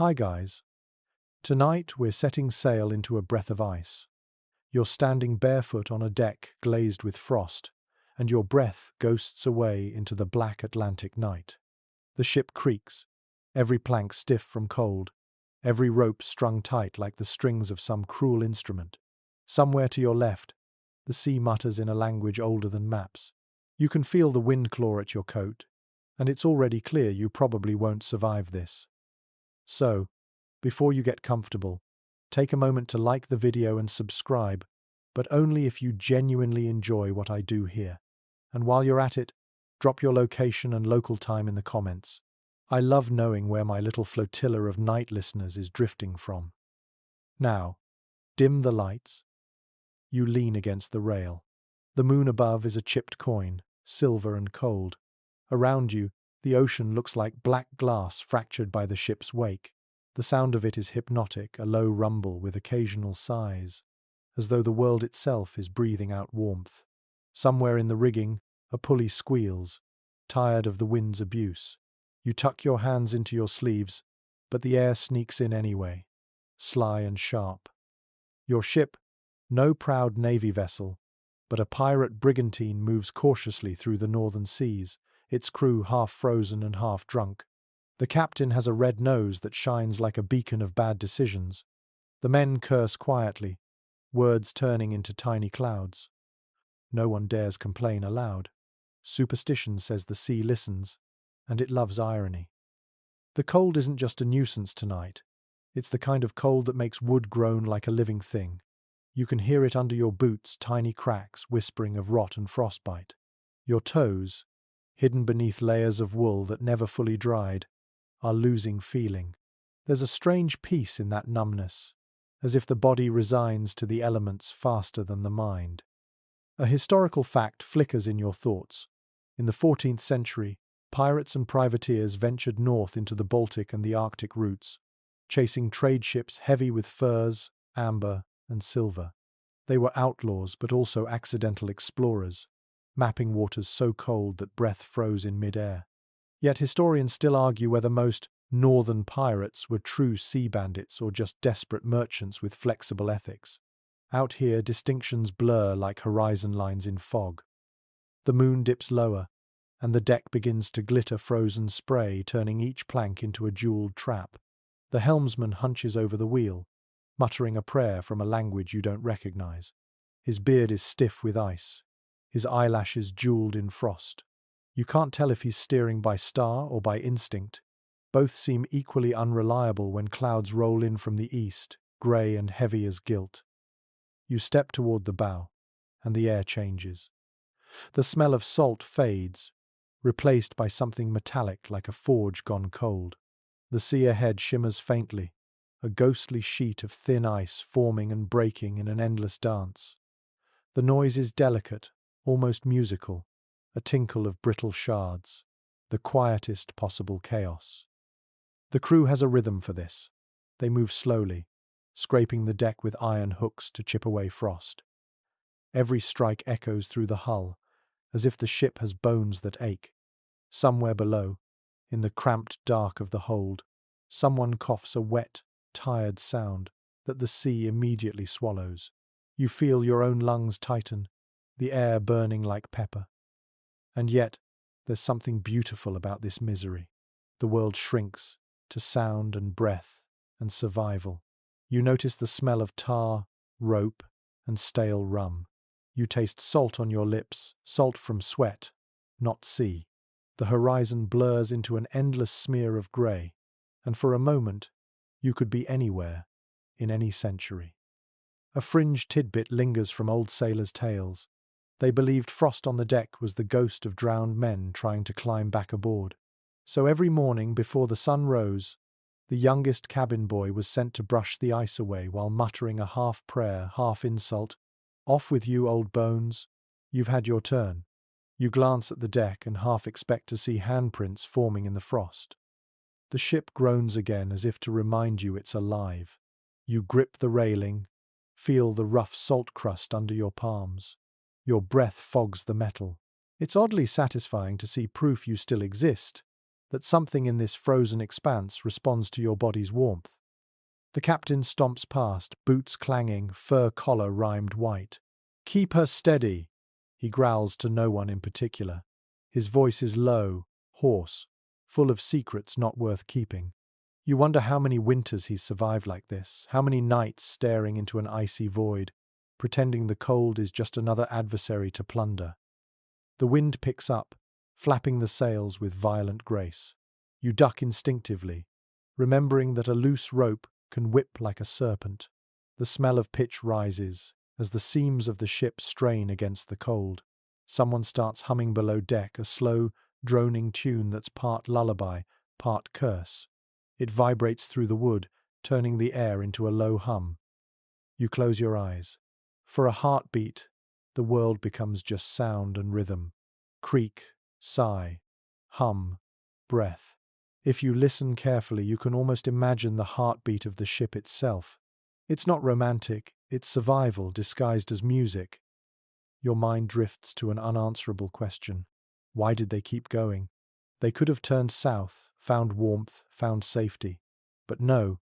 Hi guys. Tonight we're setting sail into a breath of ice. You're standing barefoot on a deck glazed with frost, and your breath ghosts away into the black Atlantic night. The ship creaks, every plank stiff from cold, every rope strung tight like the strings of some cruel instrument. Somewhere to your left, the sea mutters in a language older than maps. You can feel the wind claw at your coat, and it's already clear you probably won't survive this. So, before you get comfortable, take a moment to like the video and subscribe, but only if you genuinely enjoy what I do here. And while you're at it, drop your location and local time in the comments. I love knowing where my little flotilla of night listeners is drifting from. Now, dim the lights. You lean against the rail. The moon above is a chipped coin, silver and cold. Around you, the ocean looks like black glass fractured by the ship's wake. The sound of it is hypnotic, a low rumble with occasional sighs, as though the world itself is breathing out warmth. Somewhere in the rigging, a pulley squeals, tired of the wind's abuse. You tuck your hands into your sleeves, but the air sneaks in anyway, sly and sharp. Your ship, no proud navy vessel, but a pirate brigantine, moves cautiously through the northern seas, its crew half frozen and half drunk. The captain has a red nose that shines like a beacon of bad decisions. The men curse quietly, words turning into tiny clouds. No one dares complain aloud. Superstition says the sea listens, and it loves irony. The cold isn't just a nuisance tonight. It's the kind of cold that makes wood groan like a living thing. You can hear it under your boots, tiny cracks whispering of rot and frostbite. Your toes, hidden beneath layers of wool that never fully dried, are losing feeling. There's a strange peace in that numbness, as if the body resigns to the elements faster than the mind. A historical fact flickers in your thoughts. In the 14th century, pirates and privateers ventured north into the Baltic and the Arctic routes, chasing trade ships heavy with furs, amber, and silver. They were outlaws but also accidental explorers, mapping waters so cold that breath froze in mid-air. Yet historians still argue whether most northern pirates were true sea bandits or just desperate merchants with flexible ethics. Out here, distinctions blur like horizon lines in fog. The moon dips lower, and the deck begins to glitter frozen spray, turning each plank into a jeweled trap. The helmsman hunches over the wheel, muttering a prayer from a language you don't recognize. His beard is stiff with ice, his eyelashes jeweled in frost. You can't tell if he's steering by star or by instinct. Both seem equally unreliable when clouds roll in from the east, grey and heavy as guilt. You step toward the bow, and the air changes. The smell of salt fades, replaced by something metallic like a forge gone cold. The sea ahead shimmers faintly, a ghostly sheet of thin ice forming and breaking in an endless dance. The noise is delicate, almost musical, a tinkle of brittle shards, the quietest possible chaos. The crew has a rhythm for this. They move slowly, scraping the deck with iron hooks to chip away frost. Every strike echoes through the hull, as if the ship has bones that ache. Somewhere below, in the cramped dark of the hold, someone coughs a wet, tired sound that the sea immediately swallows. You feel your own lungs tighten, the air burning like pepper. And yet, there's something beautiful about this misery. The world shrinks to sound and breath and survival. You notice the smell of tar, rope, and stale rum. You taste salt on your lips, salt from sweat, not sea. The horizon blurs into an endless smear of grey, and for a moment, you could be anywhere, in any century. A fringe tidbit lingers from old sailors' tales. They believed frost on the deck was the ghost of drowned men trying to climb back aboard. So every morning before the sun rose, the youngest cabin boy was sent to brush the ice away while muttering a half prayer, half insult. "Off with you, old bones. You've had your turn." You glance at the deck and half expect to see handprints forming in the frost. The ship groans again as if to remind you it's alive. You grip the railing, feel the rough salt crust under your palms. Your breath fogs the metal. It's oddly satisfying to see proof you still exist, that something in this frozen expanse responds to your body's warmth. The captain stomps past, boots clanging, fur collar rimed white. "Keep her steady," he growls to no one in particular. His voice is low, hoarse, full of secrets not worth keeping. You wonder how many winters he's survived like this, how many nights staring into an icy void, pretending the cold is just another adversary to plunder. The wind picks up, flapping the sails with violent grace. You duck instinctively, remembering that a loose rope can whip like a serpent. The smell of pitch rises as the seams of the ship strain against the cold. Someone starts humming below deck, a slow, droning tune that's part lullaby, part curse. It vibrates through the wood, turning the air into a low hum. You close your eyes. For a heartbeat, the world becomes just sound and rhythm. Creak, sigh, hum, breath. If you listen carefully, you can almost imagine the heartbeat of the ship itself. It's not romantic, it's survival disguised as music. Your mind drifts to an unanswerable question. Why did they keep going? They could have turned south, found warmth, found safety. But no,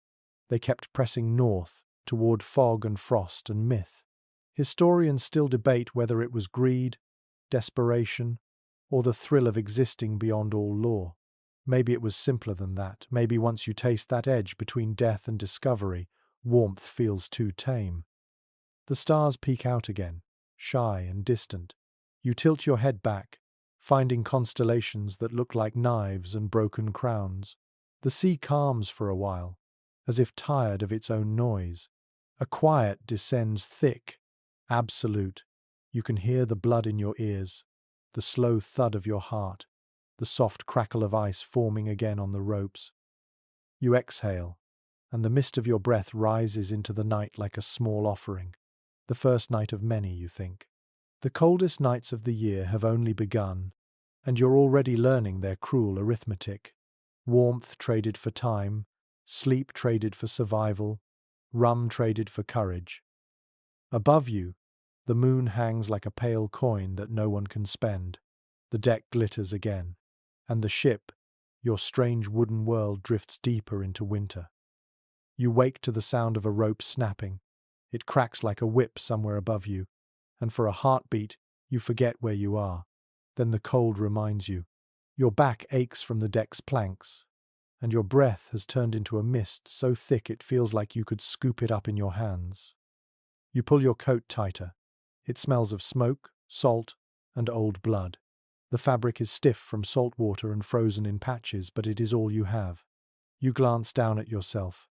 they kept pressing north, toward fog and frost and myth. Historians still debate whether it was greed, desperation, or the thrill of existing beyond all law. Maybe it was simpler than that. Maybe once you taste that edge between death and discovery, warmth feels too tame. The stars peek out again, shy and distant. You tilt your head back, finding constellations that look like knives and broken crowns. The sea calms for a while, as if tired of its own noise. A quiet descends thick, absolute. You can hear the blood in your ears, the slow thud of your heart, the soft crackle of ice forming again on the ropes. You exhale, and the mist of your breath rises into the night like a small offering. The first night of many, you think. The coldest nights of the year have only begun, and you're already learning their cruel arithmetic. Warmth traded for time, sleep traded for survival, rum traded for courage. Above you, the moon hangs like a pale coin that no one can spend. The deck glitters again, and the ship, your strange wooden world, drifts deeper into winter. You wake to the sound of a rope snapping. It cracks like a whip somewhere above you, and for a heartbeat, you forget where you are. Then the cold reminds you. Your back aches from the deck's planks, and your breath has turned into a mist so thick it feels like you could scoop it up in your hands. You pull your coat tighter. It smells of smoke, salt, and old blood. The fabric is stiff from salt water and frozen in patches, but it is all you have. You glance down at yourself,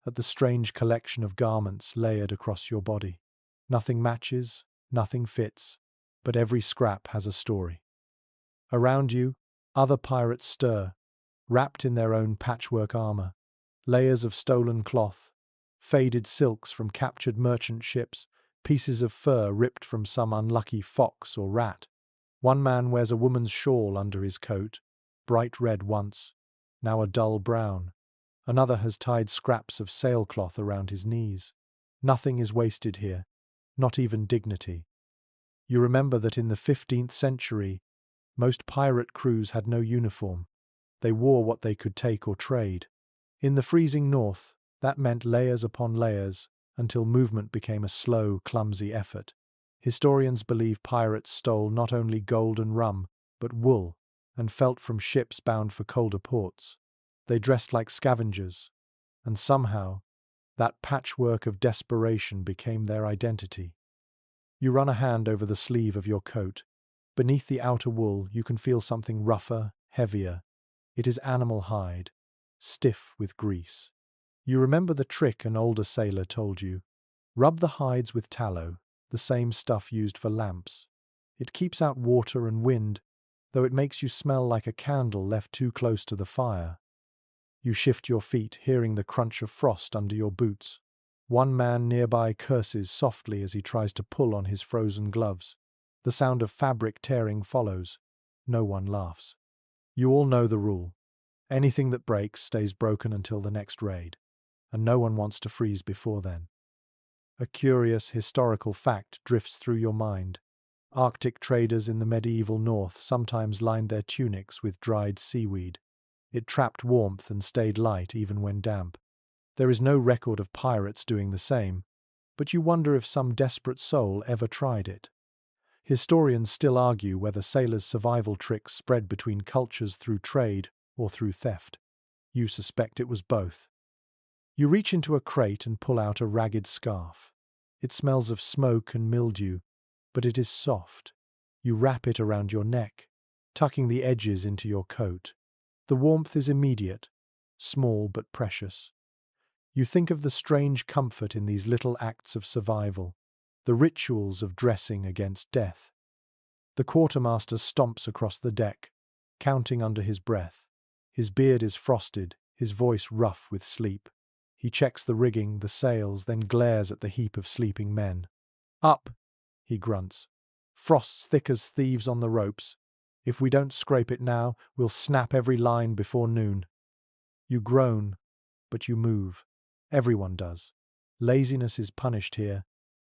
at the strange collection of garments layered across your body. Nothing matches, nothing fits, but every scrap has a story. Around you, other pirates stir, wrapped in their own patchwork armor. Layers of stolen cloth, faded silks from captured merchant ships, pieces of fur ripped from some unlucky fox or rat. One man wears a woman's shawl under his coat, bright red once, now a dull brown. Another has tied scraps of sailcloth around his knees. Nothing is wasted here, not even dignity. You remember that in the 15th century, most pirate crews had no uniform. They wore what they could take or trade. In the freezing north, that meant layers upon layers until movement became a slow, clumsy effort. Historians believe pirates stole not only gold and rum, but wool and felt from ships bound for colder ports. They dressed like scavengers, and somehow, that patchwork of desperation became their identity. You run a hand over the sleeve of your coat. Beneath the outer wool, you can feel something rougher, heavier. It is animal hide, stiff with grease. You remember the trick an older sailor told you. Rub the hides with tallow, the same stuff used for lamps. It keeps out water and wind, though it makes you smell like a candle left too close to the fire. You shift your feet, hearing the crunch of frost under your boots. One man nearby curses softly as he tries to pull on his frozen gloves. The sound of fabric tearing follows. No one laughs. You all know the rule. Anything that breaks stays broken until the next raid, and no one wants to freeze before then. A curious historical fact drifts through your mind. Arctic traders in the medieval north sometimes lined their tunics with dried seaweed. It trapped warmth and stayed light even when damp. There is no record of pirates doing the same, but you wonder if some desperate soul ever tried it. Historians still argue whether sailors' survival tricks spread between cultures through trade or through theft. You suspect it was both. You reach into a crate and pull out a ragged scarf. It smells of smoke and mildew, but it is soft. You wrap it around your neck, tucking the edges into your coat. The warmth is immediate, small but precious. You think of the strange comfort in these little acts of survival, the rituals of dressing against death. The quartermaster stomps across the deck, counting under his breath. His beard is frosted, his voice rough with sleep. He checks the rigging, the sails, then glares at the heap of sleeping men. "Up!" he grunts. "Frost's thick as thieves on the ropes. If we don't scrape it now, we'll snap every line before noon." You groan, but you move. Everyone does. Laziness is punished here,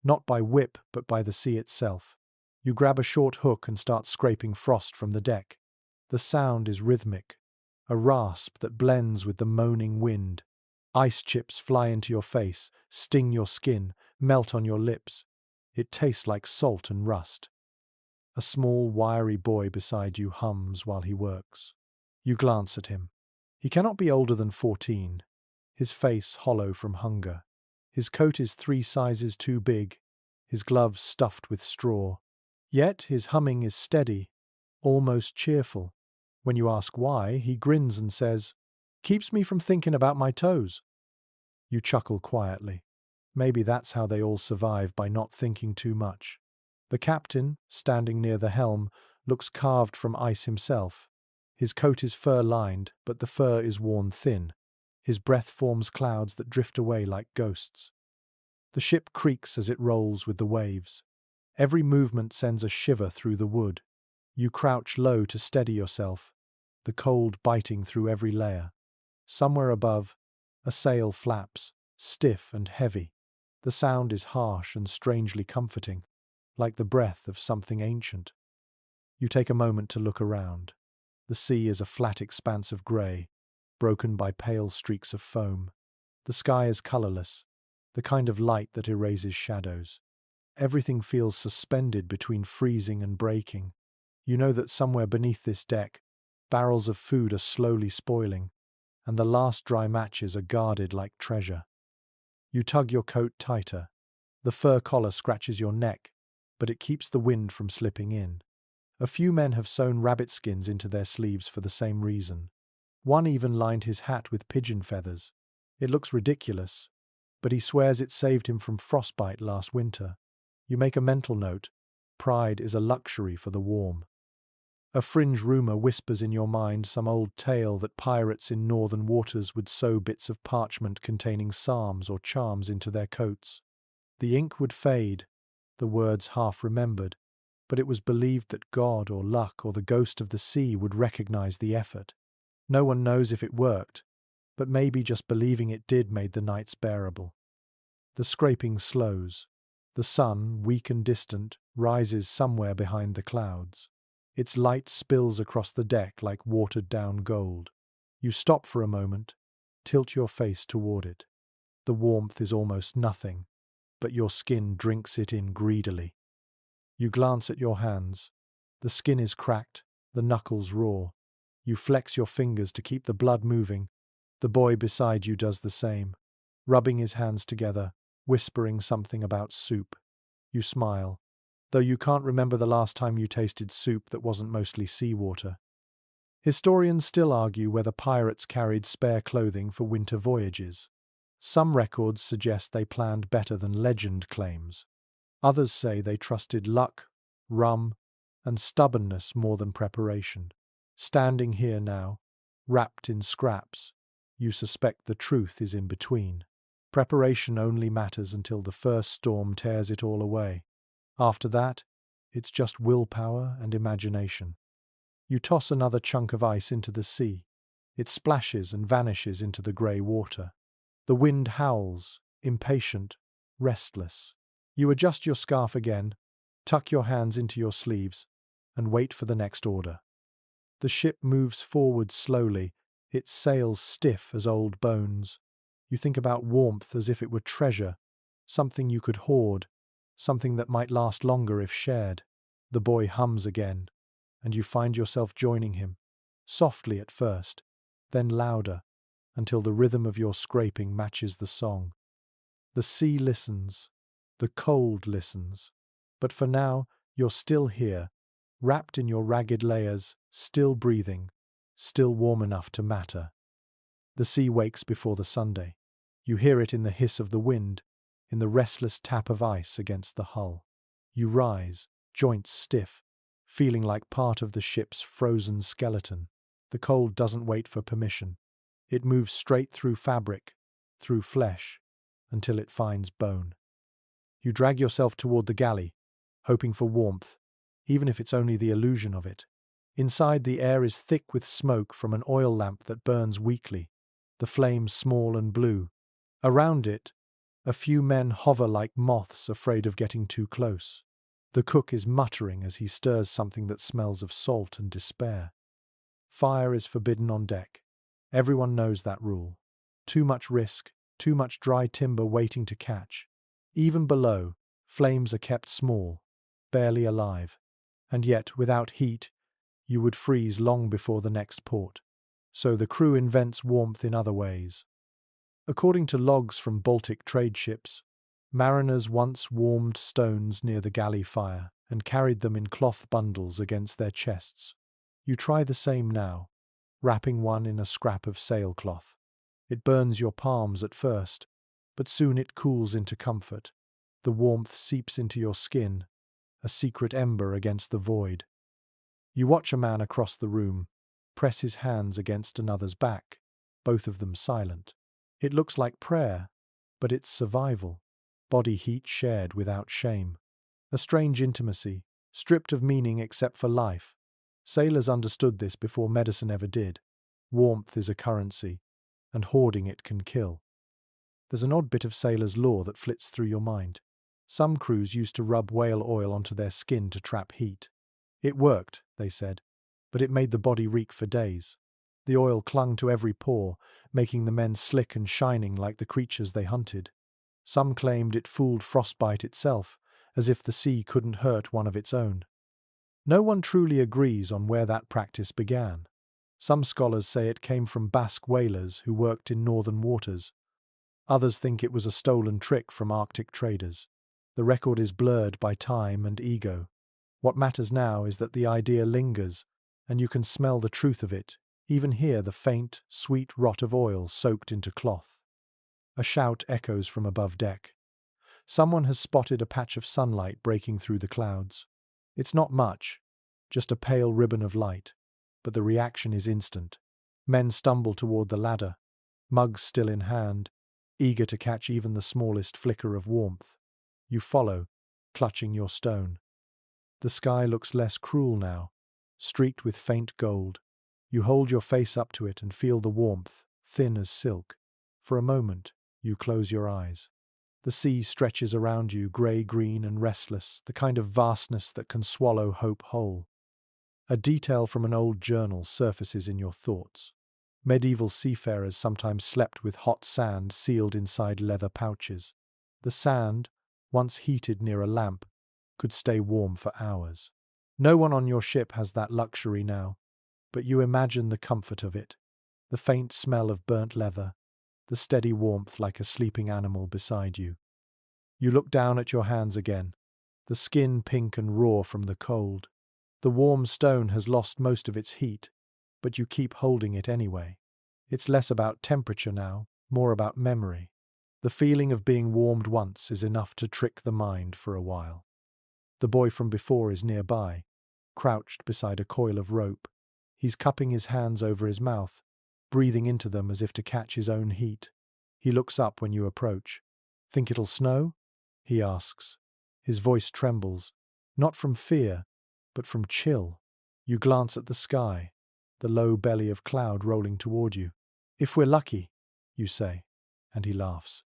not by whip but by the sea itself. You grab a short hook and start scraping frost from the deck. The sound is rhythmic, a rasp that blends with the moaning wind. Ice chips fly into your face, sting your skin, melt on your lips. It tastes like salt and rust. A small, wiry boy beside you hums while he works. You glance at him. He cannot be older than 14. His face hollow from hunger. His coat is 3 sizes too big, his gloves stuffed with straw. Yet his humming is steady, almost cheerful. When you ask why, he grins and says, "Keeps me from thinking about my toes." You chuckle quietly. Maybe that's how they all survive, by not thinking too much. The captain, standing near the helm, looks carved from ice himself. His coat is fur-lined, but the fur is worn thin. His breath forms clouds that drift away like ghosts. The ship creaks as it rolls with the waves. Every movement sends a shiver through the wood. You crouch low to steady yourself, the cold biting through every layer. Somewhere above, a sail flaps, stiff and heavy. The sound is harsh and strangely comforting, like the breath of something ancient. You take a moment to look around. The sea is a flat expanse of grey, broken by pale streaks of foam. The sky is colourless, the kind of light that erases shadows. Everything feels suspended between freezing and breaking. You know that somewhere beneath this deck, barrels of food are slowly spoiling, and the last dry matches are guarded like treasure. You tug your coat tighter. The fur collar scratches your neck, but it keeps the wind from slipping in. A few men have sewn rabbit skins into their sleeves for the same reason. One even lined his hat with pigeon feathers. It looks ridiculous, but he swears it saved him from frostbite last winter. You make a mental note. Pride is a luxury for the warm. A fringe rumour whispers in your mind some old tale that pirates in northern waters would sew bits of parchment containing psalms or charms into their coats. The ink would fade, the words half remembered, but it was believed that God or luck or the ghost of the sea would recognize the effort. No one knows if it worked, but maybe just believing it did made the nights bearable. The scraping slows. The sun, weak and distant, rises somewhere behind the clouds. Its light spills across the deck like watered-down gold. You stop for a moment, tilt your face toward it. The warmth is almost nothing, but your skin drinks it in greedily. You glance at your hands. The skin is cracked, the knuckles raw. You flex your fingers to keep the blood moving. The boy beside you does the same, rubbing his hands together, whispering something about soup. You smile, though you can't remember the last time you tasted soup that wasn't mostly seawater. Historians still argue whether pirates carried spare clothing for winter voyages. Some records suggest they planned better than legend claims. Others say they trusted luck, rum, and stubbornness more than preparation. Standing here now, wrapped in scraps, you suspect the truth is in between. Preparation only matters until the first storm tears it all away. After that, it's just willpower and imagination. You toss another chunk of ice into the sea. It splashes and vanishes into the grey water. The wind howls, impatient, restless. You adjust your scarf again, tuck your hands into your sleeves, and wait for the next order. The ship moves forward slowly, its sails stiff as old bones. You think about warmth as if it were treasure, something you could hoard, something that might last longer if shared. The boy hums again, and you find yourself joining him, softly at first, then louder, until the rhythm of your scraping matches the song. The sea listens, the cold listens, but for now you're still here, wrapped in your ragged layers, still breathing, still warm enough to matter. The sea wakes before the Sunday. You hear it in the hiss of the wind, in the restless tap of ice against the hull. You rise, joints stiff, feeling like part of the ship's frozen skeleton. The cold doesn't wait for permission. It moves straight through fabric, through flesh, until it finds bone. You drag yourself toward the galley, hoping for warmth, even if it's only the illusion of it. Inside, the air is thick with smoke from an oil lamp that burns weakly, the flames small and blue. Around it, a few men hover like moths afraid of getting too close. The cook is muttering as he stirs something that smells of salt and despair. Fire is forbidden on deck. Everyone knows that rule. Too much risk, too much dry timber waiting to catch. Even below, flames are kept small, barely alive. And yet, without heat, you would freeze long before the next port. So the crew invents warmth in other ways. According to logs from Baltic trade ships, mariners once warmed stones near the galley fire and carried them in cloth bundles against their chests. You try the same now, wrapping one in a scrap of sailcloth. It burns your palms at first, but soon it cools into comfort. The warmth seeps into your skin, a secret ember against the void. You watch a man across the room press his hands against another's back, both of them silent. It looks like prayer, but it's survival, body heat shared without shame. A strange intimacy, stripped of meaning except for life. Sailors understood this before medicine ever did. Warmth is a currency, and hoarding it can kill. There's an odd bit of sailor's lore that flits through your mind. Some crews used to rub whale oil onto their skin to trap heat. It worked, they said, but it made the body reek for days. The oil clung to every pore, making the men slick and shining like the creatures they hunted. Some claimed it fooled frostbite itself, as if the sea couldn't hurt one of its own. No one truly agrees on where that practice began. Some scholars say it came from Basque whalers who worked in northern waters. Others think it was a stolen trick from Arctic traders. The record is blurred by time and ego. What matters now is that the idea lingers, and you can smell the truth of it, even hear the faint, sweet rot of oil soaked into cloth. A shout echoes from above deck. Someone has spotted a patch of sunlight breaking through the clouds. It's not much, just a pale ribbon of light, but the reaction is instant. Men stumble toward the ladder, mugs still in hand, eager to catch even the smallest flicker of warmth. You follow, clutching your stone. The sky looks less cruel now, streaked with faint gold. You hold your face up to it and feel the warmth, thin as silk. For a moment, you close your eyes. The sea stretches around you, grey-green and restless, the kind of vastness that can swallow hope whole. A detail from an old journal surfaces in your thoughts. Medieval seafarers sometimes slept with hot sand sealed inside leather pouches. The sand, once heated near a lamp, could stay warm for hours. No one on your ship has that luxury now, but you imagine the comfort of it. The faint smell of burnt leather, the steady warmth like a sleeping animal beside you. You look down at your hands again, the skin pink and raw from the cold. The warm stone has lost most of its heat, but you keep holding it anyway. It's less about temperature now, more about memory. The feeling of being warmed once is enough to trick the mind for a while. The boy from before is nearby, crouched beside a coil of rope. He's cupping his hands over his mouth, breathing into them as if to catch his own heat. He looks up when you approach. "Think it'll snow?" he asks. His voice trembles, not from fear, but from chill. You glance at the sky, the low belly of cloud rolling toward you. "If we're lucky," you say, and he laughs.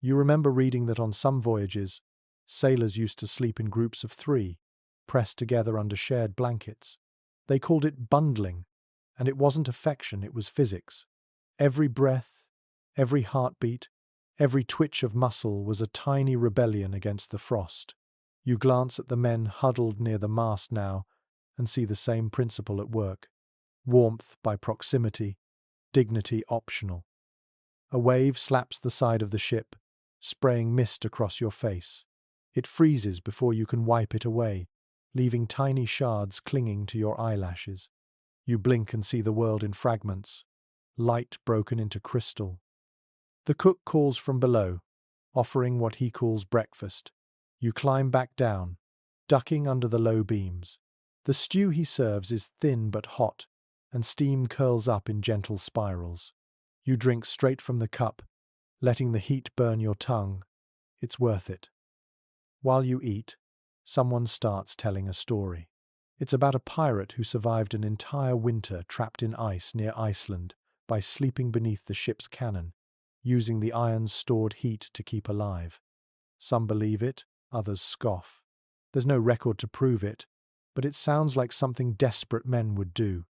You remember reading that on some voyages, sailors used to sleep in groups of 3, pressed together under shared blankets. They called it bundling, And it wasn't affection, it was physics. Every breath, every heartbeat, every twitch of muscle was a tiny rebellion against the frost. You glance at the men huddled near the mast now and see the same principle at work. Warmth by proximity, dignity optional. A wave slaps the side of the ship, spraying mist across your face. It freezes before you can wipe it away, leaving tiny shards clinging to your eyelashes. You blink and see the world in fragments, light broken into crystal. The cook calls from below, offering what he calls breakfast. You climb back down, ducking under the low beams. The stew he serves is thin but hot, and steam curls up in gentle spirals. You drink straight from the cup, letting the heat burn your tongue. It's worth it. While you eat, someone starts telling a story. It's about a pirate who survived an entire winter trapped in ice near Iceland by sleeping beneath the ship's cannon, using the iron's stored heat to keep alive. Some believe it, others scoff. There's no record to prove it, but it sounds like something desperate men would do.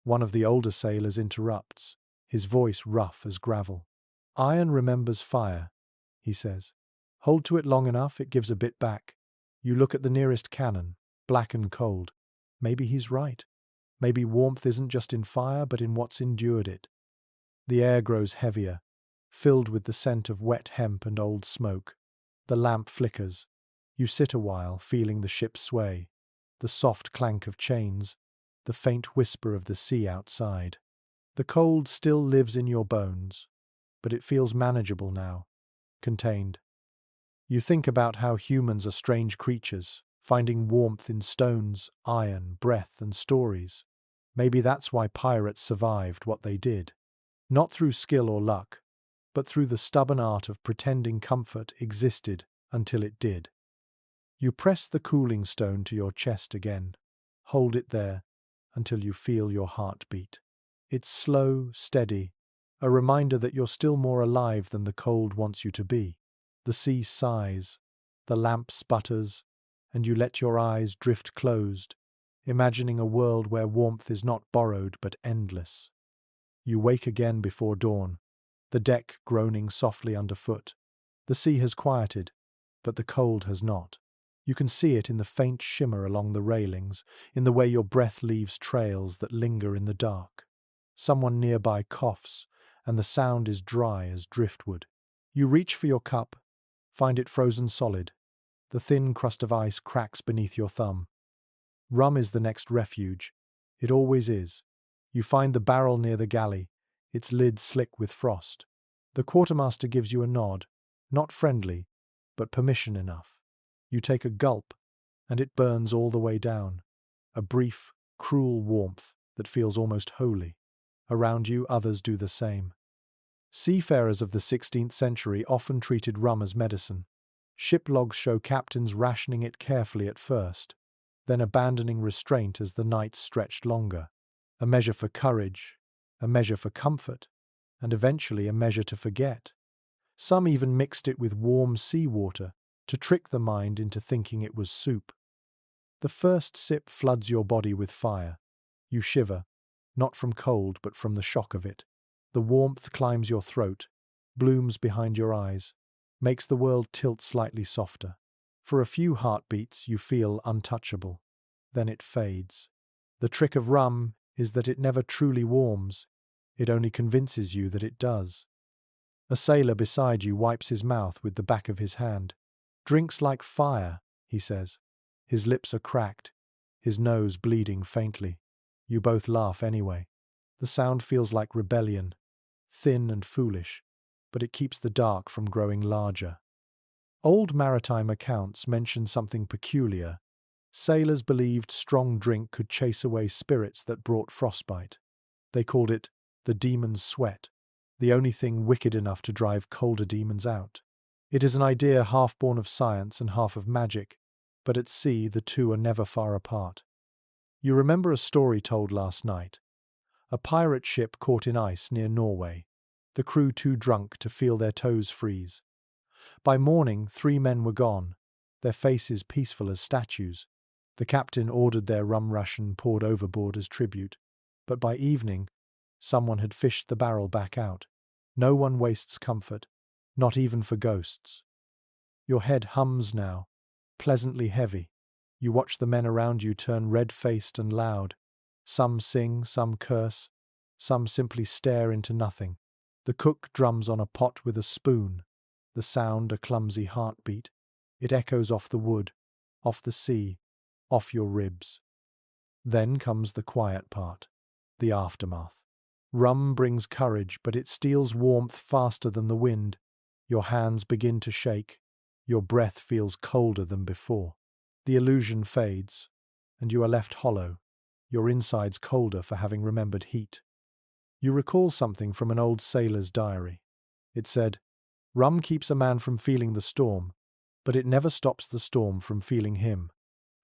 One of the older sailors interrupts, his voice rough as gravel. "Iron remembers fire," he says. "Hold to it long enough, it gives a bit back." You look at the nearest cannon, black and cold. Maybe he's right. Maybe warmth isn't just in fire, but in what's endured it. The air grows heavier, filled with the scent of wet hemp and old smoke. The lamp flickers. You sit a while, feeling the ship sway, the soft clank of chains, the faint whisper of the sea outside. The cold still lives in your bones, but it feels manageable now, contained. You think about how humans are strange creatures, finding warmth in stones, iron, breath, and stories. Maybe that's why pirates survived what they did. Not through skill or luck, but through the stubborn art of pretending comfort existed until it did. You press the cooling stone to your chest again. Hold it there until you feel your heart beat. It's slow, steady, a reminder that you're still more alive than the cold wants you to be. The sea sighs, the lamp sputters, and you let your eyes drift closed, imagining a world where warmth is not borrowed but endless. You wake again before dawn, the deck groaning softly underfoot. The sea has quieted, but the cold has not. You can see it in the faint shimmer along the railings, in the way your breath leaves trails that linger in the dark. Someone nearby coughs, and the sound is dry as driftwood. You reach for your cup, find it frozen solid. The thin crust of ice cracks beneath your thumb. Rum is the next refuge. It always is. You find the barrel near the galley, its lid slick with frost. The quartermaster gives you a nod, not friendly, but permission enough. You take a gulp, and it burns all the way down. A brief, cruel warmth that feels almost holy. Around you, others do the same. Seafarers of the 16th century often treated rum as medicine. Ship logs show captains rationing it carefully at first, then abandoning restraint as the nights stretched longer. A measure for courage, a measure for comfort, and eventually a measure to forget. Some even mixed it with warm seawater to trick the mind into thinking it was soup. The first sip floods your body with fire. You shiver, not from cold but from the shock of it. The warmth climbs your throat, blooms behind your eyes, makes the world tilt slightly softer. For a few heartbeats you feel untouchable. Then it fades. The trick of rum is that it never truly warms. It only convinces you that it does. A sailor beside you wipes his mouth with the back of his hand. "Drinks like fire," he says. His lips are cracked, his nose bleeding faintly. You both laugh anyway. The sound feels like rebellion, thin and foolish, but it keeps the dark from growing larger. Old maritime accounts mention something peculiar. Sailors believed strong drink could chase away spirits that brought frostbite. They called it the demon's sweat, the only thing wicked enough to drive colder demons out. It is an idea half born of science and half of magic, but at sea the two are never far apart. You remember a story told last night. A pirate ship caught in ice near Norway, the crew too drunk to feel their toes freeze. By morning, 3 men were gone, their faces peaceful as statues. The captain ordered their rum ration poured overboard as tribute. But by evening, someone had fished the barrel back out. No one wastes comfort, not even for ghosts. Your head hums now, pleasantly heavy. You watch the men around you turn red-faced and loud. Some sing, some curse, some simply stare into nothing. The cook drums on a pot with a spoon, the sound a clumsy heartbeat. It echoes off the wood, off the sea, off your ribs. Then comes the quiet part, the aftermath. Rum brings courage, but it steals warmth faster than the wind. Your hands begin to shake. Your breath feels colder than before. The illusion fades, and you are left hollow, your insides colder for having remembered heat. You recall something from an old sailor's diary. It said, "Rum keeps a man from feeling the storm, but it never stops the storm from feeling him."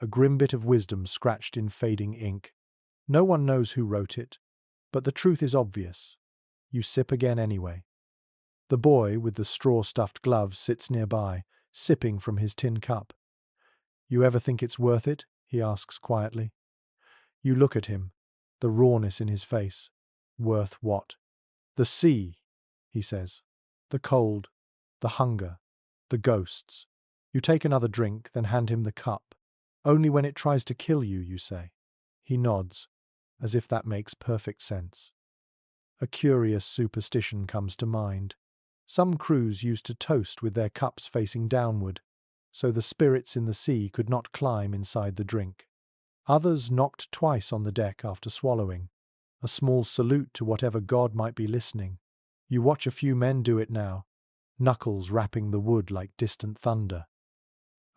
A grim bit of wisdom scratched in fading ink. No one knows who wrote it, but the truth is obvious. You sip again anyway. The boy with the straw-stuffed gloves sits nearby, sipping from his tin cup. "You ever think it's worth it?" he asks quietly. You look at him, the rawness in his face. "Worth what?" "The sea," he says. "The cold, the hunger, the ghosts." You take another drink, then hand him the cup. "Only when it tries to kill you," you say. He nods, as if that makes perfect sense. A curious superstition comes to mind. Some crews used to toast with their cups facing downward, so the spirits in the sea could not climb inside the drink. Others knocked twice on the deck after swallowing, a small salute to whatever god might be listening. You watch a few men do it now, knuckles rapping the wood like distant thunder.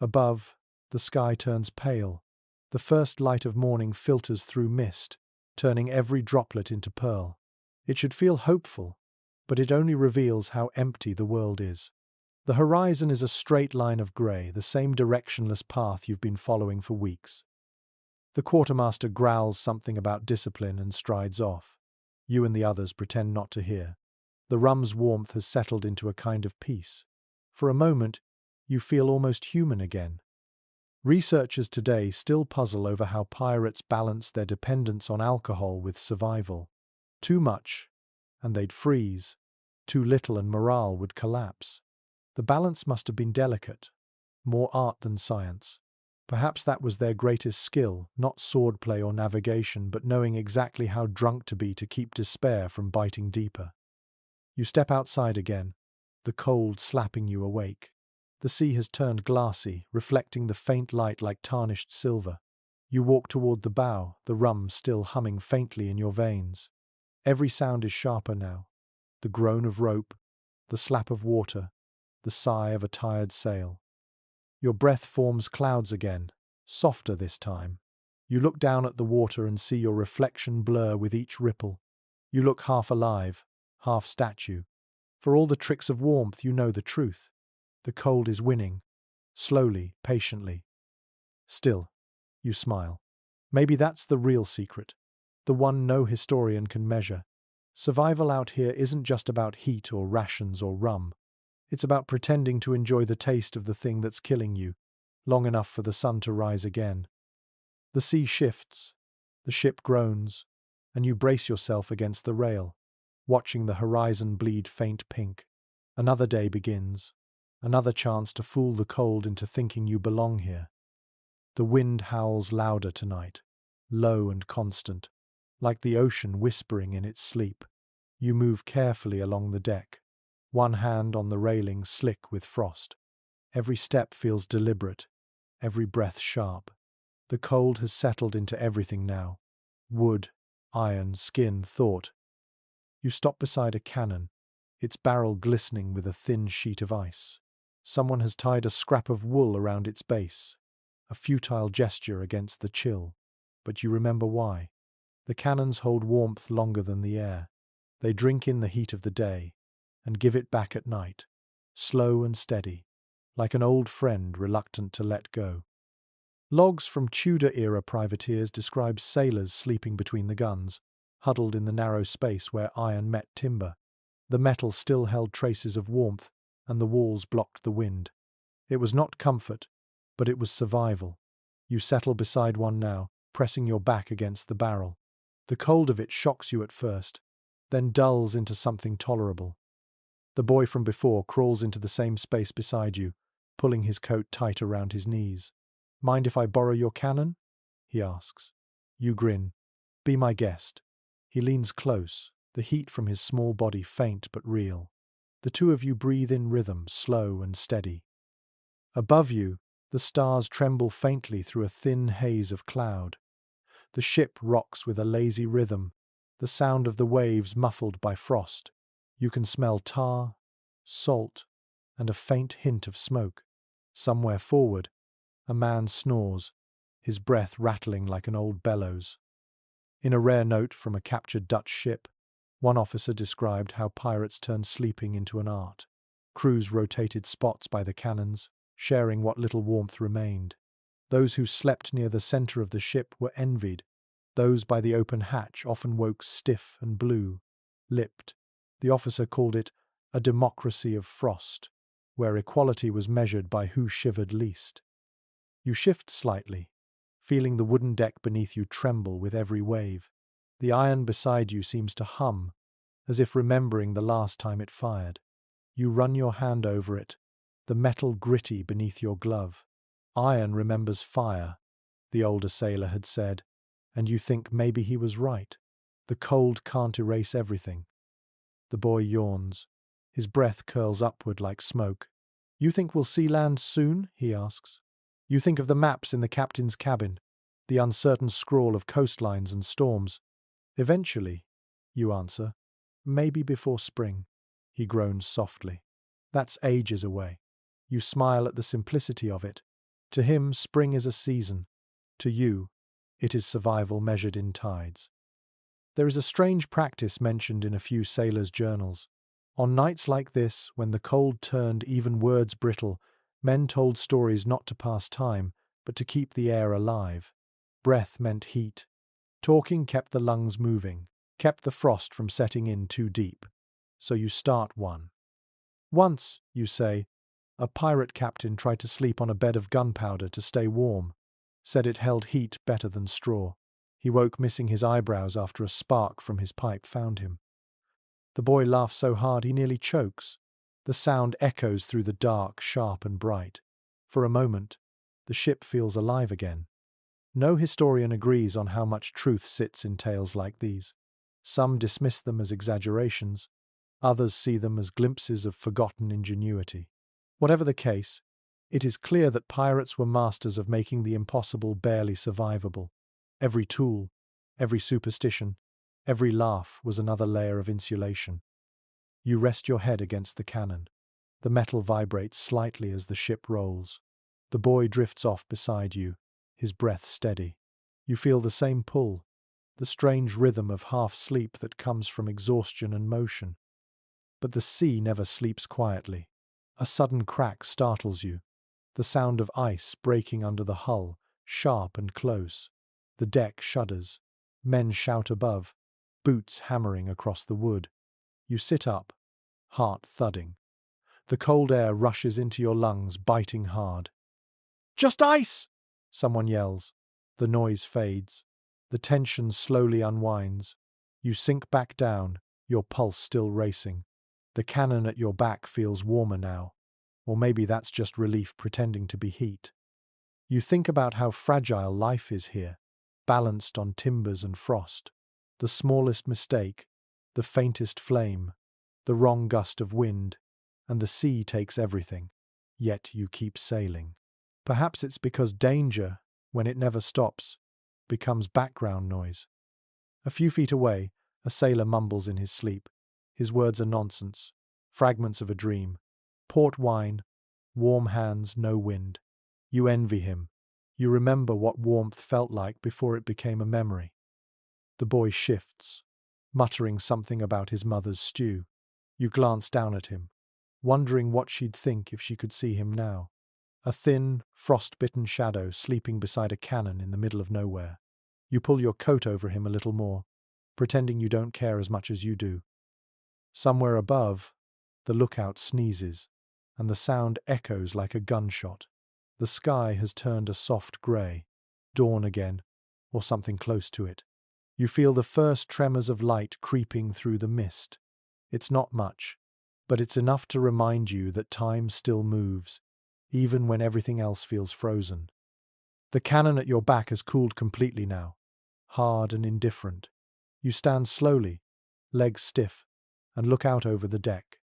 Above, the sky turns pale. The first light of morning filters through mist, turning every droplet into pearl. It should feel hopeful, but it only reveals how empty the world is. The horizon is a straight line of grey, the same directionless path you've been following for weeks. The quartermaster growls something about discipline and strides off. You and the others pretend not to hear. The rum's warmth has settled into a kind of peace. For a moment, you feel almost human again. Researchers today still puzzle over how pirates balance their dependence on alcohol with survival. Too much, and they'd freeze. Too little and morale would collapse. The balance must have been delicate, more art than science. Perhaps that was their greatest skill, not swordplay or navigation, but knowing exactly how drunk to be to keep despair from biting deeper. You step outside again, the cold slapping you awake. The sea has turned glassy, reflecting the faint light like tarnished silver. You walk toward the bow, the rum still humming faintly in your veins. Every sound is sharper now. The groan of rope, the slap of water, the sigh of a tired sail. Your breath forms clouds again, softer this time. You look down at the water and see your reflection blur with each ripple. You look half alive, half statue. For all the tricks of warmth, you know the truth. The cold is winning, slowly, patiently. Still, you smile. Maybe that's the real secret, the one no historian can measure. Survival out here isn't just about heat or rations or rum. It's about pretending to enjoy the taste of the thing that's killing you, long enough for the sun to rise again. The sea shifts, the ship groans, and you brace yourself against the rail, watching the horizon bleed faint pink. Another day begins, another chance to fool the cold into thinking you belong here. The wind howls louder tonight, low and constant, like the ocean whispering in its sleep. You move carefully along the deck, one hand on the railing slick with frost. Every step feels deliberate, every breath sharp. The cold has settled into everything now. Wood, iron, skin, thought. You stop beside a cannon, its barrel glistening with a thin sheet of ice. Someone has tied a scrap of wool around its base, a futile gesture against the chill. But you remember why. The cannons hold warmth longer than the air. They drink in the heat of the day and give it back at night, slow and steady, like an old friend reluctant to let go. Logs from Tudor-era privateers describe sailors sleeping between the guns, huddled in the narrow space where iron met timber. The metal still held traces of warmth, and the walls blocked the wind. It was not comfort, but it was survival. You settle beside one now, pressing your back against the barrel. The cold of it shocks you at first, then dulls into something tolerable. The boy from before crawls into the same space beside you, pulling his coat tight around his knees. "Mind if I borrow your cannon?" he asks. You grin. "Be my guest." He leans close, the heat from his small body faint but real. The two of you breathe in rhythm, slow and steady. Above you, the stars tremble faintly through a thin haze of cloud. The ship rocks with a lazy rhythm, the sound of the waves muffled by frost. You can smell tar, salt, and a faint hint of smoke. Somewhere forward, a man snores, his breath rattling like an old bellows. In a rare note from a captured Dutch ship, one officer described how pirates turned sleeping into an art. Crews rotated spots by the cannons, sharing what little warmth remained. Those who slept near the center of the ship were envied. Those by the open hatch often woke stiff and blue-lipped. The officer called it a democracy of frost, where equality was measured by who shivered least. You shift slightly, feeling the wooden deck beneath you tremble with every wave. The iron beside you seems to hum, as if remembering the last time it fired. You run your hand over it, the metal gritty beneath your glove. "Iron remembers fire," the older sailor had said, and you think maybe he was right. The cold can't erase everything. The boy yawns. His breath curls upward like smoke. "You think we'll see land soon?" he asks. You think of the maps in the captain's cabin, the uncertain scrawl of coastlines and storms. "Eventually," you answer. "Maybe before spring." He groans softly. "That's ages away." You smile at the simplicity of it. To him, spring is a season. To you, it is survival measured in tides. There is a strange practice mentioned in a few sailors' journals. On nights like this, when the cold turned even words brittle, men told stories not to pass time, but to keep the air alive. Breath meant heat. Talking kept the lungs moving, kept the frost from setting in too deep. So you start one. "Once," you say, "a pirate captain tried to sleep on a bed of gunpowder to stay warm. Said it held heat better than straw. He woke missing his eyebrows after a spark from his pipe found him." The boy laughs so hard he nearly chokes. The sound echoes through the dark, sharp and bright. For a moment, the ship feels alive again. No historian agrees on how much truth sits in tales like these. Some dismiss them as exaggerations, others see them as glimpses of forgotten ingenuity. Whatever the case, it is clear that pirates were masters of making the impossible barely survivable. Every tool, every superstition, every laugh was another layer of insulation. You rest your head against the cannon. The metal vibrates slightly as the ship rolls. The boy drifts off beside you, his breath steady. You feel the same pull, the strange rhythm of half-sleep that comes from exhaustion and motion. But the sea never sleeps quietly. A sudden crack startles you. The sound of ice breaking under the hull, sharp and close. The deck shudders. Men shout above, boots hammering across the wood. You sit up, heart thudding. The cold air rushes into your lungs, biting hard. "Just ice!" someone yells. The noise fades. The tension slowly unwinds. You sink back down, your pulse still racing. The cannon at your back feels warmer now. Or maybe that's just relief pretending to be heat. You think about how fragile life is here, balanced on timbers and frost. The smallest mistake, the faintest flame, the wrong gust of wind, and the sea takes everything. Yet you keep sailing. Perhaps it's because danger, when it never stops, becomes background noise. A few feet away, a sailor mumbles in his sleep. His words are nonsense, fragments of a dream. Port wine, warm hands, no wind. You envy him. You remember what warmth felt like before it became a memory. The boy shifts, muttering something about his mother's stew. You glance down at him, wondering what she'd think if she could see him now. A thin, frost-bitten shadow sleeping beside a cannon in the middle of nowhere. You pull your coat over him a little more, pretending you don't care as much as you do. Somewhere above, the lookout sneezes, and the sound echoes like a gunshot. The sky has turned a soft grey, dawn again, or something close to it. You feel the first tremors of light creeping through the mist. It's not much, but it's enough to remind you that time still moves, even when everything else feels frozen. The cannon at your back has cooled completely now, hard and indifferent. You stand slowly, legs stiff, and look out over the deck.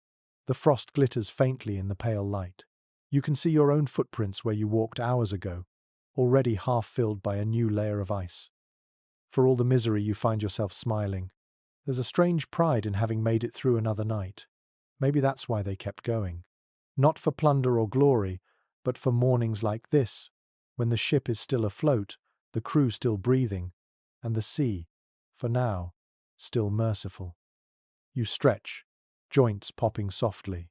The frost glitters faintly in the pale light. You can see your own footprints where you walked hours ago, already half filled by a new layer of ice. For all the misery, you find yourself smiling. There's a strange pride in having made it through another night. Maybe that's why they kept going. Not for plunder or glory, but for mornings like this, when the ship is still afloat, the crew still breathing, and the sea, for now, still merciful. You stretch, joints popping softly.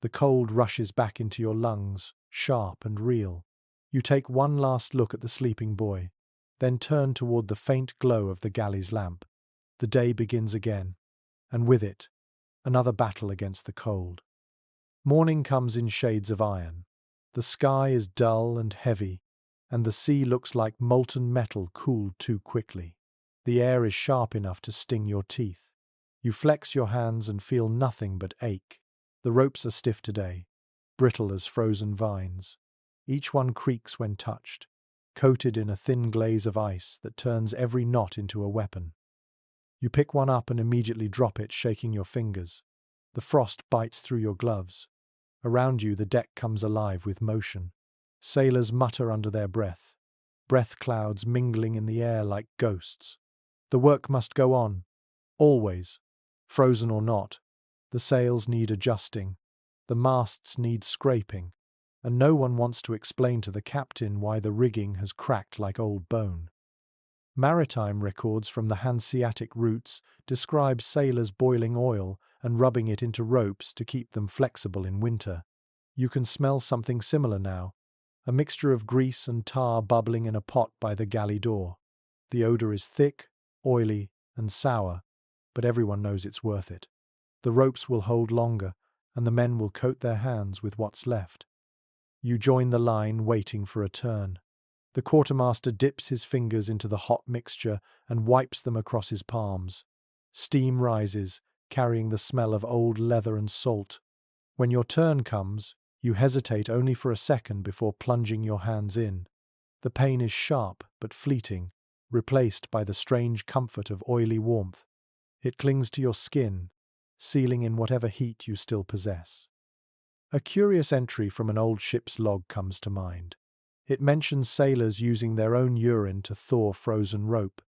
The cold rushes back into your lungs, sharp and real. You take one last look at the sleeping boy, then turn toward the faint glow of the galley's lamp. The day begins again, and with it, another battle against the cold. Morning comes in shades of iron. The sky is dull and heavy, and the sea looks like molten metal cooled too quickly. The air is sharp enough to sting your teeth. You flex your hands and feel nothing but ache. The ropes are stiff today, brittle as frozen vines. Each one creaks when touched, coated in a thin glaze of ice that turns every knot into a weapon. You pick one up and immediately drop it, shaking your fingers. The frost bites through your gloves. Around you, the deck comes alive with motion. Sailors mutter under their breath clouds mingling in the air like ghosts. The work must go on, always, frozen or not. The sails need adjusting, the masts need scraping, and no one wants to explain to the captain why the rigging has cracked like old bone. Maritime records from the Hanseatic routes describe sailors boiling oil and rubbing it into ropes to keep them flexible in winter. You can smell something similar now, a mixture of grease and tar bubbling in a pot by the galley door. The odor is thick, oily, and sour, but everyone knows it's worth it. The ropes will hold longer, and the men will coat their hands with what's left. You join the line, waiting for a turn. The quartermaster dips his fingers into the hot mixture and wipes them across his palms. Steam rises, carrying the smell of old leather and salt. When your turn comes, you hesitate only for a second before plunging your hands in. The pain is sharp but fleeting, replaced by the strange comfort of oily warmth. It clings to your skin, sealing in whatever heat you still possess. A curious entry from an old ship's log comes to mind. It mentions sailors using their own urine to thaw frozen rope.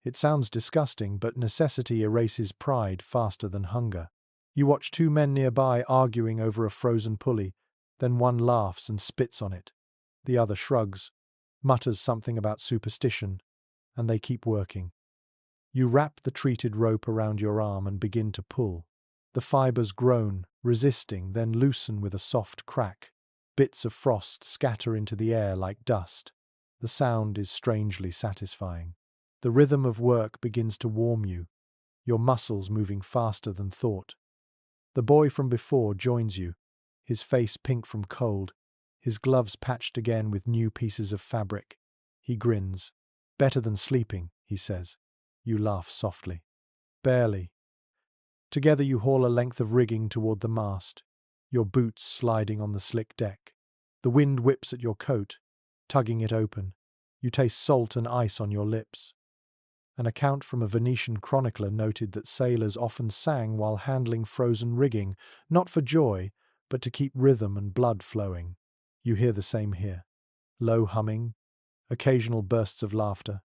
It sounds disgusting, but necessity erases pride faster than hunger. You watch two men nearby arguing over a frozen pulley, then one laughs and spits on it. The other shrugs, mutters something about superstition, and they keep working. You wrap the treated rope around your arm and begin to pull. The fibers groan, resisting, then loosen with a soft crack. Bits of frost scatter into the air like dust. The sound is strangely satisfying. The rhythm of work begins to warm you, your muscles moving faster than thought. The boy from before joins you, his face pink from cold, his gloves patched again with new pieces of fabric. He grins. "Better than sleeping," he says. You laugh softly. "Barely." Together you haul a length of rigging toward the mast, your boots sliding on the slick deck. The wind whips at your coat, tugging it open. You taste salt and ice on your lips. An account from a Venetian chronicler noted that sailors often sang while handling frozen rigging, not for joy, but to keep rhythm and blood flowing. You hear the same here. Low humming, occasional bursts of laughter,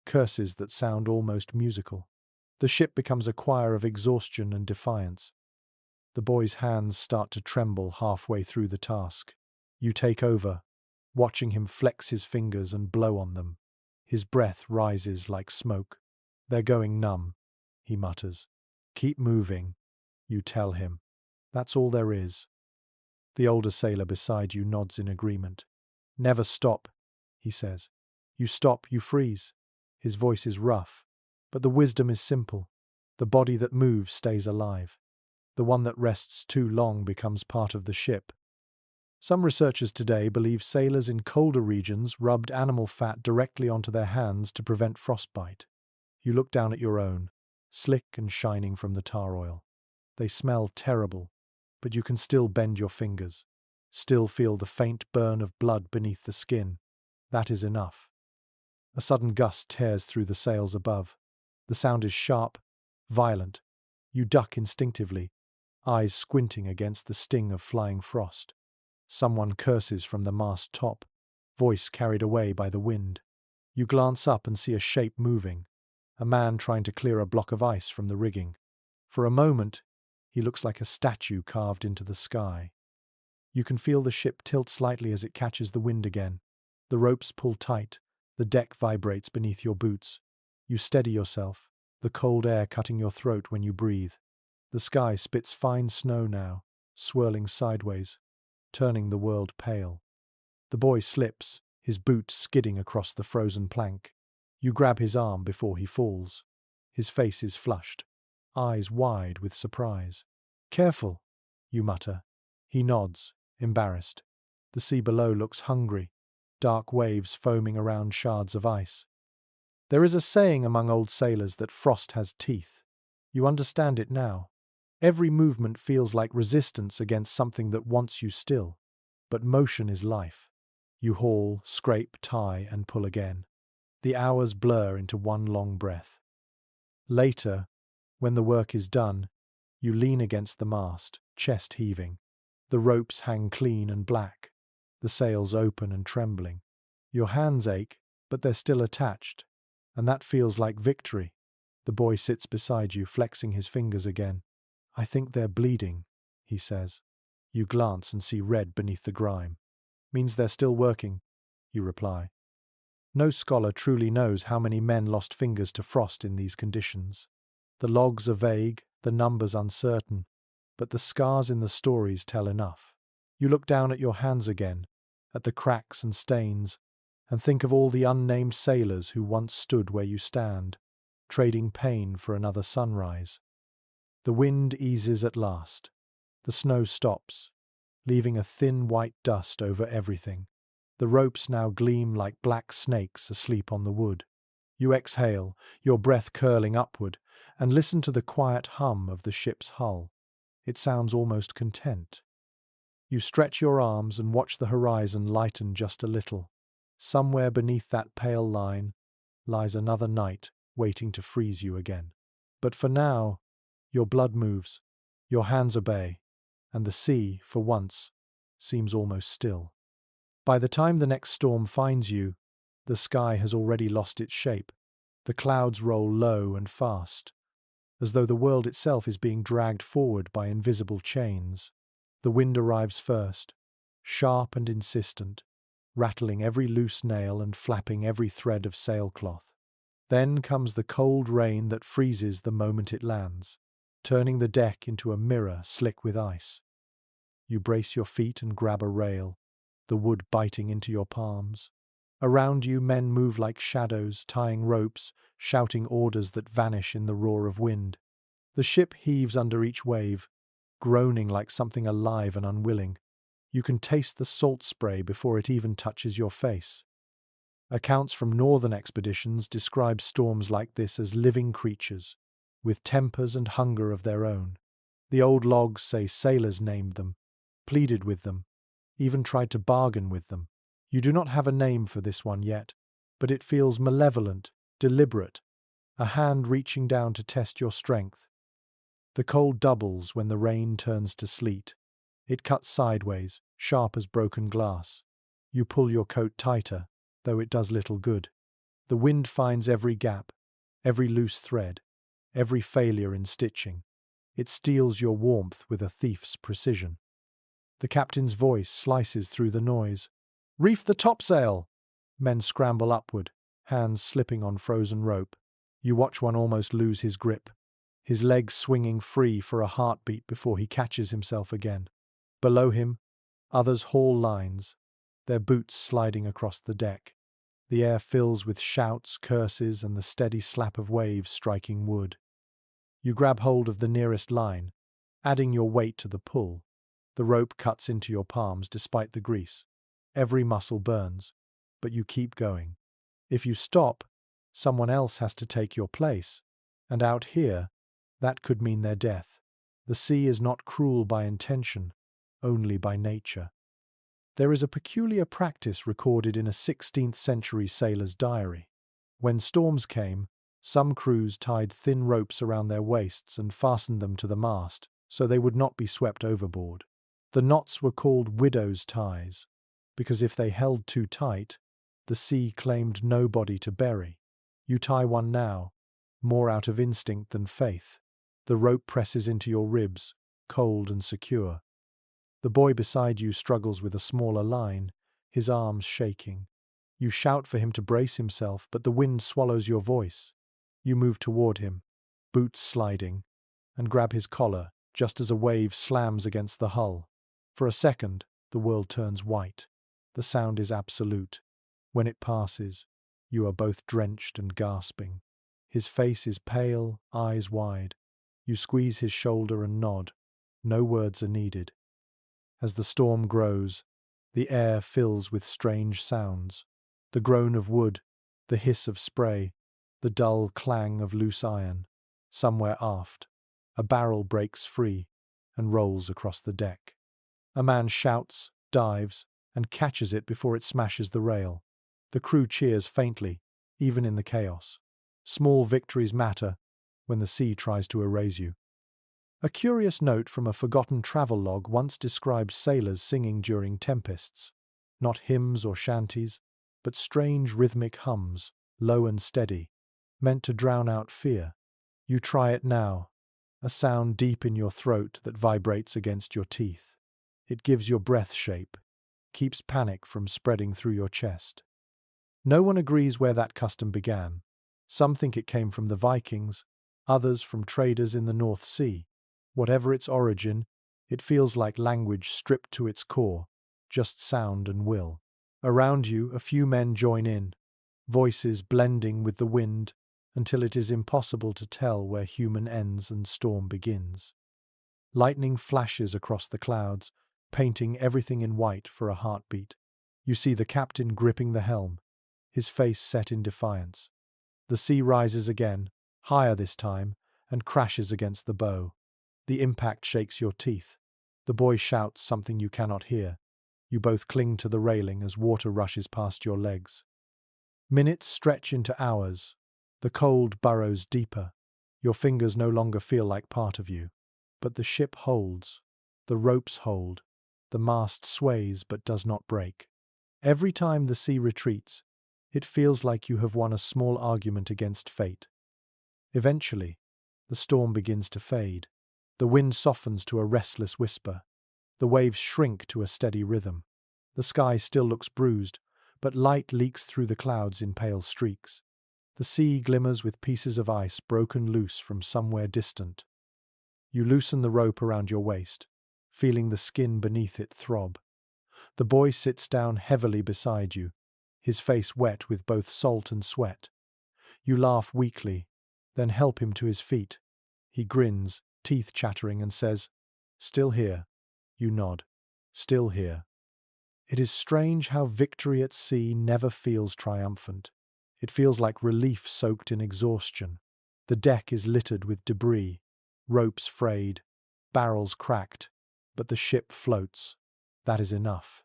curses that sound almost musical. The ship becomes a choir of exhaustion and defiance. The boy's hands start to tremble halfway through the task. You take over, watching him flex his fingers and blow on them. His breath rises like smoke. "They're going numb," he mutters. "Keep moving," you tell him. "That's all there is." The older sailor beside you nods in agreement. "Never stop," he says. You stop, you freeze. His voice is rough, but the wisdom is simple. The body that moves stays alive. The one that rests too long becomes part of the ship. Some researchers today believe sailors in colder regions rubbed animal fat directly onto their hands to prevent frostbite. You look down at your own, slick and shining from the tar oil. They smell terrible, but you can still bend your fingers, still feel the faint burn of blood beneath the skin. That is enough. A sudden gust tears through the sails above. The sound is sharp, violent. You duck instinctively, eyes squinting against the sting of flying frost. Someone curses from the mast top, voice carried away by the wind. You glance up and see a shape moving, a man trying to clear a block of ice from the rigging. For a moment, he looks like a statue carved into the sky. You can feel the ship tilt slightly as it catches the wind again. The ropes pull tight, the deck vibrates beneath your boots. You steady yourself, the cold air cutting your throat when you breathe. The sky spits fine snow now, swirling sideways, turning the world pale. The boy slips, his boot skidding across the frozen plank. You grab his arm before he falls. His face is flushed, eyes wide with surprise. "Careful," you mutter. He nods, embarrassed. The sea below looks hungry, dark waves foaming around shards of ice. There is a saying among old sailors that frost has teeth. You understand it now. Every movement feels like resistance against something that wants you still. But motion is life. You haul, scrape, tie, and pull again. The hours blur into one long breath. Later, when the work is done, you lean against the mast, chest heaving. The ropes hang clean and black, the sails open and trembling. Your hands ache, but they're still attached, and that feels like victory. The boy sits beside you, flexing his fingers again. "I think they're bleeding," he says. You glance and see red beneath the grime. "Means they're still working," you reply. No scholar truly knows how many men lost fingers to frost in these conditions. The logs are vague, the numbers uncertain, but the scars in the stories tell enough. You look down at your hands again, at the cracks and stains, and think of all the unnamed sailors who once stood where you stand, trading pain for another sunrise. The wind eases at last. The snow stops, leaving a thin white dust over everything. The ropes now gleam like black snakes asleep on the wood. You exhale, your breath curling upward, and listen to the quiet hum of the ship's hull. It sounds almost content. You stretch your arms and watch the horizon lighten just a little. Somewhere beneath that pale line lies another night waiting to freeze you again. But for now, your blood moves, your hands obey, and the sea, for once, seems almost still. By the time the next storm finds you, the sky has already lost its shape. The clouds roll low and fast, as though the world itself is being dragged forward by invisible chains. The wind arrives first, sharp and insistent, rattling every loose nail and flapping every thread of sailcloth. Then comes the cold rain that freezes the moment it lands, turning the deck into a mirror slick with ice. You brace your feet and grab a rail, the wood biting into your palms. Around you, men move like shadows, tying ropes, shouting orders that vanish in the roar of wind. The ship heaves under each wave, groaning like something alive and unwilling. You can taste the salt spray before it even touches your face. Accounts from northern expeditions describe storms like this as living creatures, with tempers and hunger of their own. The old logs say sailors named them, pleaded with them, even tried to bargain with them. You do not have a name for this one yet, but it feels malevolent, deliberate, a hand reaching down to test your strength. The cold doubles when the rain turns to sleet. It cuts sideways, sharp as broken glass. You pull your coat tighter, though it does little good. The wind finds every gap, every loose thread, every failure in stitching. It steals your warmth with a thief's precision. The captain's voice slices through the noise. "Reef the topsail!" Men scramble upward, hands slipping on frozen rope. You watch one almost lose his grip, his legs swinging free for a heartbeat before he catches himself again. Below him, others haul lines, their boots sliding across the deck. The air fills with shouts, curses, and the steady slap of waves striking wood. You grab hold of the nearest line, adding your weight to the pull. The rope cuts into your palms despite the grease. Every muscle burns, but you keep going. If you stop, Someone else has to take your place. And out here, that could mean their death. The sea is not cruel by intention, only by nature. There is a peculiar practice recorded in a 16th century sailor's diary. When storms came, some crews tied thin ropes around their waists and fastened them to the mast so they would not be swept overboard. The knots were called widow's ties, because if they held too tight, the sea claimed nobody to bury. You tie one now, more out of instinct than faith. The rope presses into your ribs, cold and secure. The boy beside you struggles with a smaller line, his arms shaking. You shout for him to brace himself, but the wind swallows your voice. You move toward him, boots sliding, and grab his collar just as a wave slams against the hull. For a second, the world turns white. The sound is absolute. When it passes, you are both drenched and gasping. His face is pale, eyes wide. You squeeze his shoulder and nod. No words are needed. As the storm grows, the air fills with strange sounds. The groan of wood, the hiss of spray, the dull clang of loose iron. Somewhere aft, a barrel breaks free and rolls across the deck. A man shouts, dives, and catches it before it smashes the rail. The crew cheers faintly, even in the chaos. Small victories matter when the sea tries to erase you. A curious note from a forgotten travel-log once described sailors singing during tempests. Not hymns or shanties, but strange rhythmic hums, low and steady, meant to drown out fear. You try it now, a sound deep in your throat that vibrates against your teeth. It gives your breath shape, keeps panic from spreading through your chest. No one agrees where that custom began. Some think it came from the Vikings, others from traders in the North Sea. Whatever its origin, it feels like language stripped to its core, just sound and will. Around you, a few men join in, voices blending with the wind until it is impossible to tell where human ends and storm begins. Lightning flashes across the clouds, painting everything in white for a heartbeat. You see the captain gripping the helm, his face set in defiance. The sea rises again, higher this time, and crashes against the bow. The impact shakes your teeth. The boy shouts something you cannot hear. You both cling to the railing as water rushes past your legs. Minutes stretch into hours. The cold burrows deeper. Your fingers no longer feel like part of you. But the ship holds. The ropes hold. The mast sways but does not break. Every time the sea retreats, it feels like you have won a small argument against fate. Eventually, the storm begins to fade. The wind softens to a restless whisper. The waves shrink to a steady rhythm. The sky still looks bruised, but light leaks through the clouds in pale streaks. The sea glimmers with pieces of ice broken loose from somewhere distant. You loosen the rope around your waist, feeling the skin beneath it throb. The boy sits down heavily beside you, his face wet with both salt and sweat. You laugh weakly, then help him to his feet. He grins, teeth chattering, and says, "Still here." You nod. "Still here." It is strange how victory at sea never feels triumphant. It feels like relief soaked in exhaustion. The deck is littered with debris, ropes frayed, barrels cracked, but the ship floats. That is enough.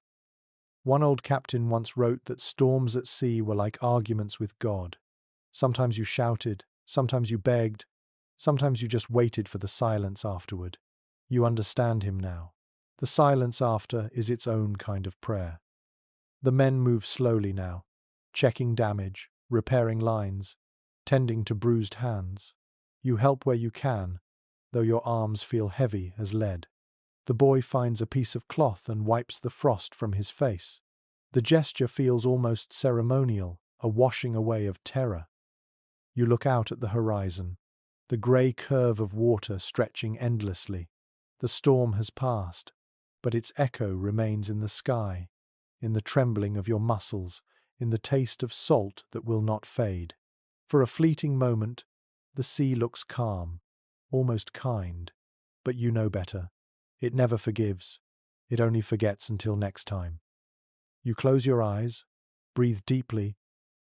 One old captain once wrote that storms at sea were like arguments with God. Sometimes you shouted, sometimes you begged, sometimes you just waited for the silence afterward. You understand him now. The silence after is its own kind of prayer. The men move slowly now, checking damage, repairing lines, tending to bruised hands. You help where you can, though your arms feel heavy as lead. The boy finds a piece of cloth and wipes the frost from his face. The gesture feels almost ceremonial, a washing away of terror. You look out at the horizon, the grey curve of water stretching endlessly. The storm has passed, but its echo remains in the sky, in the trembling of your muscles, in the taste of salt that will not fade. For a fleeting moment, the sea looks calm, almost kind, but you know better. It never forgives. It only forgets until next time. You close your eyes, breathe deeply,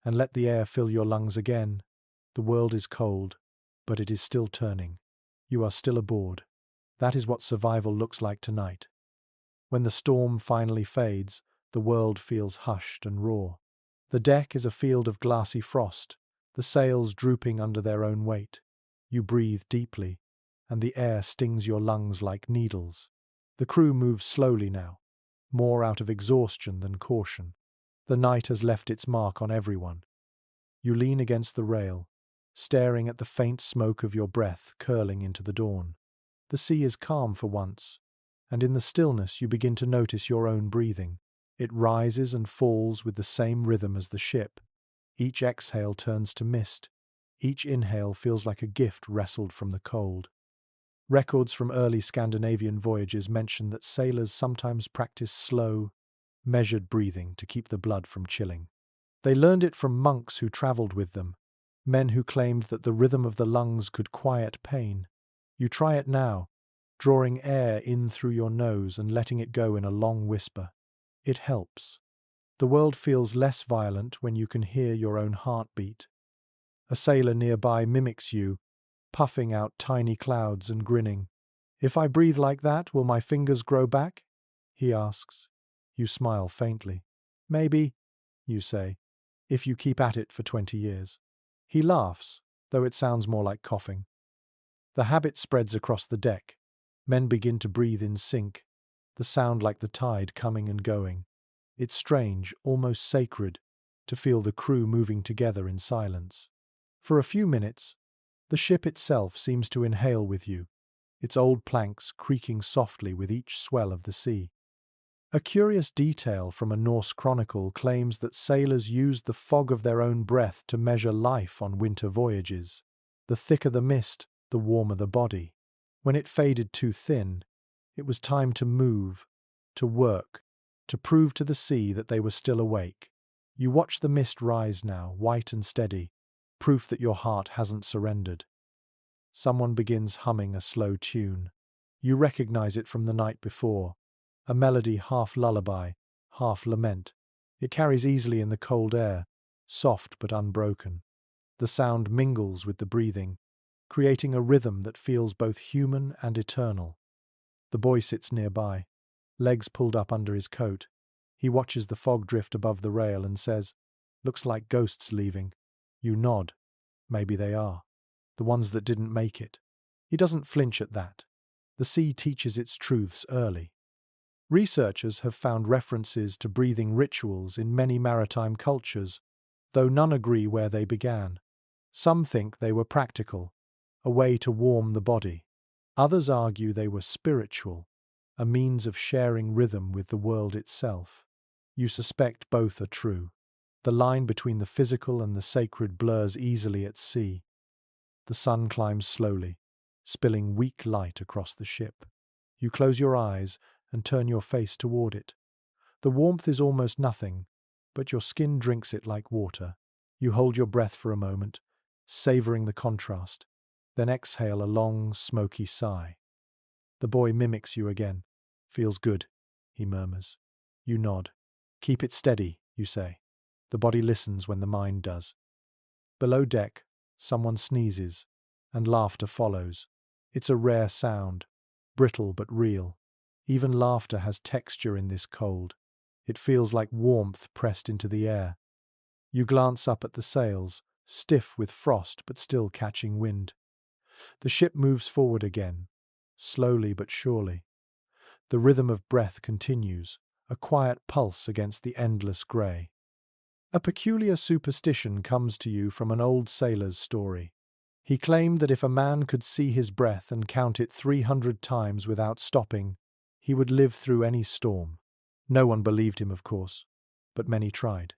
and let the air fill your lungs again. The world is cold, but it is still turning. You are still aboard. That is what survival looks like tonight. When the storm finally fades, the world feels hushed and raw. The deck is a field of glassy frost, the sails drooping under their own weight. You breathe deeply, and the air stings your lungs like needles. The crew moves slowly now, more out of exhaustion than caution. The night has left its mark on everyone. You lean against the rail, staring at the faint smoke of your breath curling into the dawn. The sea is calm for once, and in the stillness you begin to notice your own breathing. It rises and falls with the same rhythm as the ship. Each exhale turns to mist. Each inhale feels like a gift wrestled from the cold. Records from early Scandinavian voyages mention that sailors sometimes practice slow, measured breathing to keep the blood from chilling. They learned it from monks who traveled with them, men who claimed that the rhythm of the lungs could quiet pain. You try it now, drawing air in through your nose and letting it go in a long whisper. It helps. The world feels less violent when you can hear your own heartbeat. A sailor nearby mimics you, puffing out tiny clouds and grinning. "If I breathe like that, will my fingers grow back?" he asks. You smile faintly. "Maybe," you say, "if you keep at it for 20 years. He laughs, though it sounds more like coughing. The habit spreads across the deck. Men begin to breathe in sync, the sound like the tide coming and going. It's strange, almost sacred, to feel the crew moving together in silence. For a few minutes, the ship itself seems to inhale with you, its old planks creaking softly with each swell of the sea. A curious detail from a Norse chronicle claims that sailors used the fog of their own breath to measure life on winter voyages. The thicker the mist, the warmer the body. When it faded too thin, it was time to move, to work, to prove to the sea that they were still awake. You watch the mist rise now, white and steady, proof that your heart hasn't surrendered. Someone begins humming a slow tune. You recognize it from the night before, a melody half lullaby, half lament. It carries easily in the cold air, soft but unbroken. The sound mingles with the breathing, creating a rhythm that feels both human and eternal. The boy sits nearby, legs pulled up under his coat. He watches the fog drift above the rail and says, "Looks like ghosts leaving." You nod. Maybe they are. The ones that didn't make it. He doesn't flinch at that. The sea teaches its truths early. Researchers have found references to breathing rituals in many maritime cultures, though none agree where they began. Some think they were practical, a way to warm the body. Others argue they were spiritual, a means of sharing rhythm with the world itself. You suspect both are true. The line between the physical and the sacred blurs easily at sea. The sun climbs slowly, spilling weak light across the ship. You close your eyes and turn your face toward it. The warmth is almost nothing, but your skin drinks it like water. You hold your breath for a moment, savoring the contrast, then exhale a long, smoky sigh. The boy mimics you again. "Feels good," he murmurs. You nod. "Keep it steady," you say. The body listens when the mind does. Below deck, someone sneezes, and laughter follows. It's a rare sound, brittle but real. Even laughter has texture in this cold. It feels like warmth pressed into the air. You glance up at the sails, stiff with frost but still catching wind. The ship moves forward again, slowly but surely. The rhythm of breath continues, a quiet pulse against the endless grey. A peculiar superstition comes to you from an old sailor's story. He claimed that if a man could see his breath and count it 300 times without stopping, he would live through any storm. No one believed him, of course, but many tried.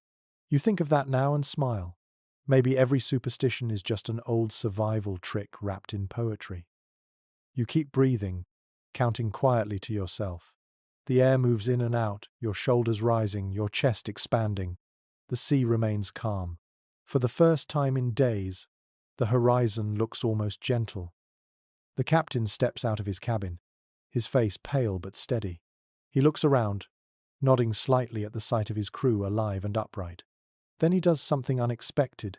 You think of that now and smile. Maybe every superstition is just an old survival trick wrapped in poetry. You keep breathing, counting quietly to yourself. The air moves in and out, your shoulders rising, your chest expanding. The sea remains calm. For the first time in days, the horizon looks almost gentle. The captain steps out of his cabin, his face pale but steady. He looks around, nodding slightly at the sight of his crew alive and upright. Then he does something unexpected.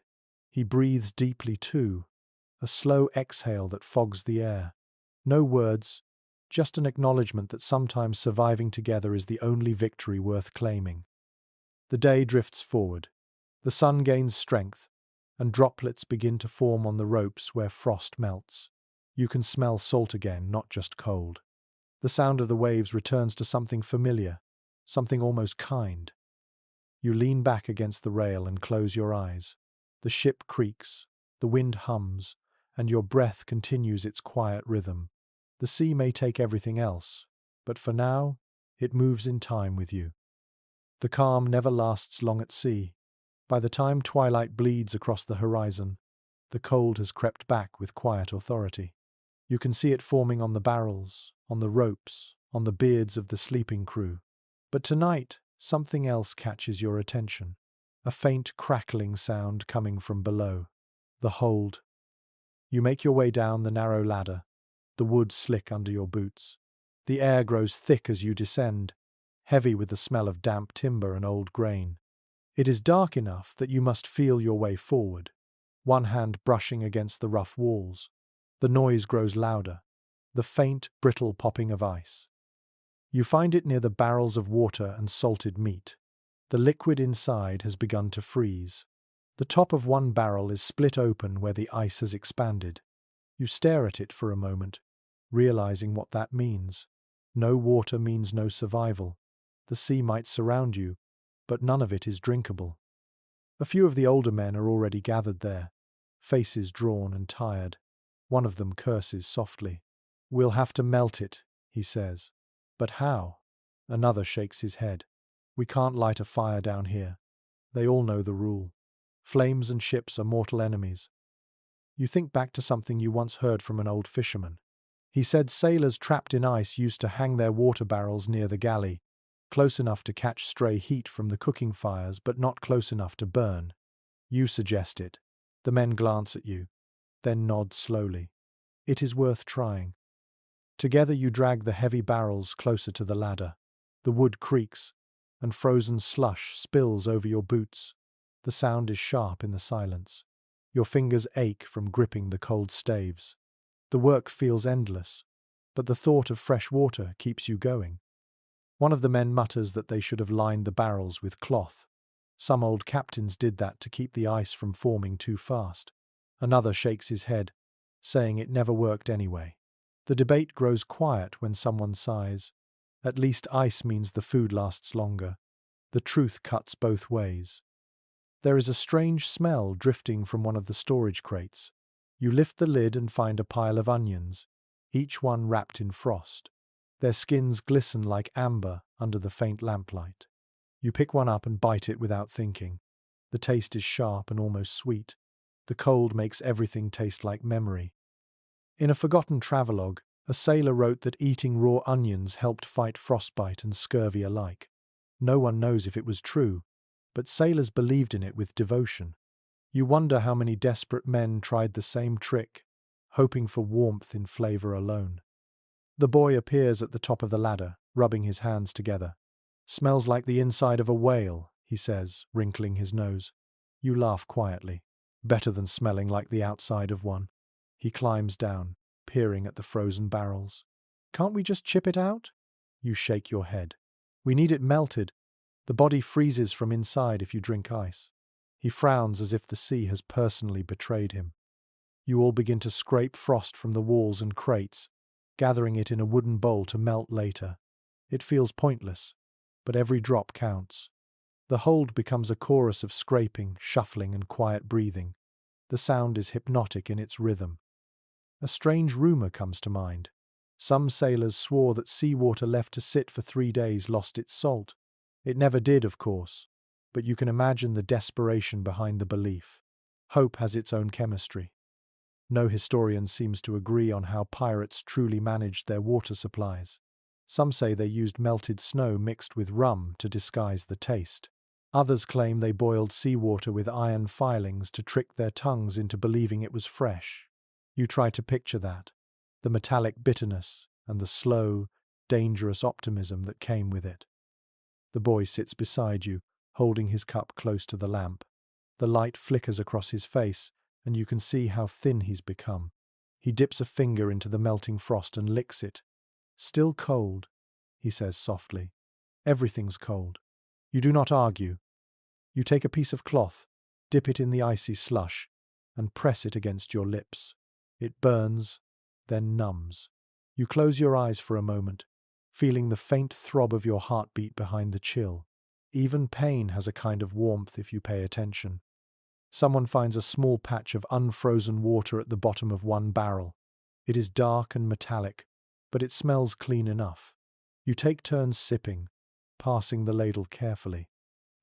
He breathes deeply too, a slow exhale that fogs the air. No words, just an acknowledgement that sometimes surviving together is the only victory worth claiming. The day drifts forward. The sun gains strength, and droplets begin to form on the ropes where frost melts. You can smell salt again, not just cold. The sound of the waves returns to something familiar, something almost kind. You lean back against the rail and close your eyes. The ship creaks, the wind hums, and your breath continues its quiet rhythm. The sea may take everything else, but for now, it moves in time with you. The calm never lasts long at sea. By the time twilight bleeds across the horizon, the cold has crept back with quiet authority. You can see it forming on the barrels, on the ropes, on the beards of the sleeping crew. But tonight, something else catches your attention. A faint crackling sound coming from below. The hold. You make your way down the narrow ladder, the wood slick under your boots. The air grows thick as you descend, heavy with the smell of damp timber and old grain. It is dark enough that you must feel your way forward, one hand brushing against the rough walls. The noise grows louder, the faint, brittle popping of ice. You find it near the barrels of water and salted meat. The liquid inside has begun to freeze. The top of one barrel is split open where the ice has expanded. You stare at it for a moment, realizing what that means. No water means no survival. The sea might surround you, but none of it is drinkable. A few of the older men are already gathered there, faces drawn and tired. One of them curses softly. "We'll have to melt it," he says. "But how?" Another shakes his head. "We can't light a fire down here." They all know the rule. Flames and ships are mortal enemies. You think back to something you once heard from an old fisherman. He said sailors trapped in ice used to hang their water barrels near the galley, close enough to catch stray heat from the cooking fires, but not close enough to burn. You suggest it. The men glance at you, then nod slowly. It is worth trying. Together you drag the heavy barrels closer to the ladder. The wood creaks, and frozen slush spills over your boots. The sound is sharp in the silence. Your fingers ache from gripping the cold staves. The work feels endless, but the thought of fresh water keeps you going. One of the men mutters that they should have lined the barrels with cloth. Some old captains did that to keep the ice from forming too fast. Another shakes his head, saying it never worked anyway. The debate grows quiet when someone sighs. At least ice means the food lasts longer. The truth cuts both ways. There is a strange smell drifting from one of the storage crates. You lift the lid and find a pile of onions, each one wrapped in frost. Their skins glisten like amber under the faint lamplight. You pick one up and bite it without thinking. The taste is sharp and almost sweet. The cold makes everything taste like memory. In a forgotten travelogue, a sailor wrote that eating raw onions helped fight frostbite and scurvy alike. No one knows if it was true, but sailors believed in it with devotion. You wonder how many desperate men tried the same trick, hoping for warmth in flavor alone. The boy appears at the top of the ladder, rubbing his hands together. "Smells like the inside of a whale," he says, wrinkling his nose. You laugh quietly. "Better than smelling like the outside of one." He climbs down, peering at the frozen barrels. "Can't we just chip it out?" You shake your head. "We need it melted. The body freezes from inside if you drink ice." He frowns as if the sea has personally betrayed him. You all begin to scrape frost from the walls and crates, gathering it in a wooden bowl to melt later. It feels pointless, but every drop counts. The hold becomes a chorus of scraping, shuffling, and quiet breathing. The sound is hypnotic in its rhythm. A strange rumor comes to mind. Some sailors swore that seawater left to sit for 3 days lost its salt. It never did, of course, but you can imagine the desperation behind the belief. Hope has its own chemistry. No historian seems to agree on how pirates truly managed their water supplies. Some say they used melted snow mixed with rum to disguise the taste. Others claim they boiled seawater with iron filings to trick their tongues into believing it was fresh. You try to picture that, the metallic bitterness and the slow, dangerous optimism that came with it. The boy sits beside you, holding his cup close to the lamp. The light flickers across his face, and you can see how thin he's become. He dips a finger into the melting frost and licks it. "Still cold," he says softly. "Everything's cold." You do not argue. You take a piece of cloth, dip it in the icy slush, and press it against your lips. It burns, then numbs. You close your eyes for a moment, feeling the faint throb of your heartbeat behind the chill. Even pain has a kind of warmth if you pay attention. Someone finds a small patch of unfrozen water at the bottom of one barrel. It is dark and metallic, but it smells clean enough. You take turns sipping, passing the ladle carefully.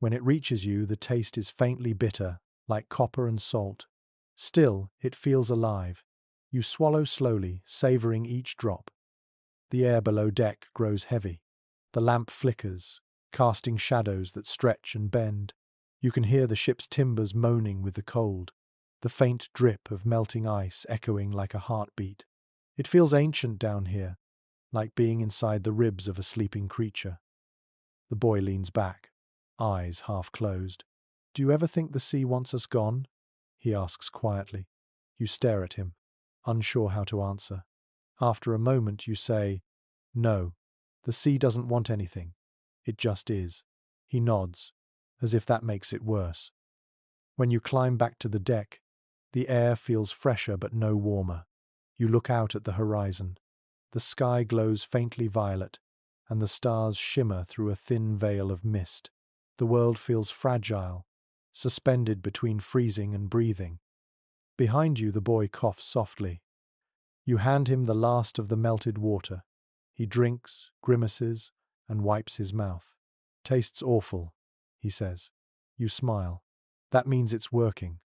When it reaches you, the taste is faintly bitter, like copper and salt. Still, it feels alive. You swallow slowly, savoring each drop. The air below deck grows heavy. The lamp flickers, casting shadows that stretch and bend. You can hear the ship's timbers moaning with the cold, the faint drip of melting ice echoing like a heartbeat. It feels ancient down here, like being inside the ribs of a sleeping creature. The boy leans back, eyes half closed. "Do you ever think the sea wants us gone?" he asks quietly. You stare at him, unsure how to answer. After a moment you say, "No, the sea doesn't want anything. It just is." He nods, as if that makes it worse. When you climb back to the deck, the air feels fresher but no warmer. You look out at the horizon. The sky glows faintly violet, and the stars shimmer through a thin veil of mist. The world feels fragile, suspended between freezing and breathing. Behind you, the boy coughs softly. You hand him the last of the melted water. He drinks, grimaces, and wipes his mouth. "Tastes awful," he says. You smile. That means it's working.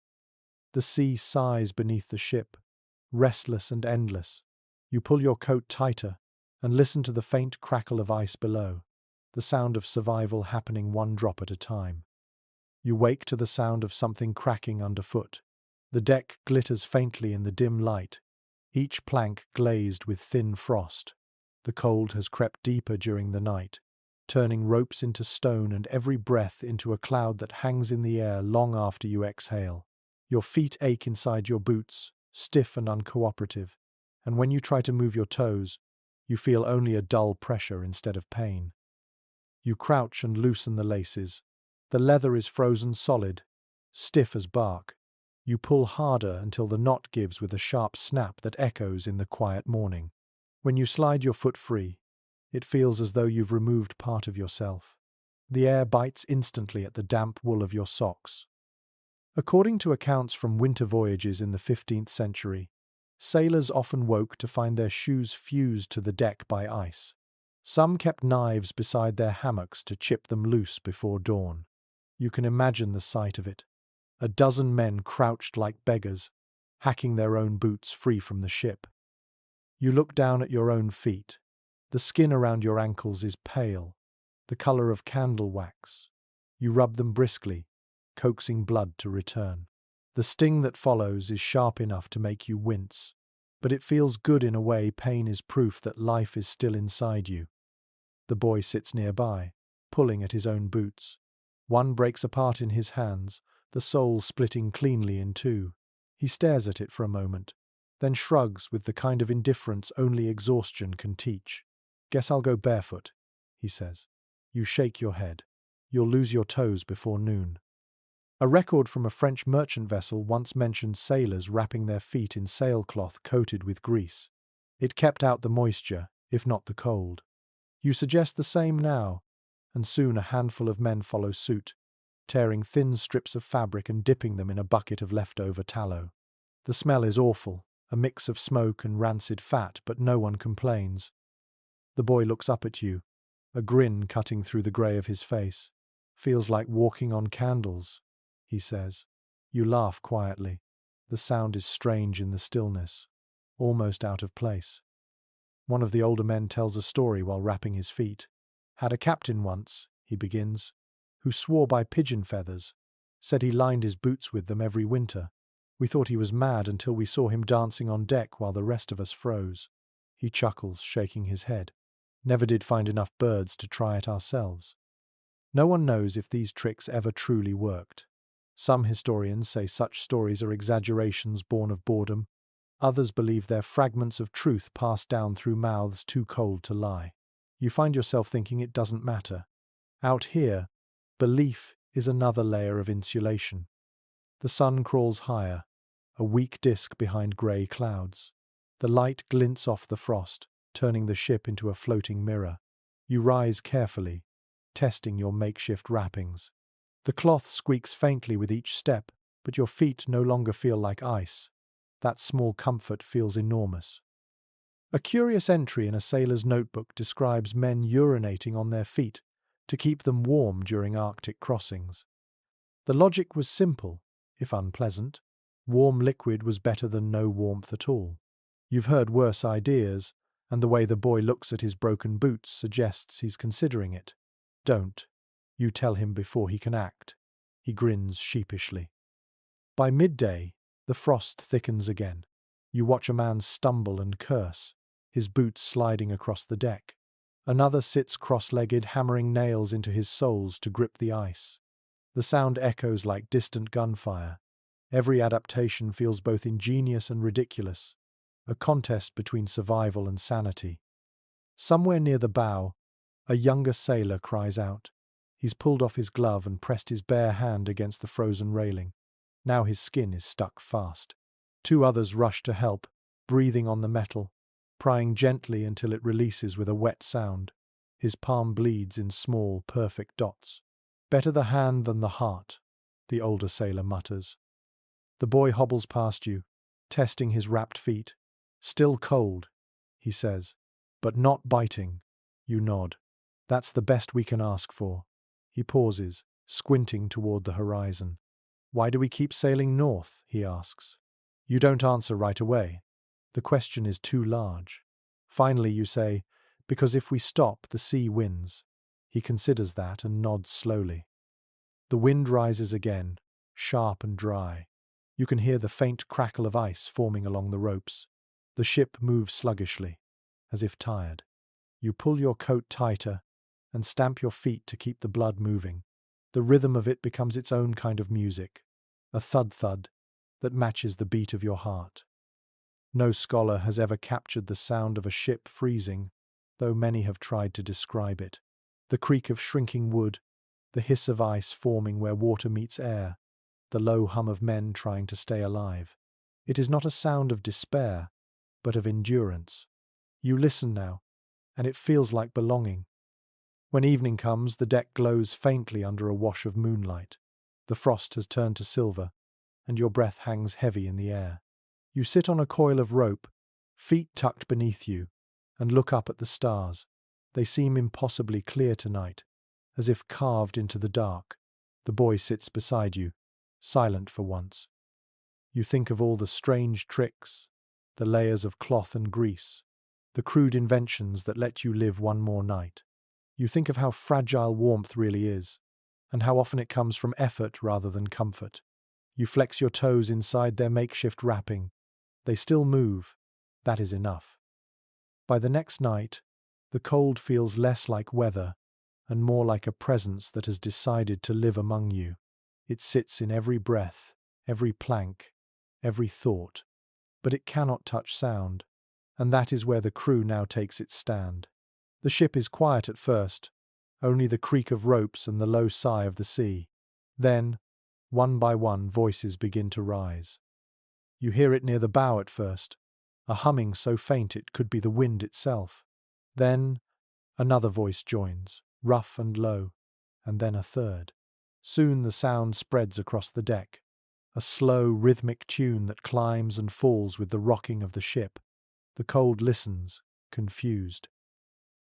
The sea sighs beneath the ship, restless and endless. You pull your coat tighter and listen to the faint crackle of ice below, the sound of survival happening one drop at a time. You wake to the sound of something cracking underfoot. The deck glitters faintly in the dim light, each plank glazed with thin frost. The cold has crept deeper during the night, turning ropes into stone and every breath into a cloud that hangs in the air long after you exhale. Your feet ache inside your boots, stiff and uncooperative, and when you try to move your toes, you feel only a dull pressure instead of pain. You crouch and loosen the laces. The leather is frozen solid, stiff as bark. You pull harder until the knot gives with a sharp snap that echoes in the quiet morning. When you slide your foot free, it feels as though you've removed part of yourself. The air bites instantly at the damp wool of your socks. According to accounts from winter voyages in the 15th century, sailors often woke to find their shoes fused to the deck by ice. Some kept knives beside their hammocks to chip them loose before dawn. You can imagine the sight of it. A dozen men crouched like beggars, hacking their own boots free from the ship. You look down at your own feet. The skin around your ankles is pale, the color of candle wax. You rub them briskly, coaxing blood to return. The sting that follows is sharp enough to make you wince, but it feels good in a way. Pain is proof that life is still inside you. The boy sits nearby, pulling at his own boots. One breaks apart in his hands, the sole splitting cleanly in two. He stares at it for a moment, then shrugs with the kind of indifference only exhaustion can teach. "Guess I'll go barefoot," he says. You shake your head. "You'll lose your toes before noon." A record from a French merchant vessel once mentioned sailors wrapping their feet in sailcloth coated with grease. It kept out the moisture, if not the cold. You suggest the same now, and soon a handful of men follow suit, tearing thin strips of fabric and dipping them in a bucket of leftover tallow. The smell is awful, a mix of smoke and rancid fat, but no one complains. The boy looks up at you, a grin cutting through the grey of his face. "Feels like walking on candles," he says. You laugh quietly. The sound is strange in the stillness, almost out of place. One of the older men tells a story while wrapping his feet. "Had a captain once," he begins, "who swore by pigeon feathers, said he lined his boots with them every winter. We thought he was mad until we saw him dancing on deck while the rest of us froze." He chuckles, shaking his head. "Never did find enough birds to try it ourselves." No one knows if these tricks ever truly worked. Some historians say such stories are exaggerations born of boredom. Others believe they're fragments of truth passed down through mouths too cold to lie. You find yourself thinking it doesn't matter. Out here, belief is another layer of insulation. The sun crawls higher, a weak disk behind grey clouds. The light glints off the frost, turning the ship into a floating mirror. You rise carefully, testing your makeshift wrappings. The cloth squeaks faintly with each step, but your feet no longer feel like ice. That small comfort feels enormous. A curious entry in a sailor's notebook describes men urinating on their feet to keep them warm during Arctic crossings. The logic was simple, if unpleasant. Warm liquid was better than no warmth at all. You've heard worse ideas, and the way the boy looks at his broken boots suggests he's considering it. Don't. You tell him before he can act. He grins sheepishly. By midday, the frost thickens again. You watch a man stumble and curse, his boots sliding across the deck. Another sits cross-legged, hammering nails into his soles to grip the ice. The sound echoes like distant gunfire. Every adaptation feels both ingenious and ridiculous, a contest between survival and sanity. Somewhere near the bow, a younger sailor cries out. He's pulled off his glove and pressed his bare hand against the frozen railing. Now his skin is stuck fast. Two others rush to help, breathing on the metal, prying gently until it releases with a wet sound. His palm bleeds in small, perfect dots. Better the hand than the heart, the older sailor mutters. The boy hobbles past you, testing his wrapped feet. Still cold, he says, but not biting. You nod. That's the best we can ask for. He pauses, squinting toward the horizon. Why do we keep sailing north? He asks. You don't answer right away. The question is too large. Finally you say, because if we stop, the sea wins. He considers that and nods slowly. The wind rises again, sharp and dry. You can hear the faint crackle of ice forming along the ropes. The ship moves sluggishly, as if tired. You pull your coat tighter and stamp your feet to keep the blood moving. The rhythm of it becomes its own kind of music, a thud-thud that matches the beat of your heart. No scholar has ever captured the sound of a ship freezing, though many have tried to describe it. The creak of shrinking wood, the hiss of ice forming where water meets air, the low hum of men trying to stay alive. It is not a sound of despair, but of endurance. You listen now, and it feels like belonging. When evening comes, the deck glows faintly under a wash of moonlight. The frost has turned to silver, and your breath hangs heavy in the air. You sit on a coil of rope, feet tucked beneath you, and look up at the stars. They seem impossibly clear tonight, as if carved into the dark. The boy sits beside you, silent for once. You think of all the strange tricks, the layers of cloth and grease, the crude inventions that let you live one more night. You think of how fragile warmth really is, and how often it comes from effort rather than comfort. You flex your toes inside their makeshift wrapping. They still move. That is enough. By the next night, the cold feels less like weather and more like a presence that has decided to live among you. It sits in every breath, every plank, every thought, but it cannot touch sound, and that is where the crew now takes its stand. The ship is quiet at first, only the creak of ropes and the low sigh of the sea. Then, one by one, voices begin to rise. You hear it near the bow at first, a humming so faint it could be the wind itself. Then, another voice joins, rough and low, and then a third. Soon the sound spreads across the deck, a slow, rhythmic tune that climbs and falls with the rocking of the ship. The cold listens, confused.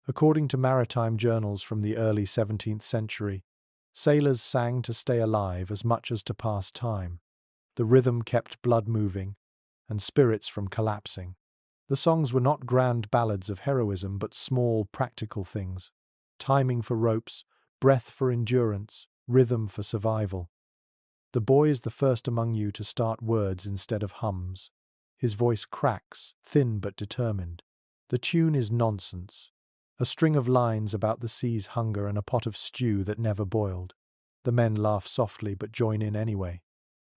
According to maritime journals from the early 17th century, sailors sang to stay alive as much as to pass time. The rhythm kept blood moving and spirits from collapsing. The songs were not grand ballads of heroism, but small, practical things. Timing for ropes, breath for endurance, rhythm for survival. The boy is the first among you to start words instead of hums. His voice cracks, thin but determined. The tune is nonsense, a string of lines about the sea's hunger and a pot of stew that never boiled. The men laugh softly but join in anyway,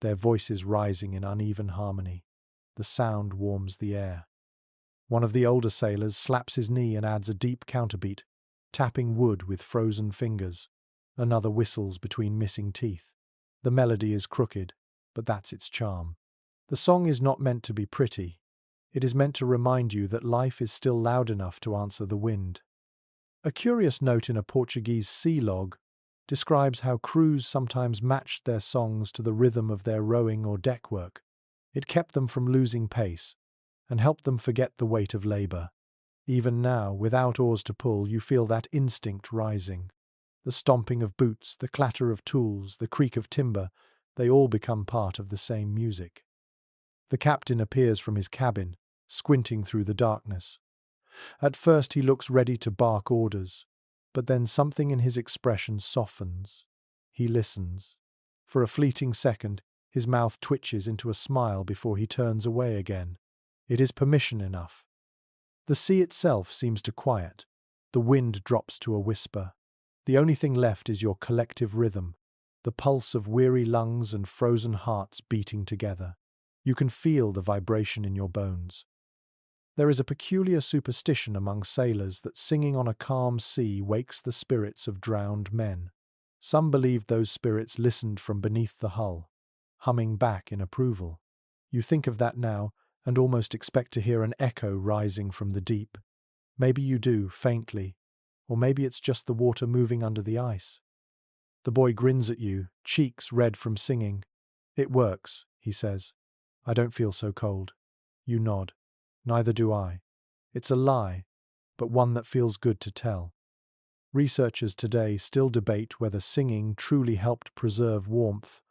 their voices rising in uneven harmony. The sound warms the air. One of the older sailors slaps his knee and adds a deep counterbeat, tapping wood with frozen fingers. Another whistles between missing teeth. The melody is crooked, but that's its charm. The song is not meant to be pretty. It is meant to remind you that life is still loud enough to answer the wind. A curious note in a Portuguese sea log describes how crews sometimes matched their songs to the rhythm of their rowing or deck work. It kept them from losing pace and helped them forget the weight of labor. Even now, without oars to pull, you feel that instinct rising. The stomping of boots, the clatter of tools, the creak of timber, they all become part of the same music. The captain appears from his cabin, squinting through the darkness. At first he looks ready to bark orders, but then something in his expression softens. He listens. For a fleeting second, his mouth twitches into a smile before he turns away again. It is permission enough. The sea itself seems to quiet. The wind drops to a whisper. The only thing left is your collective rhythm, the pulse of weary lungs and frozen hearts beating together. You can feel the vibration in your bones. There is a peculiar superstition among sailors that singing on a calm sea wakes the spirits of drowned men. Some believed those spirits listened from beneath the hull, humming back in approval. You think of that now and almost expect to hear an echo rising from the deep. Maybe you do, faintly, or maybe it's just the water moving under the ice. The boy grins at you, cheeks red from singing. "It works," he says. "I don't feel so cold." You nod. "Neither do I." It's a lie, but one that feels good to tell. Researchers today still debate whether singing truly helped preserve warmth,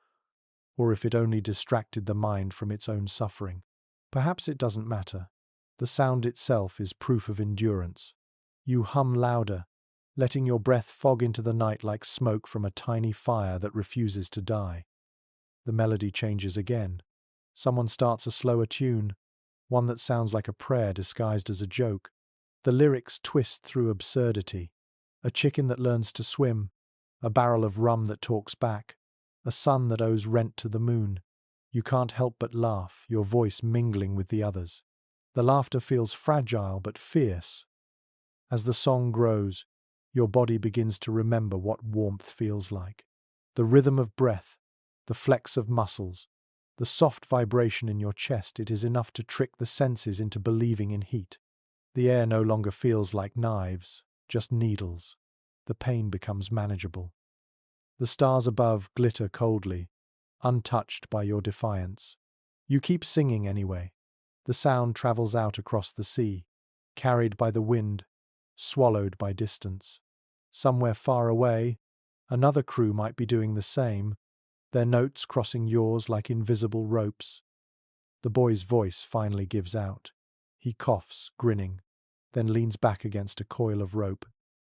or if it only distracted the mind from its own suffering. Perhaps it doesn't matter. The sound itself is proof of endurance. You hum louder, letting your breath fog into the night like smoke from a tiny fire that refuses to die. The melody changes again. Someone starts a slower tune, one that sounds like a prayer disguised as a joke. The lyrics twist through absurdity. A chicken that learns to swim, a barrel of rum that talks back, a sun that owes rent to the moon. You can't help but laugh, your voice mingling with the others. The laughter feels fragile but fierce. As the song grows, your body begins to remember what warmth feels like. The rhythm of breath, the flex of muscles, the soft vibration in your chest, it is enough to trick the senses into believing in heat. The air no longer feels like knives, just needles. The pain becomes manageable. The stars above glitter coldly, untouched by your defiance. You keep singing anyway. The sound travels out across the sea, carried by the wind, swallowed by distance. Somewhere far away, another crew might be doing the same, their notes crossing yours like invisible ropes. The boy's voice finally gives out. He coughs, grinning, then leans back against a coil of rope.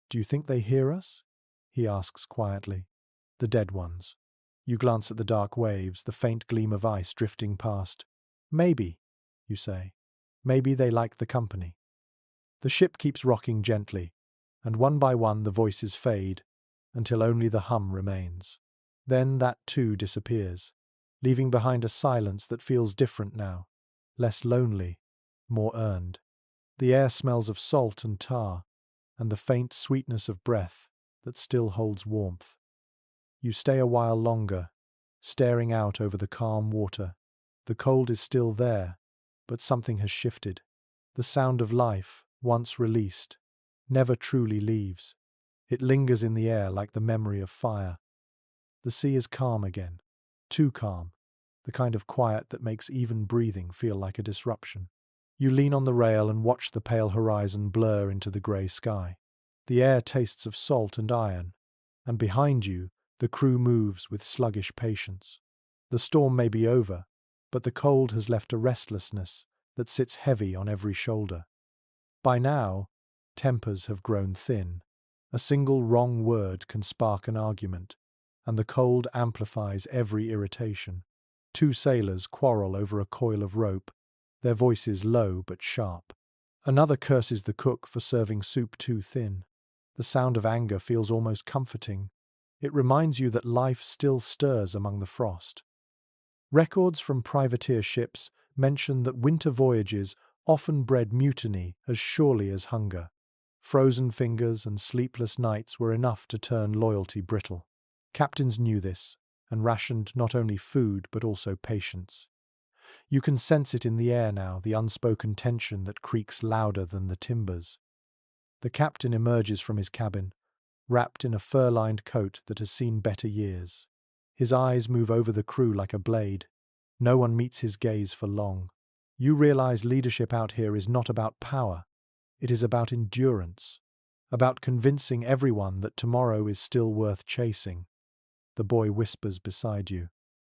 "Do you think they hear us?" he asks quietly. "The dead ones." You glance at the dark waves, the faint gleam of ice drifting past. "Maybe," you say. "Maybe they like the company." The ship keeps rocking gently, and one by one the voices fade, until only the hum remains. Then that too disappears, leaving behind a silence that feels different now, less lonely, more earned. The air smells of salt and tar, and the faint sweetness of breath that still holds warmth. You stay a while longer, staring out over the calm water. The cold is still there, but something has shifted. The sound of life, once released, never truly leaves. It lingers in the air like the memory of fire. The sea is calm again, too calm, the kind of quiet that makes even breathing feel like a disruption. You lean on the rail and watch the pale horizon blur into the grey sky. The air tastes of salt and iron, and behind you, the crew moves with sluggish patience. The storm may be over, but the cold has left a restlessness that sits heavy on every shoulder. By now, tempers have grown thin. A single wrong word can spark an argument, and the cold amplifies every irritation. Two sailors quarrel over a coil of rope, their voices low but sharp. Another curses the cook for serving soup too thin. The sound of anger feels almost comforting. It reminds you that life still stirs among the frost. Records from privateer ships mention that winter voyages often bred mutiny as surely as hunger. Frozen fingers and sleepless nights were enough to turn loyalty brittle. Captains knew this, and rationed not only food but also patience. You can sense it in the air now, the unspoken tension that creaks louder than the timbers. The captain emerges from his cabin, wrapped in a fur-lined coat that has seen better years. His eyes move over the crew like a blade. No one meets his gaze for long. You realize leadership out here is not about power. It is about endurance, about convincing everyone that tomorrow is still worth chasing. The boy whispers beside you.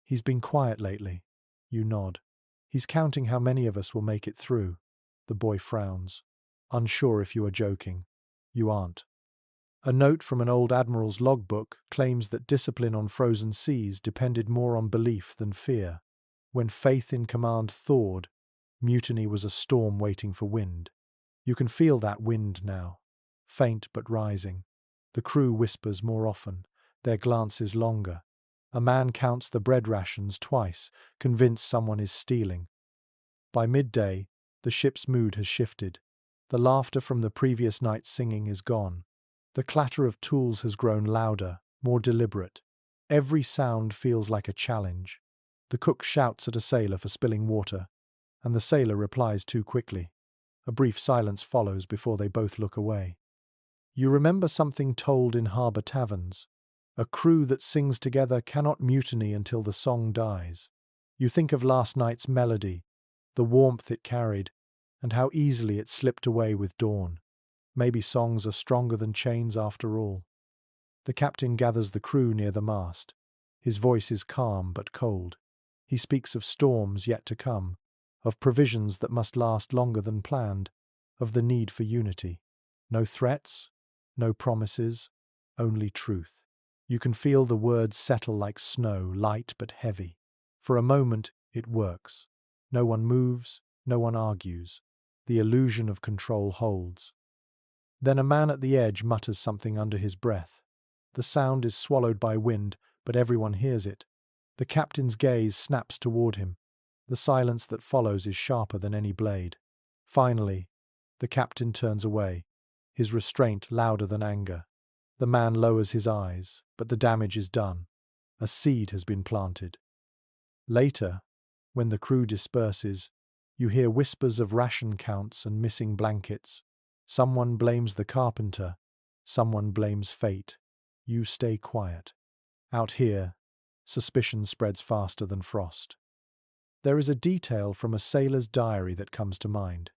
He's been quiet lately. You nod. He's counting how many of us will make it through. The boy frowns, unsure if you are joking. You aren't. A note from an old admiral's logbook claims that discipline on frozen seas depended more on belief than fear. When faith in command thawed, mutiny was a storm waiting for wind. You can feel that wind now, faint but rising. The crew whispers more often, their glances longer. A man counts the bread rations twice, convinced someone is stealing. By midday, the ship's mood has shifted. The laughter from the previous night's singing is gone. The clatter of tools has grown louder, more deliberate. Every sound feels like a challenge. The cook shouts at a sailor for spilling water, and the sailor replies too quickly. A brief silence follows before they both look away. You remember something told in harbour taverns. A crew that sings together cannot mutiny until the song dies. You think of last night's melody, the warmth it carried, and how easily it slipped away with dawn. Maybe songs are stronger than chains after all. The captain gathers the crew near the mast. His voice is calm but cold. He speaks of storms yet to come, of provisions that must last longer than planned, of the need for unity. No threats, no promises, only truth. You can feel the words settle like snow, light but heavy. For a moment, it works. No one moves, no one argues. The illusion of control holds. Then a man at the edge mutters something under his breath. The sound is swallowed by wind, but everyone hears it. The captain's gaze snaps toward him. The silence that follows is sharper than any blade. Finally, the captain turns away, his restraint louder than anger. The man lowers his eyes, but the damage is done. A seed has been planted. Later, when the crew disperses, you hear whispers of ration counts and missing blankets. Someone blames the carpenter, someone blames fate. You stay quiet. Out here, suspicion spreads faster than frost. There is a detail from a sailor's diary that comes to mind.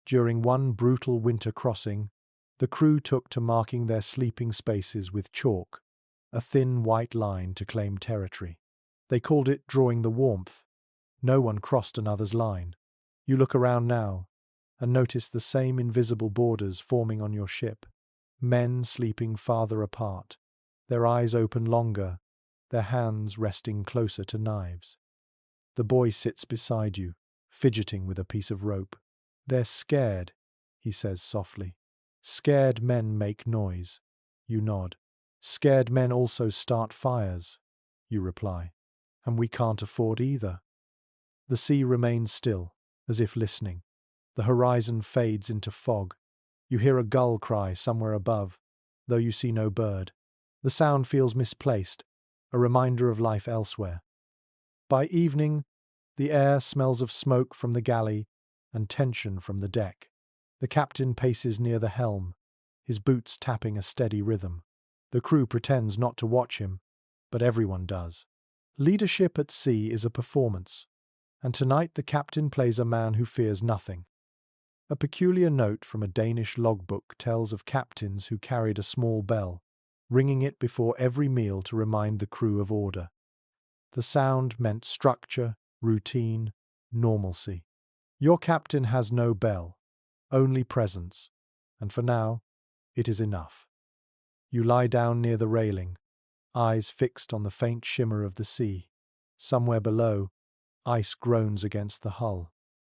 During one brutal winter crossing, the crew took to marking their sleeping spaces with chalk, a thin white line to claim territory. They called it drawing the warmth. No one crossed another's line. You look around now and notice the same invisible borders forming on your ship. Men sleeping farther apart, their eyes open longer, their hands resting closer to knives. The boy sits beside you, fidgeting with a piece of rope. They're scared, he says softly. Scared men make noise. You nod. Scared men also start fires, you reply. And we can't afford either. The sea remains still, as if listening. The horizon fades into fog. You hear a gull cry somewhere above, though you see no bird. The sound feels misplaced, a reminder of life elsewhere. By evening, the air smells of smoke from the galley and tension from the deck. The captain paces near the helm, his boots tapping a steady rhythm. The crew pretends not to watch him, but everyone does. Leadership at sea is a performance, and tonight the captain plays a man who fears nothing. A peculiar note from a Danish logbook tells of captains who carried a small bell, ringing it before every meal to remind the crew of order. The sound meant structure, routine, normalcy. Your captain has no bell, only presence, and for now, it is enough. You lie down near the railing, eyes fixed on the faint shimmer of the sea. Somewhere below, ice groans against the hull.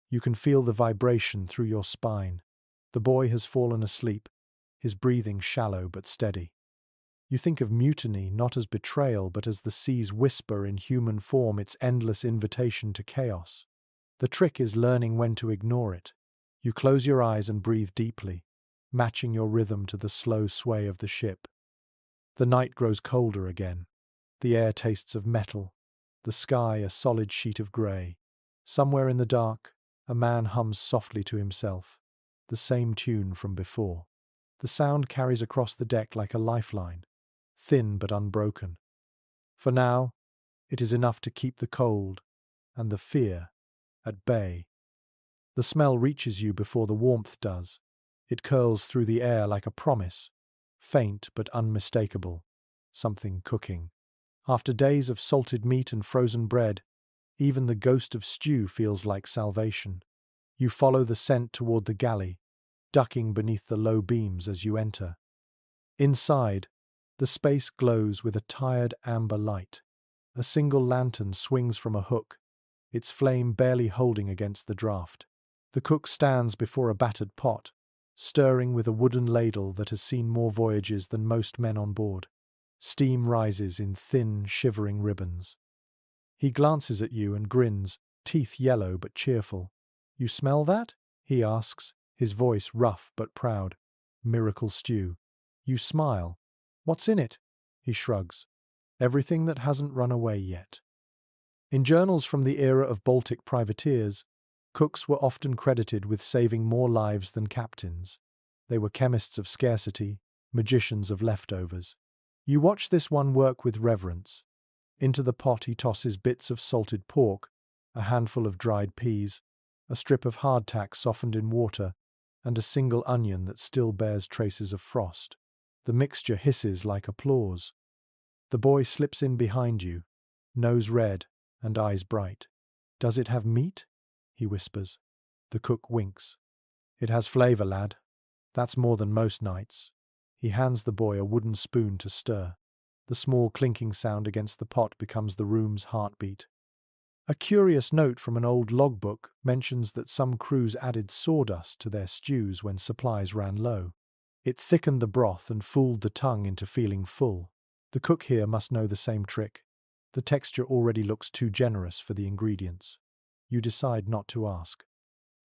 You can feel the vibration through your spine. The boy has fallen asleep, his breathing shallow but steady. You think of mutiny not as betrayal but as the sea's whisper in human form, its endless invitation to chaos. The trick is learning when to ignore it. You close your eyes and breathe deeply, matching your rhythm to the slow sway of the ship. The night grows colder again. The air tastes of metal, the sky a solid sheet of grey. Somewhere in the dark, a man hums softly to himself, the same tune from before. The sound carries across the deck like a lifeline, thin but unbroken. For now, it is enough to keep the cold and the fear at bay. The smell reaches you before the warmth does. It curls through the air like a promise, faint but unmistakable, something cooking. After days of salted meat and frozen bread, even the ghost of stew feels like salvation. You follow the scent toward the galley, ducking beneath the low beams as you enter. Inside, the space glows with a tired amber light. A single lantern swings from a hook, its flame barely holding against the draught. The cook stands before a battered pot, stirring with a wooden ladle that has seen more voyages than most men on board. Steam rises in thin, shivering ribbons. He glances at you and grins, teeth yellow but cheerful. "You smell that?" he asks, his voice rough but proud. "Miracle stew." You smile. "What's in it?" He shrugs. "Everything that hasn't run away yet." In journals from the era of Baltic privateers, cooks were often credited with saving more lives than captains. They were chemists of scarcity, magicians of leftovers. You watch this one work with reverence. Into the pot he tosses bits of salted pork, a handful of dried peas, a strip of hardtack softened in water, and a single onion that still bears traces of frost. The mixture hisses like applause. The boy slips in behind you, nose red and eyes bright. "Does it have meat?" he whispers. The cook winks. "It has flavor, lad. That's more than most nights." He hands the boy a wooden spoon to stir. The small clinking sound against the pot becomes the room's heartbeat. A curious note from an old logbook mentions that some crews added sawdust to their stews when supplies ran low. It thickened the broth and fooled the tongue into feeling full. The cook here must know the same trick. The texture already looks too generous for the ingredients. You decide not to ask.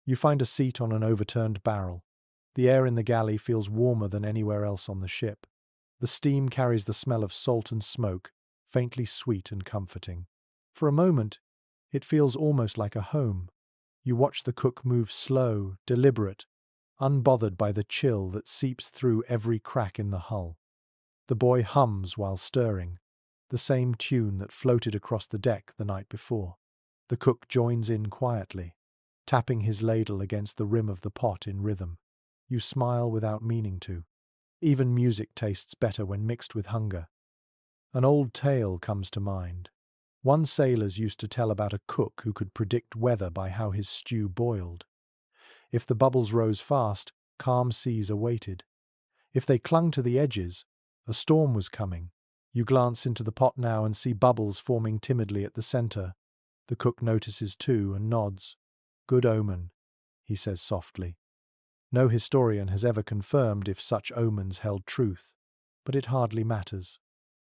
You find a seat on an overturned barrel. The air in the galley feels warmer than anywhere else on the ship. The steam carries the smell of salt and smoke, faintly sweet and comforting. For a moment, it feels almost like a home. You watch the cook move slow, deliberate, unbothered by the chill that seeps through every crack in the hull. The boy hums while stirring, the same tune that floated across the deck the night before. The cook joins in quietly, tapping his ladle against the rim of the pot in rhythm. You smile without meaning to. Even music tastes better when mixed with hunger. An old tale comes to mind. One sailors used to tell about a cook who could predict weather by how his stew boiled. If the bubbles rose fast, calm seas awaited. If they clung to the edges, a storm was coming. You glance into the pot now and see bubbles forming timidly at the center. The cook notices too and nods. "Good omen," he says softly. No historian has ever confirmed if such omens held truth, but it hardly matters.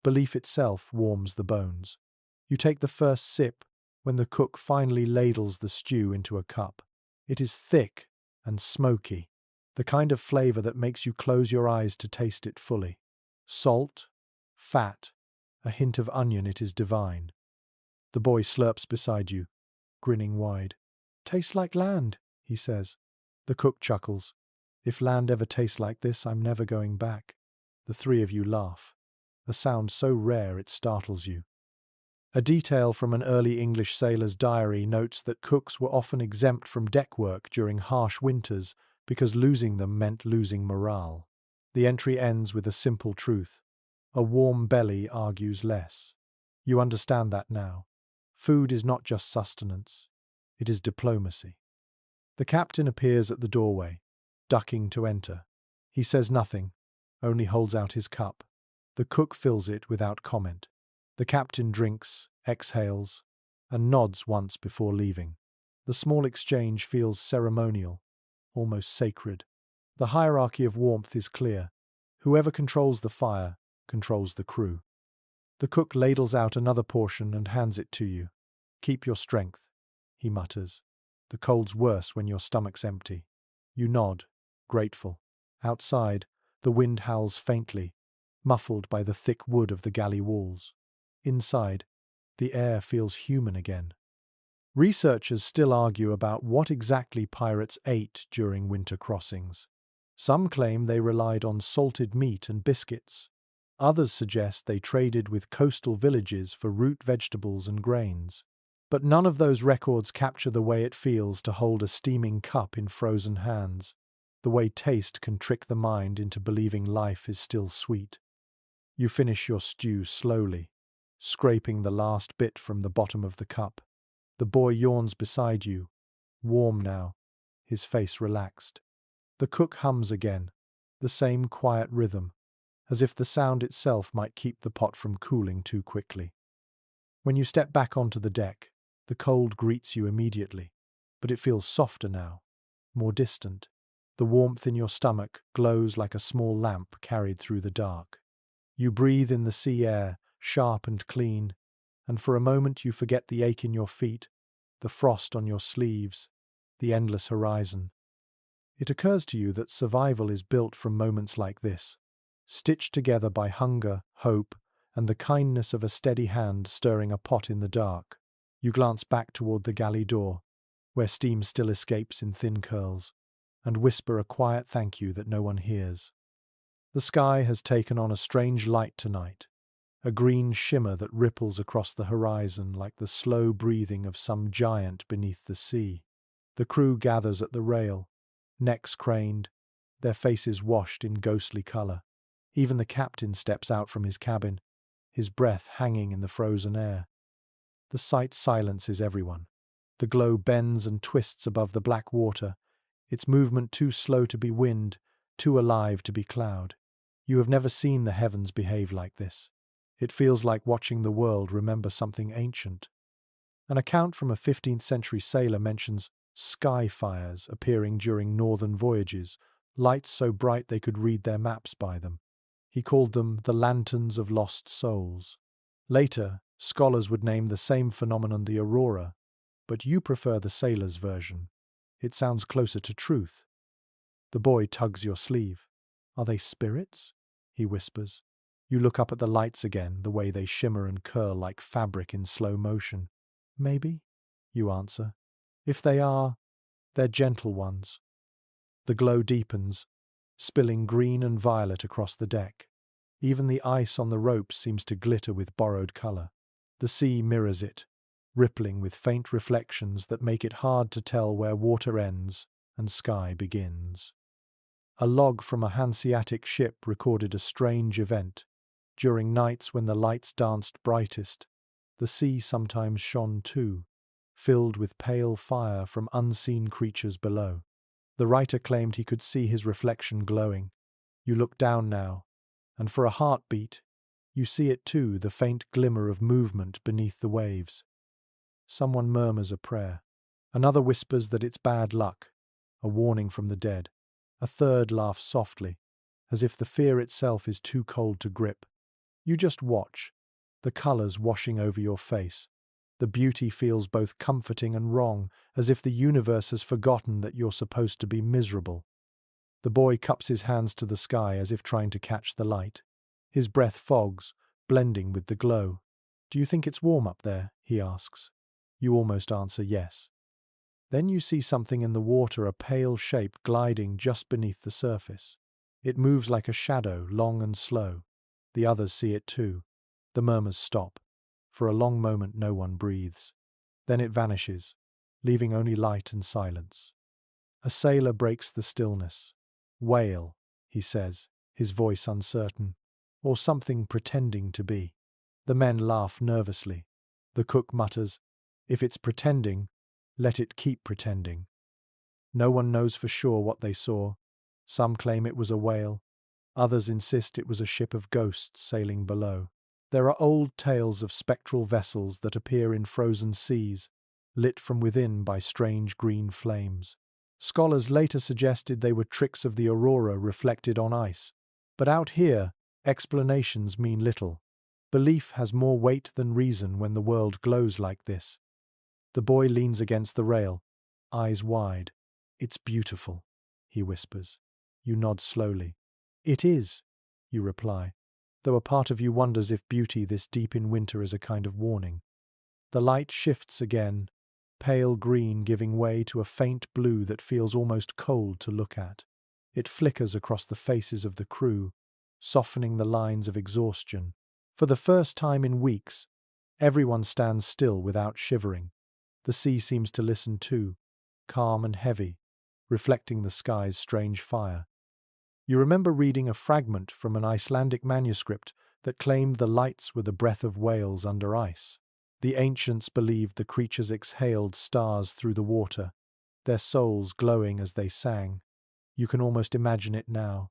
Belief itself warms the bones. You take the first sip when the cook finally ladles the stew into a cup. It is thick and smoky, the kind of flavor that makes you close your eyes to taste it fully. Salt, fat, a hint of onion, it is divine. The boy slurps beside you, grinning wide. "Tastes like land," he says. The cook chuckles. "If land ever tastes like this, I'm never going back." The three of you laugh, a sound so rare it startles you. A detail from an early English sailor's diary notes that cooks were often exempt from deck work during harsh winters because losing them meant losing morale. The entry ends with a simple truth. A warm belly argues less. You understand that now. Food is not just sustenance. It is diplomacy. The captain appears at the doorway, ducking to enter. He says nothing, only holds out his cup. The cook fills it without comment. The captain drinks, exhales, and nods once before leaving. The small exchange feels ceremonial, almost sacred. The hierarchy of warmth is clear. Whoever controls the fire, controls the crew. The cook ladles out another portion and hands it to you. "Keep your strength," he mutters. "The cold's worse when your stomach's empty." You nod, grateful. Outside, the wind howls faintly, muffled by the thick wood of the galley walls. Inside, the air feels human again. Researchers still argue about what exactly pirates ate during winter crossings. Some claim they relied on salted meat and biscuits. Others suggest they traded with coastal villages for root vegetables and grains. But none of those records capture the way it feels to hold a steaming cup in frozen hands, the way taste can trick the mind into believing life is still sweet. You finish your stew slowly, scraping the last bit from the bottom of the cup. The boy yawns beside you, warm now, his face relaxed. The cook hums again, the same quiet rhythm, as if the sound itself might keep the pot from cooling too quickly. When you step back onto the deck, the cold greets you immediately, but it feels softer now, more distant. The warmth in your stomach glows like a small lamp carried through the dark. You breathe in the sea air, sharp and clean, and for a moment you forget the ache in your feet, the frost on your sleeves, the endless horizon. It occurs to you that survival is built from moments like this, stitched together by hunger, hope, and the kindness of a steady hand stirring a pot in the dark. You glance back toward the galley door, where steam still escapes in thin curls, and whisper a quiet thank you that no one hears. The sky has taken on a strange light tonight, a green shimmer that ripples across the horizon like the slow breathing of some giant beneath the sea. The crew gathers at the rail, necks craned, their faces washed in ghostly color. Even the captain steps out from his cabin, his breath hanging in the frozen air. The sight silences everyone. The glow bends and twists above the black water, its movement too slow to be wind, too alive to be cloud. You have never seen the heavens behave like this. It feels like watching the world remember something ancient. An account from a 15th century sailor mentions sky fires appearing during northern voyages, lights so bright they could read their maps by them. He called them the lanterns of lost souls. Later, scholars would name the same phenomenon the aurora, but you prefer the sailor's version. It sounds closer to truth. The boy tugs your sleeve. "Are they spirits?" he whispers. You look up at the lights again, the way they shimmer and curl like fabric in slow motion. "Maybe," you answer. "If they are, they're gentle ones." The glow deepens, spilling green and violet across the deck. Even the ice on the ropes seems to glitter with borrowed color. The sea mirrors it, rippling with faint reflections that make it hard to tell where water ends and sky begins. A log from a Hanseatic ship recorded a strange event. During nights when the lights danced brightest, the sea sometimes shone too, filled with pale fire from unseen creatures below. The writer claimed he could see his reflection glowing. You look down now, and for a heartbeat, you see it too, the faint glimmer of movement beneath the waves. Someone murmurs a prayer. Another whispers that it's bad luck, a warning from the dead. A third laughs softly, as if the fear itself is too cold to grip. You just watch, the colors washing over your face. The beauty feels both comforting and wrong, as if the universe has forgotten that you're supposed to be miserable. The boy cups his hands to the sky as if trying to catch the light. His breath fogs, blending with the glow. "Do you think it's warm up there?" he asks. You almost answer yes. Then you see something in the water, a pale shape gliding just beneath the surface. It moves like a shadow, long and slow. The others see it too. The murmurs stop. For a long moment no one breathes. Then it vanishes, leaving only light and silence. A sailor breaks the stillness. "Whale," he says, his voice uncertain, or something pretending to be. The men laugh nervously. The cook mutters, "If it's pretending, let it keep pretending." No one knows for sure what they saw. Some claim it was a whale. Others insist it was a ship of ghosts sailing below. There are old tales of spectral vessels that appear in frozen seas, lit from within by strange green flames. Scholars later suggested they were tricks of the aurora reflected on ice. But out here, Explanations mean little. Belief has more weight than reason when the world glows like this. The boy leans against the rail, eyes wide. "It's beautiful," he whispers. You nod slowly. "It is," you reply, though a part of you wonders if beauty this deep in winter is a kind of warning. The light shifts again, pale green giving way to a faint blue that feels almost cold to look at. It flickers across the faces of the crew, softening the lines of exhaustion. For the first time in weeks, everyone stands still without shivering. The sea seems to listen too, calm and heavy, reflecting the sky's strange fire. You remember reading a fragment from an Icelandic manuscript that claimed the lights were the breath of whales under ice. The ancients believed the creatures exhaled stars through the water, their souls glowing as they sang. You can almost imagine it now,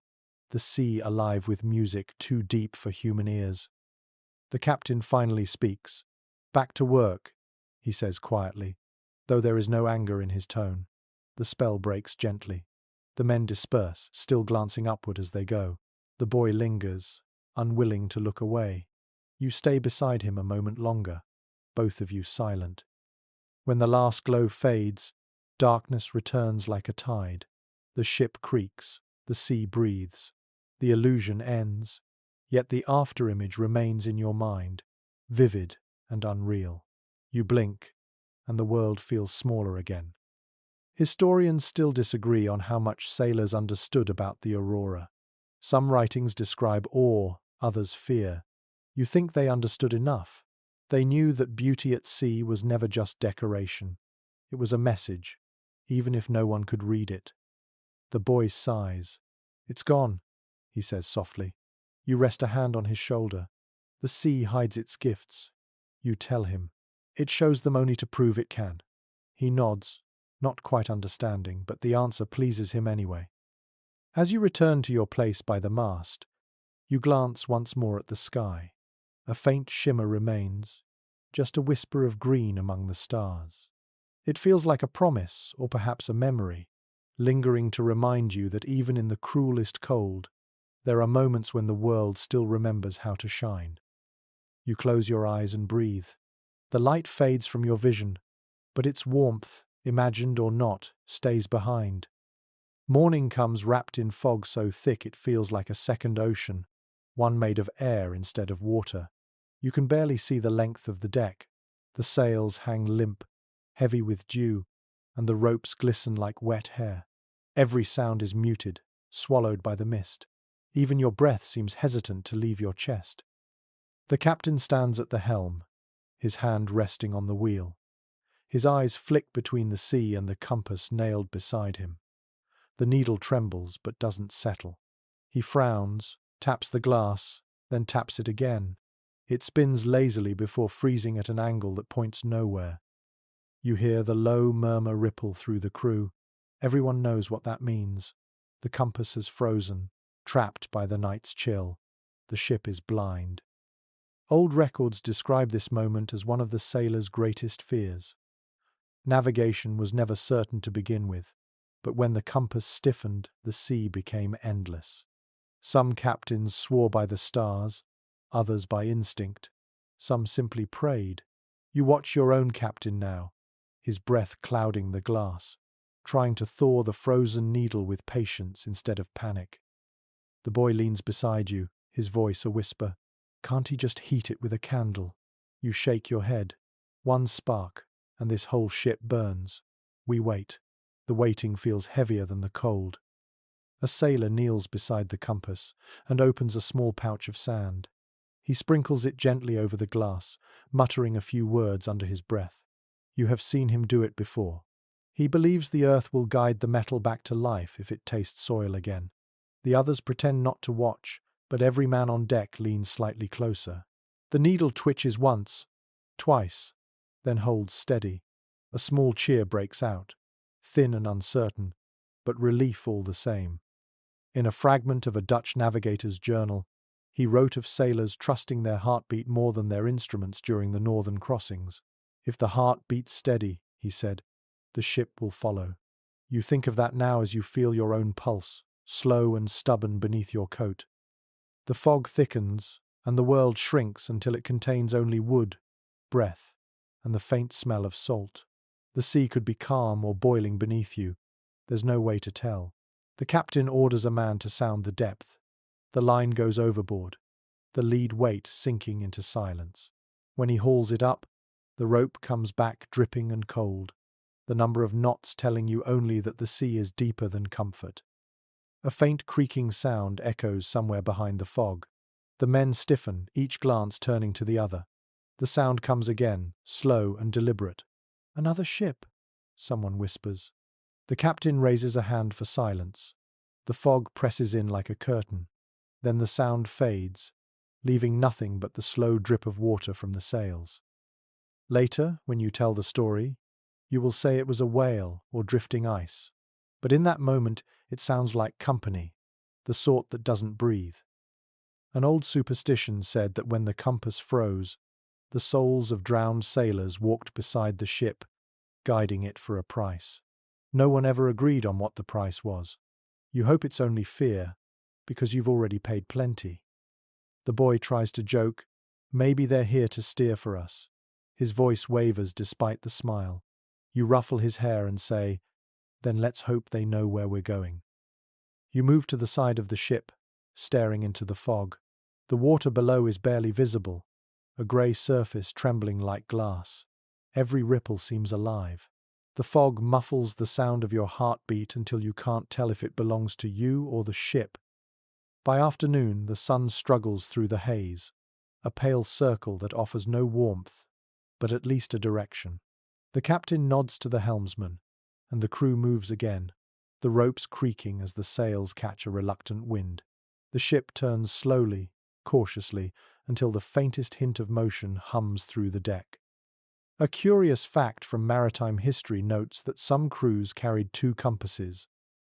the sea alive with music too deep for human ears. The captain finally speaks. "Back to work," he says quietly, though there is no anger in his tone. The spell breaks gently. The men disperse, still glancing upward as they go. The boy lingers, unwilling to look away. You stay beside him a moment longer, both of you silent. When the last glow fades, darkness returns like a tide. The ship creaks, the sea breathes. The illusion ends, yet the afterimage remains in your mind, vivid and unreal. You blink, and the world feels smaller again. Historians still disagree on how much sailors understood about the aurora. Some writings describe awe, others fear. You think they understood enough. They knew that beauty at sea was never just decoration. It was a message, even if no one could read it. The boy sighs. "It's gone," he says softly. You rest a hand on his shoulder. The sea hides its gifts. You tell him. "It shows them only to prove it can." He nods, not quite understanding, but the answer pleases him anyway. As you return to your place by the mast, you glance once more at the sky. A faint shimmer remains, just a whisper of green among the stars. It feels like a promise, or perhaps a memory, lingering to remind you that even in the cruelest cold, there are moments when the world still remembers how to shine. You close your eyes and breathe. The light fades from your vision, but its warmth, imagined or not, stays behind. Morning comes wrapped in fog so thick it feels like a second ocean, one made of air instead of water. You can barely see the length of the deck. The sails hang limp, heavy with dew, and the ropes glisten like wet hair. Every sound is muted, swallowed by the mist. Even your breath seems hesitant to leave your chest. The captain stands at the helm, his hand resting on the wheel. His eyes flick between the sea and the compass nailed beside him. The needle trembles but doesn't settle. He frowns, taps the glass, then taps it again. It spins lazily before freezing at an angle that points nowhere. You hear the low murmur ripple through the crew. Everyone knows what that means. The compass has frozen, trapped by the night's chill. The ship is blind. Old records describe this moment as one of the sailors' greatest fears. Navigation was never certain to begin with, but when the compass stiffened, the sea became endless. Some captains swore by the stars, others by instinct. Some simply prayed. You watch your own captain now, his breath clouding the glass, trying to thaw the frozen needle with patience instead of panic. The boy leans beside you, his voice a whisper. "Can't he just heat it with a candle?" You shake your head. One spark, and this whole ship burns. We wait. The waiting feels heavier than the cold. A sailor kneels beside the compass and opens a small pouch of sand. He sprinkles it gently over the glass, muttering a few words under his breath. You have seen him do it before. He believes the earth will guide the metal back to life if it tastes soil again. The others pretend not to watch, but every man on deck leans slightly closer. The needle twitches once, twice, then holds steady. A small cheer breaks out, thin and uncertain, but relief all the same. In a fragment of a Dutch navigator's journal, he wrote of sailors trusting their heartbeat more than their instruments during the northern crossings. "If the heart beats steady," he said, "the ship will follow." You think of that now as you feel your own pulse, slow and stubborn beneath your coat. The fog thickens, and the world shrinks until it contains only wood, breath, and the faint smell of salt. The sea could be calm or boiling beneath you. There's no way to tell. The captain orders a man to sound the depth. The line goes overboard, the lead weight sinking into silence. When he hauls it up, the rope comes back dripping and cold, the number of knots telling you only that the sea is deeper than comfort. A faint creaking sound echoes somewhere behind the fog. The men stiffen, each glance turning to the other. The sound comes again, slow and deliberate. "Another ship," someone whispers. The captain raises a hand for silence. The fog presses in like a curtain. Then the sound fades, leaving nothing but the slow drip of water from the sails. Later, when you tell the story, you will say it was a whale or drifting ice. But in that moment, it sounds like company, the sort that doesn't breathe. An old superstition said that when the compass froze, the souls of drowned sailors walked beside the ship, guiding it for a price. No one ever agreed on what the price was. You hope it's only fear, because you've already paid plenty. The boy tries to joke, "Maybe they're here to steer for us." His voice wavers despite the smile. You ruffle his hair and say, "Then let's hope they know where we're going." You move to the side of the ship, staring into the fog. The water below is barely visible, a grey surface trembling like glass. Every ripple seems alive. The fog muffles the sound of your heartbeat until you can't tell if it belongs to you or the ship. By afternoon, the sun struggles through the haze, a pale circle that offers no warmth, but at least a direction. The captain nods to the helmsman, and the crew moves again, the ropes creaking as the sails catch a reluctant wind. The ship turns slowly, cautiously, until the faintest hint of motion hums through the deck. A curious fact from maritime history notes that some crews carried two compasses,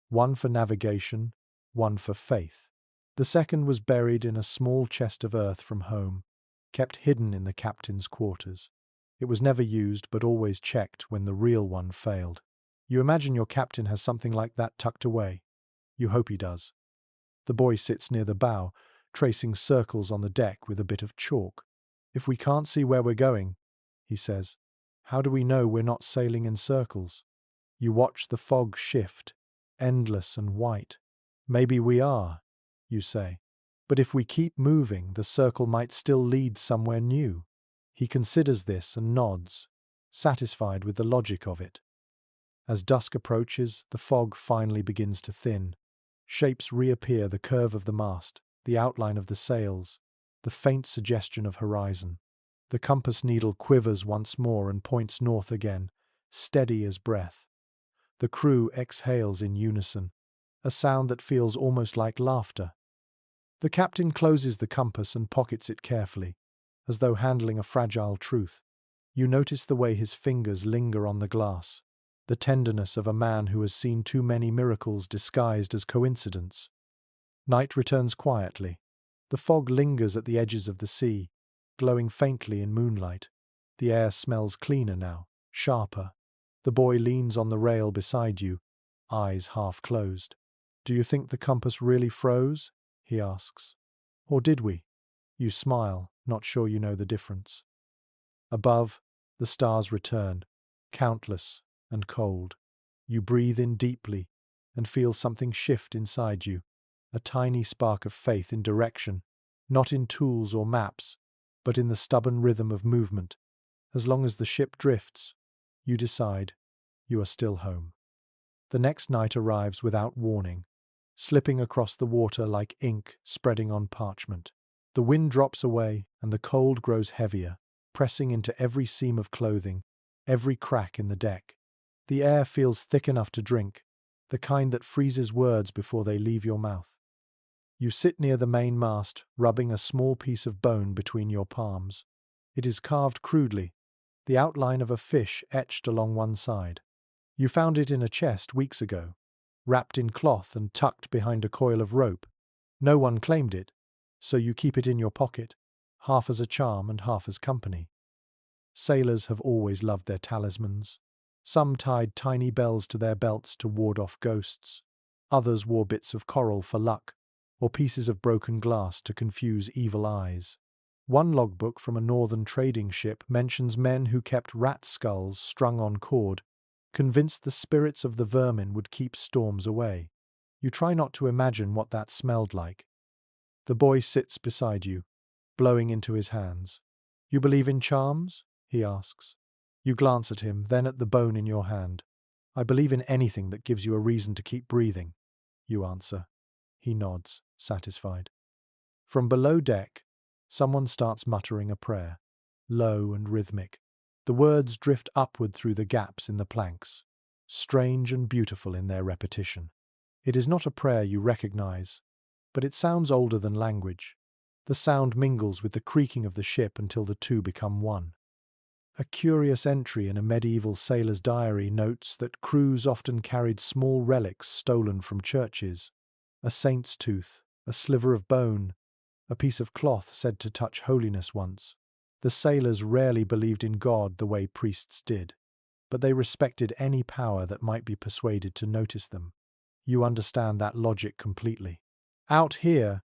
one for navigation, one for faith. The second was buried in a small chest of earth from home, kept hidden in the captain's quarters. It was never used but always checked when the real one failed. You imagine your captain has something like that tucked away. You hope he does. The boy sits near the bow, tracing circles on the deck with a bit of chalk. "If we can't see where we're going," he says, "how do we know we're not sailing in circles?" You watch the fog shift, endless and white. "Maybe we are," you say. "But if we keep moving, the circle might still lead somewhere new." He considers this and nods, satisfied with the logic of it. As dusk approaches, the fog finally begins to thin. Shapes reappear, the curve of the mast, the outline of the sails, the faint suggestion of horizon. The compass needle quivers once more and points north again, steady as breath. The crew exhales in unison, a sound that feels almost like laughter. The captain closes the compass and pockets it carefully, as though handling a fragile truth. You notice the way his fingers linger on the glass, the tenderness of a man who has seen too many miracles disguised as coincidence. Night returns quietly. The fog lingers at the edges of the sea, glowing faintly in moonlight. The air smells cleaner now, sharper. The boy leans on the rail beside you, eyes half closed. "Do you think the compass really froze?" he asks. "Or did we?" You smile, not sure you know the difference. Above, the stars return, countless and cold. You breathe in deeply and feel something shift inside you, a tiny spark of faith in direction, not in tools or maps, but in the stubborn rhythm of movement. As long as the ship drifts, you decide you are still home. The next night arrives without warning, slipping across the water like ink spreading on parchment. The wind drops away and the cold grows heavier, pressing into every seam of clothing, every crack in the deck. The air feels thick enough to drink, the kind that freezes words before they leave your mouth. You sit near the main mast, rubbing a small piece of bone between your palms. It is carved crudely, the outline of a fish etched along one side. You found it in a chest weeks ago, wrapped in cloth and tucked behind a coil of rope. No one claimed it, so you keep it in your pocket, half as a charm and half as company. Sailors have always loved their talismans. Some tied tiny bells to their belts to ward off ghosts. Others wore bits of coral for luck, or pieces of broken glass to confuse evil eyes. One logbook from a northern trading ship mentions men who kept rat skulls strung on cord, convinced the spirits of the vermin would keep storms away. You try not to imagine what that smelled like. The boy sits beside you, blowing into his hands. "You believe in charms?" he asks. You glance at him, then at the bone in your hand. "I believe in anything that gives you a reason to keep breathing," you answer. He nods, satisfied. From below deck, someone starts muttering a prayer, low and rhythmic. The words drift upward through the gaps in the planks, strange and beautiful in their repetition. It is not a prayer you recognize, but it sounds older than language. The sound mingles with the creaking of the ship until the two become one. A curious entry in a medieval sailor's diary notes that crews often carried small relics stolen from churches: a saint's tooth, a sliver of bone, a piece of cloth said to touch holiness once. The sailors rarely believed in God the way priests did, but they respected any power that might be persuaded to notice them. You understand that logic completely. Out here,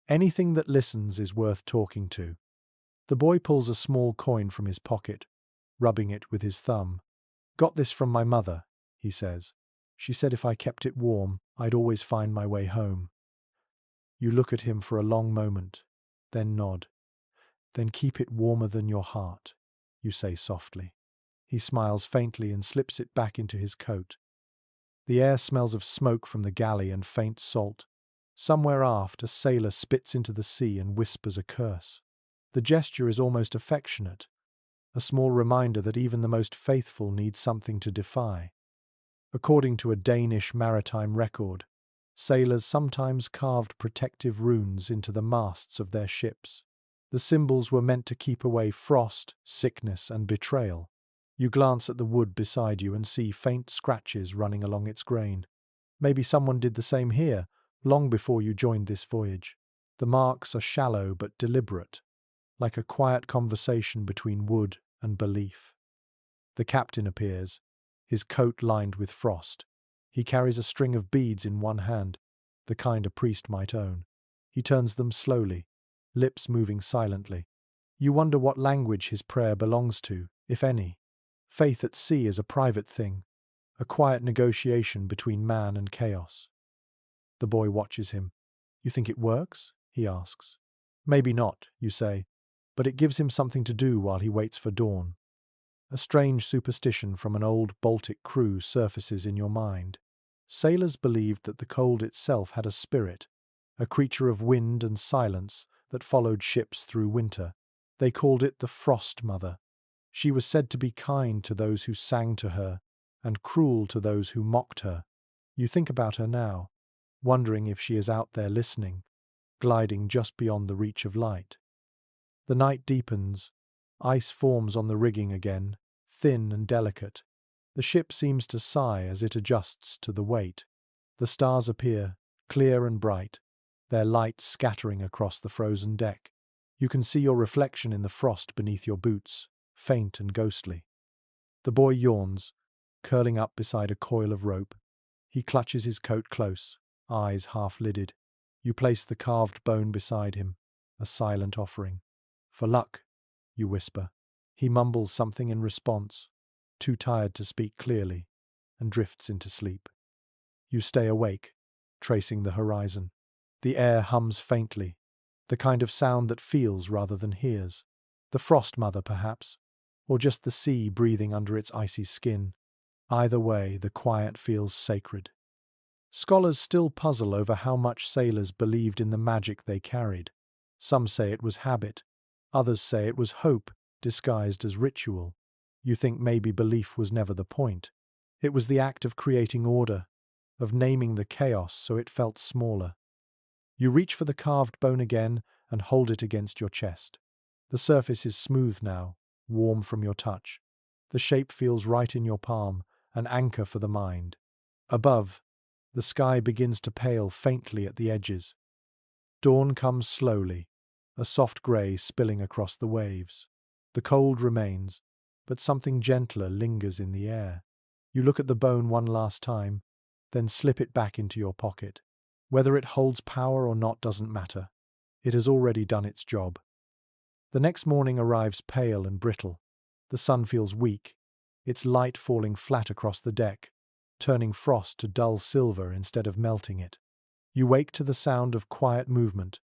anything that listens is worth talking to. The boy pulls a small coin from his pocket, rubbing it with his thumb. "Got this from my mother," he says. "She said if I kept it warm, I'd always find my way home." You look at him for a long moment, then nod. "Then keep it warmer than your heart," you say softly. He smiles faintly and slips it back into his coat. The air smells of smoke from the galley and faint salt. Somewhere aft, a sailor spits into the sea and whispers a curse. The gesture is almost affectionate, a small reminder that even the most faithful need something to defy. According to a Danish maritime record, sailors sometimes carved protective runes into the masts of their ships. The symbols were meant to keep away frost, sickness, and betrayal. You glance at the wood beside you and see faint scratches running along its grain. Maybe someone did the same here, long before you joined this voyage. The marks are shallow but deliberate, like a quiet conversation between wood and belief. The captain appears, his coat lined with frost. He carries a string of beads in one hand, the kind a priest might own. He turns them slowly, lips moving silently. You wonder what language his prayer belongs to, if any. Faith at sea is a private thing, a quiet negotiation between man and chaos. The boy watches him. "You think it works?" he asks. "Maybe not," you say, "but it gives him something to do while he waits for dawn." A strange superstition from an old Baltic crew surfaces in your mind. Sailors believed that the cold itself had a spirit, a creature of wind and silence that followed ships through winter. They called it the Frost Mother. She was said to be kind to those who sang to her and cruel to those who mocked her. You think about her now, wondering if she is out there listening, gliding just beyond the reach of light. The night deepens. Ice forms on the rigging again, thin and delicate. The ship seems to sigh as it adjusts to the weight. The stars appear, clear and bright, their light scattering across the frozen deck. You can see your reflection in the frost beneath your boots, faint and ghostly. The boy yawns, curling up beside a coil of rope. He clutches his coat close, eyes half-lidded. You place the carved bone beside him, a silent offering. "For luck," you whisper. He mumbles something in response, too tired to speak clearly, and drifts into sleep. You stay awake, tracing the horizon. The air hums faintly, the kind of sound that feels rather than hears. The Frost Mother, perhaps, or just the sea breathing under its icy skin. Either way, the quiet feels sacred. Scholars still puzzle over how much sailors believed in the magic they carried. Some say it was habit, others say it was hope disguised as ritual. You think maybe belief was never the point. It was the act of creating order, of naming the chaos so it felt smaller. You reach for the carved bone again and hold it against your chest. The surface is smooth now, warm from your touch. The shape feels right in your palm, an anchor for the mind. Above, the sky begins to pale faintly at the edges. Dawn comes slowly, a soft grey spilling across the waves. The cold remains, but something gentler lingers in the air. You look at the bone one last time, then slip it back into your pocket. Whether it holds power or not doesn't matter. It has already done its job. The next morning arrives pale and brittle. The sun feels weak, its light falling flat across the deck, turning frost to dull silver instead of melting it. You wake to the sound of quiet movement,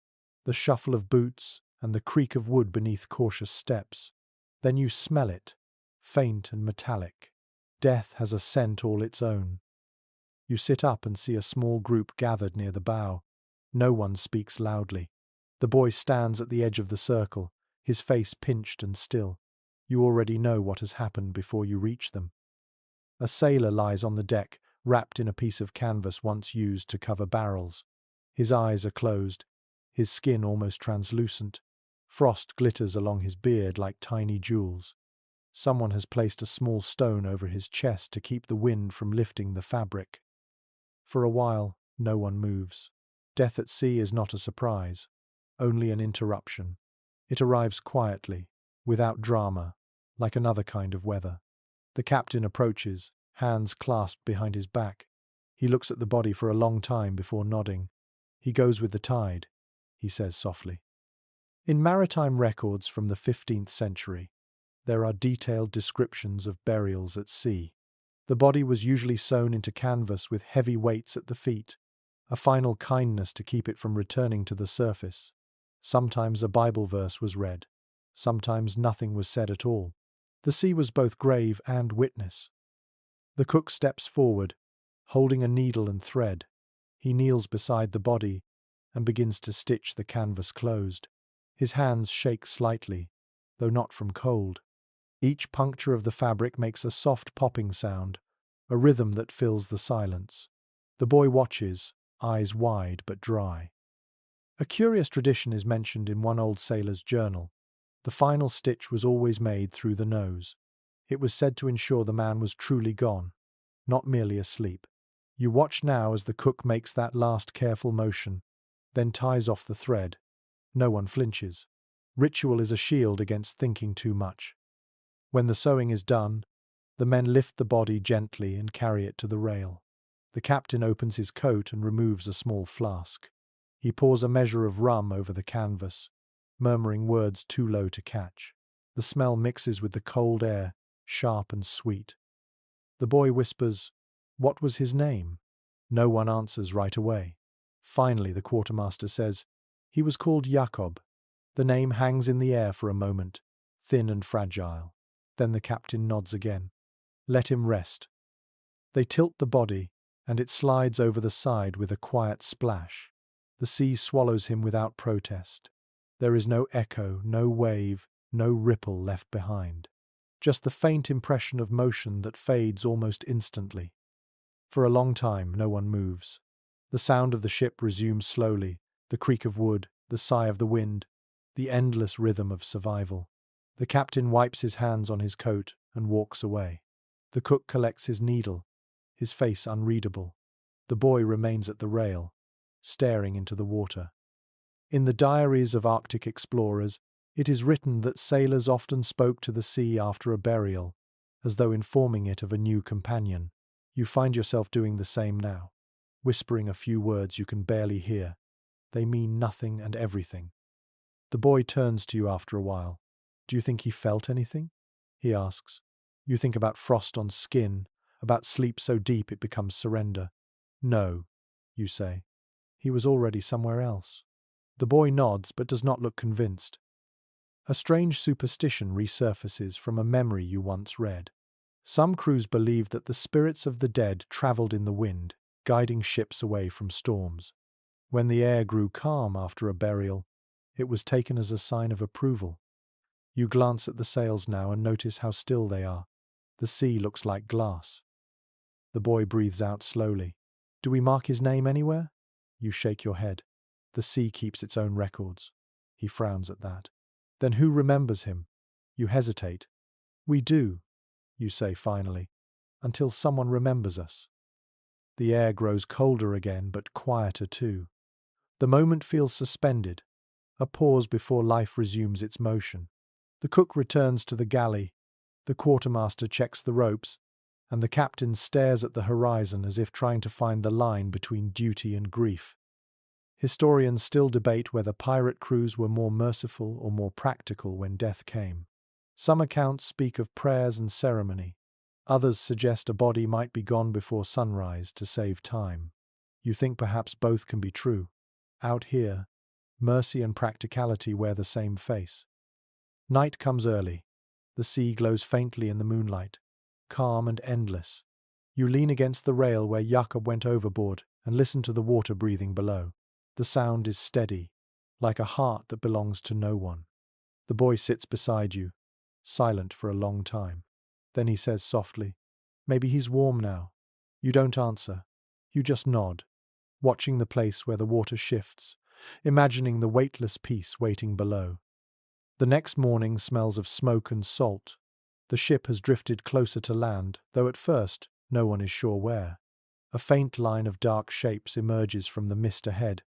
the shuffle of boots and the creak of wood beneath cautious steps. Then you smell it, faint and metallic. Death has a scent all its own. You sit up and see a small group gathered near the bow. No one speaks loudly. The boy stands at the edge of the circle, his face pinched and still. You already know what has happened before you reach them. A sailor lies on the deck, wrapped in a piece of canvas once used to cover barrels. His eyes are closed, his skin almost translucent. Frost glitters along his beard like tiny jewels. Someone has placed a small stone over his chest to keep the wind from lifting the fabric. For a while, no one moves. Death at sea is not a surprise, only an interruption. It arrives quietly, without drama, like another kind of weather. The captain approaches, hands clasped behind his back. He looks at the body for a long time before nodding. He goes with the tide, he says softly. In maritime records from the 15th century, there are detailed descriptions of burials at sea. The body was usually sewn into canvas with heavy weights at the feet, a final kindness to keep it from returning to the surface. Sometimes a Bible verse was read. Sometimes nothing was said at all. The sea was both grave and witness. The cook steps forward, holding a needle and thread. He kneels beside the body and begins to stitch the canvas closed. His hands shake slightly, though not from cold. Each puncture of the fabric makes a soft popping sound, a rhythm that fills the silence. The boy watches, eyes wide but dry. A curious tradition is mentioned in one old sailor's journal. The final stitch was always made through the nose. It was said to ensure the man was truly gone, not merely asleep. You watch now as the cook makes that last careful motion, then ties off the thread. No one flinches. Ritual is a shield against thinking too much. When the sewing is done, the men lift the body gently and carry it to the rail. The captain opens his coat and removes a small flask. He pours a measure of rum over the canvas, murmuring words too low to catch. The smell mixes with the cold air, sharp and sweet. The boy whispers, "What was his name?" No one answers right away. Finally, the quartermaster says, "He was called Jakob." The name hangs in the air for a moment, thin and fragile. Then the captain nods again. "Let him rest." They tilt the body, and it slides over the side with a quiet splash. The sea swallows him without protest. There is no echo, no wave, no ripple left behind. Just the faint impression of motion that fades almost instantly. For a long time, no one moves. The sound of the ship resumes slowly, the creak of wood, the sigh of the wind, the endless rhythm of survival. The captain wipes his hands on his coat and walks away. The cook collects his needle, his face unreadable. The boy remains at the rail, staring into the water. In the diaries of Arctic explorers, it is written that sailors often spoke to the sea after a burial, as though informing it of a new companion. You find yourself doing the same now, whispering a few words you can barely hear. They mean nothing and everything. The boy turns to you after a while. "Do you think he felt anything?" he asks. You think about frost on skin, about sleep so deep it becomes surrender. "No," you say. "He was already somewhere else." The boy nods but does not look convinced. A strange superstition resurfaces from a memory you once read. Some crews believed that the spirits of the dead travelled in the wind, guiding ships away from storms. When the air grew calm after a burial, it was taken as a sign of approval. You glance at the sails now and notice how still they are. The sea looks like glass. The boy breathes out slowly. "Do we mark his name anywhere?" You shake your head. The sea keeps its own records. He frowns at that. "Then who remembers him?" You hesitate. "We do," you say finally, "until someone remembers us." The air grows colder again, but quieter too. The moment feels suspended, a pause before life resumes its motion. The cook returns to the galley, the quartermaster checks the ropes, and the captain stares at the horizon as if trying to find the line between duty and grief. Historians still debate whether pirate crews were more merciful or more practical when death came. Some accounts speak of prayers and ceremony. Others suggest a body might be gone before sunrise to save time. You think perhaps both can be true. Out here, mercy and practicality wear the same face. Night comes early. The sea glows faintly in the moonlight, calm and endless. You lean against the rail where Jakob went overboard and listen to the water breathing below. The sound is steady, like a heart that belongs to no one. The boy sits beside you, silent for a long time. Then he says softly, "Maybe he's warm now." You don't answer. You just nod, watching the place where the water shifts, imagining the weightless peace waiting below. The next morning smells of smoke and salt. The ship has drifted closer to land, though at first no one is sure where. A faint line of dark shapes emerges from the mist ahead,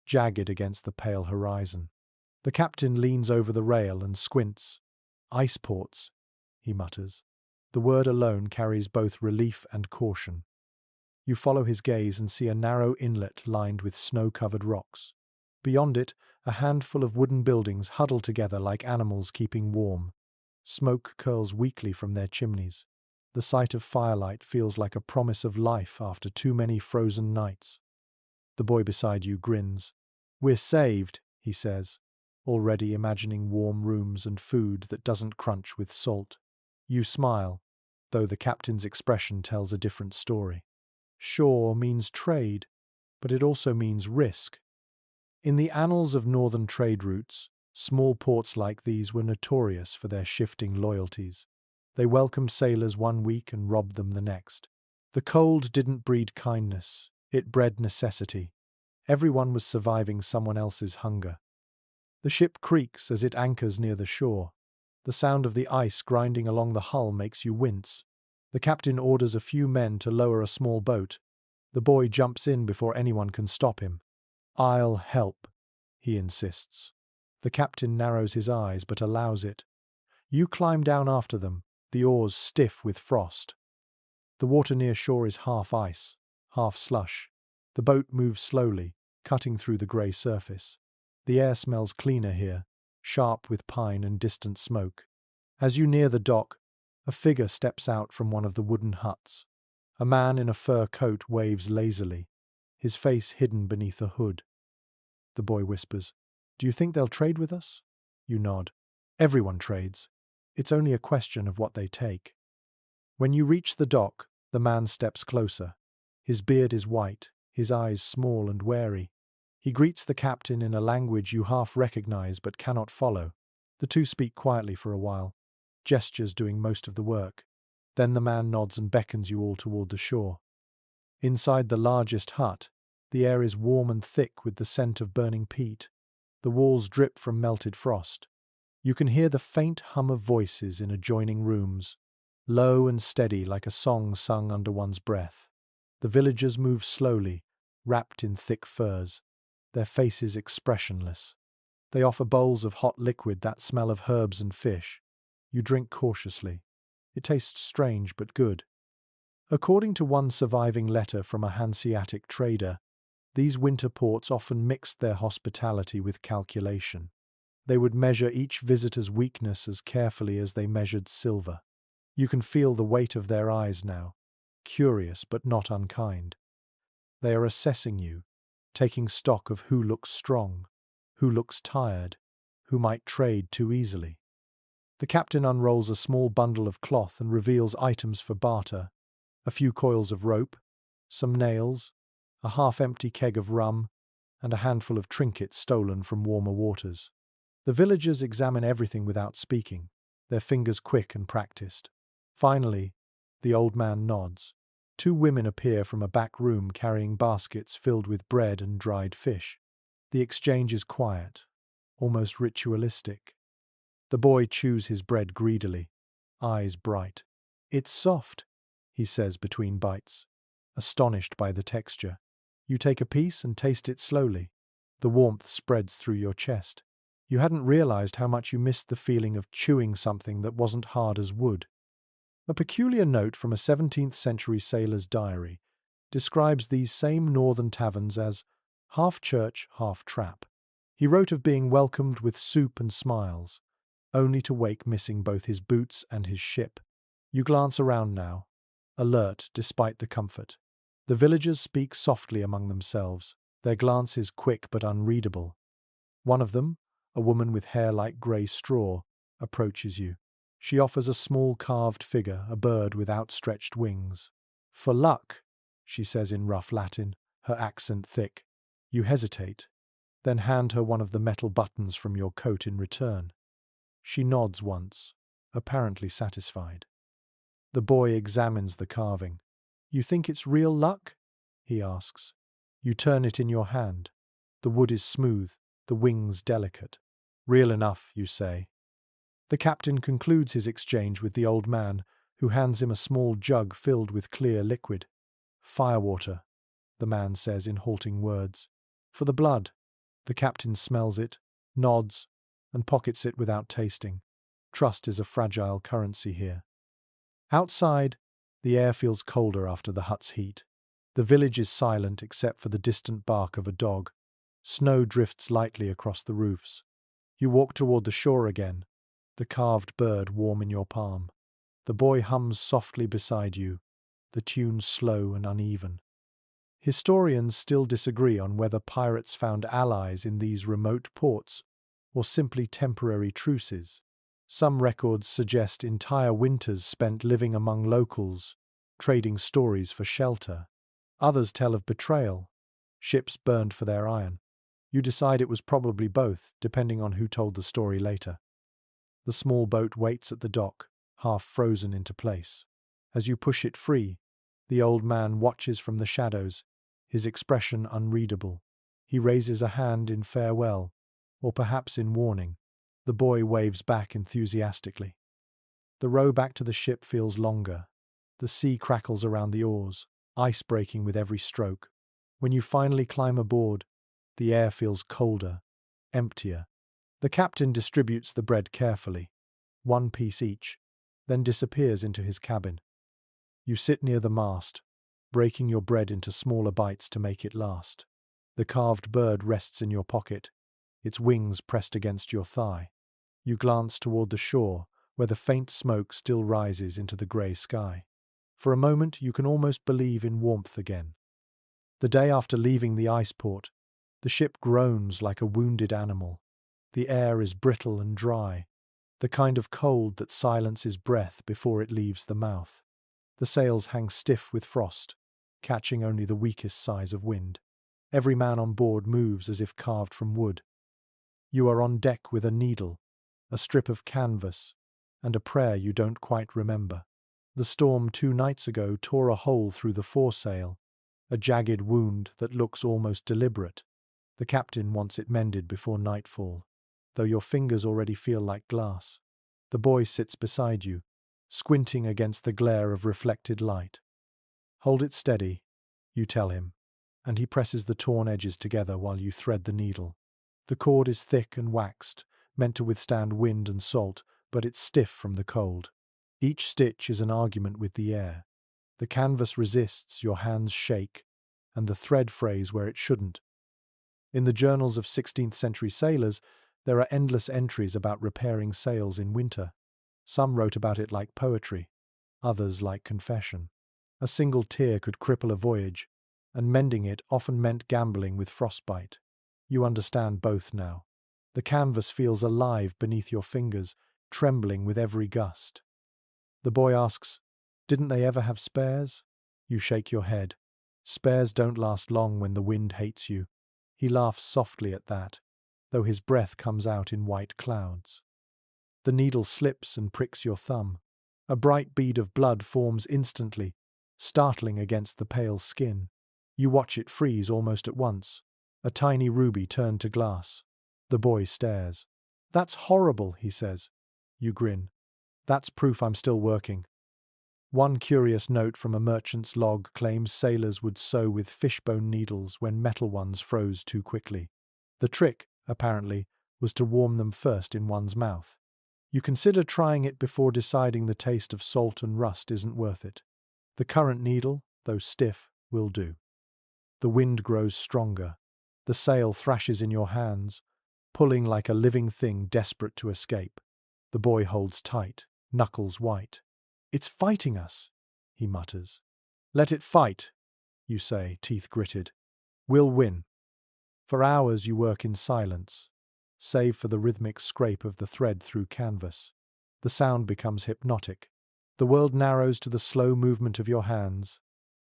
jagged against the pale horizon. The captain leans over the rail and squints. "Ice ports," he mutters. The word alone carries both relief and caution. You follow his gaze and see a narrow inlet lined with snow-covered rocks. Beyond it, a handful of wooden buildings huddle together like animals keeping warm. Smoke curls weakly from their chimneys. The sight of firelight feels like a promise of life after too many frozen nights. The boy beside you grins. "We're saved," he says, already imagining warm rooms and food that doesn't crunch with salt. You smile, though the captain's expression tells a different story. Shore means trade, but it also means risk. In the annals of northern trade routes, small ports like these were notorious for their shifting loyalties. They welcomed sailors one week and robbed them the next. The cold didn't breed kindness, it bred necessity. Everyone was surviving someone else's hunger. The ship creaks as it anchors near the shore. The sound of the ice grinding along the hull makes you wince. The captain orders a few men to lower a small boat. The boy jumps in before anyone can stop him. "I'll help," he insists. The captain narrows his eyes but allows it. You climb down after them, the oars stiff with frost. The water near shore is half ice, half slush. The boat moves slowly, cutting through the grey surface. The air smells cleaner here, sharp with pine and distant smoke. As you near the dock, a figure steps out from one of the wooden huts. A man in a fur coat waves lazily, his face hidden beneath a hood. The boy whispers, "Do you think they'll trade with us?" You nod. Everyone trades. It's only a question of what they take. When you reach the dock, the man steps closer. His beard is white, his eyes small and wary. He greets the captain in a language you half recognize but cannot follow. The two speak quietly for a while, gestures doing most of the work. Then the man nods and beckons you all toward the shore. Inside the largest hut, the air is warm and thick with the scent of burning peat. The walls drip from melted frost. You can hear the faint hum of voices in adjoining rooms, low and steady like a song sung under one's breath. The villagers move slowly, wrapped in thick furs, their faces expressionless. They offer bowls of hot liquid that smell of herbs and fish. You drink cautiously. It tastes strange but good. According to one surviving letter from a Hanseatic trader, these winter ports often mixed their hospitality with calculation. They would measure each visitor's weakness as carefully as they measured silver. You can feel the weight of their eyes now, curious but not unkind. They are assessing you, taking stock of who looks strong, who looks tired, who might trade too easily. The captain unrolls a small bundle of cloth and reveals items for barter: a few coils of rope, some nails, a half-empty keg of rum, and a handful of trinkets stolen from warmer waters. The villagers examine everything without speaking, their fingers quick and practiced. Finally, the old man nods. Two women appear from a back room carrying baskets filled with bread and dried fish. The exchange is quiet, almost ritualistic. The boy chews his bread greedily, eyes bright. "It's soft," he says between bites, astonished by the texture. You take a piece and taste it slowly. The warmth spreads through your chest. You hadn't realized how much you missed the feeling of chewing something that wasn't hard as wood. A peculiar note from a 17th century sailor's diary describes these same northern taverns as half church, half trap. He wrote of being welcomed with soup and smiles, only to wake missing both his boots and his ship. You glance around now, alert despite the comfort. The villagers speak softly among themselves, their glances quick but unreadable. One of them, a woman with hair like grey straw, approaches you. She offers a small carved figure, a bird with outstretched wings. "For luck," she says in rough Latin, her accent thick. You hesitate, then hand her one of the metal buttons from your coat in return. She nods once, apparently satisfied. The boy examines the carving. "You think it's real luck?" he asks. You turn it in your hand. The wood is smooth, the wings delicate. "Real enough," you say. The captain concludes his exchange with the old man, who hands him a small jug filled with clear liquid. "Firewater," the man says in halting words. "For the blood." The captain smells it, nods, and pockets it without tasting. Trust is a fragile currency here. Outside, the air feels colder after the hut's heat. The village is silent except for the distant bark of a dog. Snow drifts lightly across the roofs. You walk toward the shore again, the carved bird warm in your palm. The boy hums softly beside you, the tune slow and uneven. Historians still disagree on whether pirates found allies in these remote ports or simply temporary truces. Some records suggest entire winters spent living among locals, trading stories for shelter. Others tell of betrayal, ships burned for their iron. You decide it was probably both, depending on who told the story later. The small boat waits at the dock, half frozen into place. As you push it free, the old man watches from the shadows, his expression unreadable. He raises a hand in farewell, or perhaps in warning. The boy waves back enthusiastically. The row back to the ship feels longer. The sea crackles around the oars, ice breaking with every stroke. When you finally climb aboard, the air feels colder, emptier. The captain distributes the bread carefully, one piece each, then disappears into his cabin. You sit near the mast, breaking your bread into smaller bites to make it last. The carved bird rests in your pocket, its wings pressed against your thigh. You glance toward the shore, where the faint smoke still rises into the grey sky. For a moment you can almost believe in warmth again. The day after leaving the ice port, the ship groans like a wounded animal. The air is brittle and dry, the kind of cold that silences breath before it leaves the mouth. The sails hang stiff with frost, catching only the weakest sighs of wind. Every man on board moves as if carved from wood. You are on deck with a needle, a strip of canvas, and a prayer you don't quite remember. The storm 2 nights ago tore a hole through the foresail, a jagged wound that looks almost deliberate. The captain wants it mended before nightfall, though your fingers already feel like glass. The boy sits beside you, squinting against the glare of reflected light. "Hold it steady," you tell him, and he presses the torn edges together while you thread the needle. The cord is thick and waxed, meant to withstand wind and salt, but it's stiff from the cold. Each stitch is an argument with the air. The canvas resists, your hands shake, and the thread frays where it shouldn't. In the journals of 16th century sailors, there are endless entries about repairing sails in winter. Some wrote about it like poetry, others like confession. A single tear could cripple a voyage, and mending it often meant gambling with frostbite. You understand both now. The canvas feels alive beneath your fingers, trembling with every gust. The boy asks, "Didn't they ever have spares?" You shake your head. Spares don't last long when the wind hates you. He laughs softly at that, though his breath comes out in white clouds. The needle slips and pricks your thumb. A bright bead of blood forms instantly, startling against the pale skin. You watch it freeze almost at once, a tiny ruby turned to glass. The boy stares. "That's horrible," he says. You grin. "That's proof I'm still working." One curious note from a merchant's log claims sailors would sew with fishbone needles when metal ones froze too quickly. The trick, apparently, was to warm them first in one's mouth. You consider trying it before deciding the taste of salt and rust isn't worth it. The current needle, though stiff, will do. The wind grows stronger. The sail thrashes in your hands, pulling like a living thing desperate to escape. The boy holds tight, knuckles white. "It's fighting us," he mutters. "Let it fight," you say, teeth gritted. "We'll win." For hours you work in silence, save for the rhythmic scrape of the thread through canvas. The sound becomes hypnotic. The world narrows to the slow movement of your hands,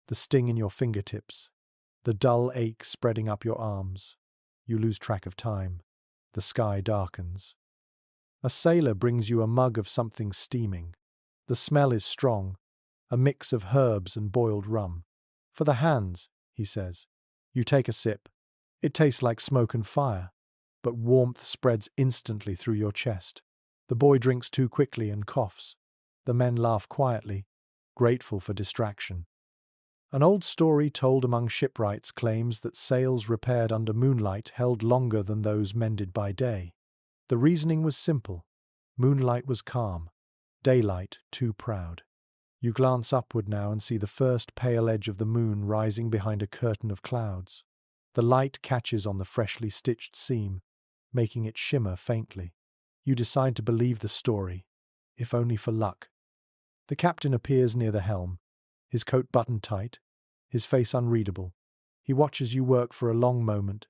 the sting in your fingertips, the dull ache spreading up your arms. You lose track of time. The sky darkens. A sailor brings you a mug of something steaming. The smell is strong, a mix of herbs and boiled rum. "For the hands," he says. You take a sip. It tastes like smoke and fire, but warmth spreads instantly through your chest. The boy drinks too quickly and coughs. The men laugh quietly, grateful for distraction. An old story told among shipwrights claims that sails repaired under moonlight held longer than those mended by day. The reasoning was simple. Moonlight was calm, daylight too proud. You glance upward now and see the first pale edge of the moon rising behind a curtain of clouds. The light catches on the freshly stitched seam, making it shimmer faintly. You decide to believe the story, if only for luck. The captain appears near the helm, his coat buttoned tight, his face unreadable. He watches you work for a long moment,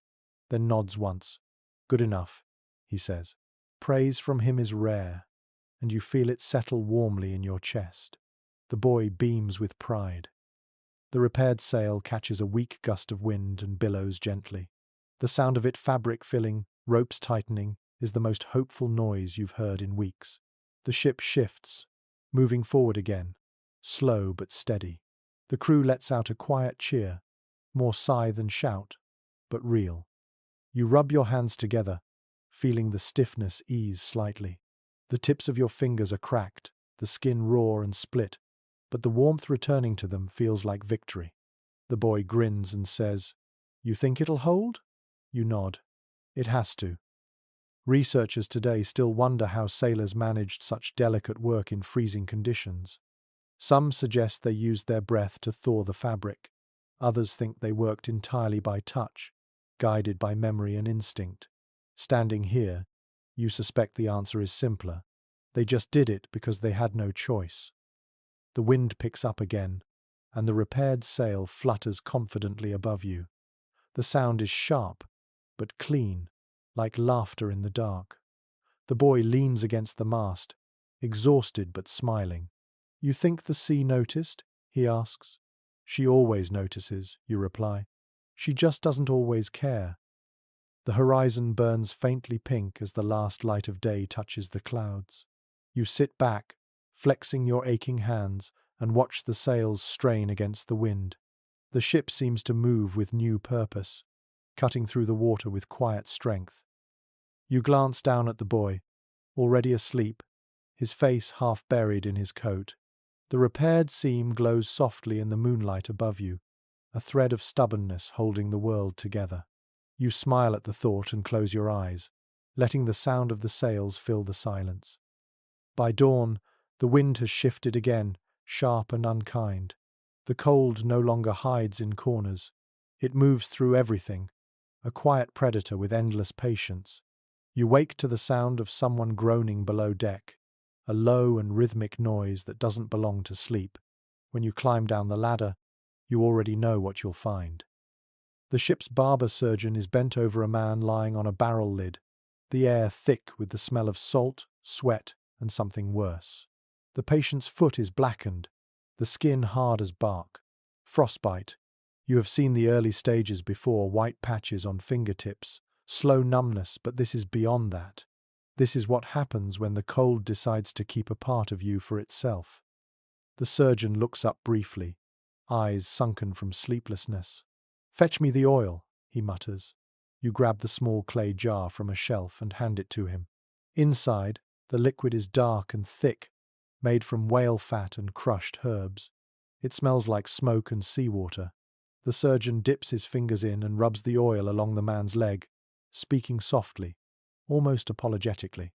then nods once. "Good enough," he says. Praise from him is rare, and you feel it settle warmly in your chest. The boy beams with pride. The repaired sail catches a weak gust of wind and billows gently. The sound of it fabric filling, ropes tightening, is the most hopeful noise you've heard in weeks. The ship shifts, moving forward again, slow but steady. The crew lets out a quiet cheer, more sigh than shout, but real. You rub your hands together, feeling the stiffness ease slightly. The tips of your fingers are cracked, the skin raw and split, but the warmth returning to them feels like victory. The boy grins and says, "You think it'll hold?" You nod. It has to. Researchers today still wonder how sailors managed such delicate work in freezing conditions. Some suggest they used their breath to thaw the fabric. Others think they worked entirely by touch, guided by memory and instinct. Standing here, you suspect the answer is simpler. They just did it because they had no choice. The wind picks up again, and the repaired sail flutters confidently above you. The sound is sharp, but clean, like laughter in the dark. The boy leans against the mast, exhausted but smiling. "You think the sea noticed?" he asks. "She always notices," you reply. "She just doesn't always care." The horizon burns faintly pink as the last light of day touches the clouds. You sit back, flexing your aching hands, and watch the sails strain against the wind. The ship seems to move with new purpose, cutting through the water with quiet strength. You glance down at the boy, already asleep, his face half buried in his coat. The repaired seam glows softly in the moonlight above you, a thread of stubbornness holding the world together. You smile at the thought and close your eyes, letting the sound of the sails fill the silence. By dawn, the wind has shifted again, sharp and unkind. The cold no longer hides in corners. It moves through everything, a quiet predator with endless patience. You wake to the sound of someone groaning below deck, a low and rhythmic noise that doesn't belong to sleep. When you climb down the ladder, you already know what you'll find. The ship's barber surgeon is bent over a man lying on a barrel lid, the air thick with the smell of salt, sweat, and something worse. The patient's foot is blackened, the skin hard as bark. Frostbite. You have seen the early stages before, white patches on fingertips, slow numbness, but this is beyond that. This is what happens when the cold decides to keep a part of you for itself. The surgeon looks up briefly, eyes sunken from sleeplessness. "Fetch me the oil," he mutters. You grab the small clay jar from a shelf and hand it to him. Inside, the liquid is dark and thick, made from whale fat and crushed herbs. It smells like smoke and seawater. The surgeon dips his fingers in and rubs the oil along the man's leg, speaking softly, almost apologetically.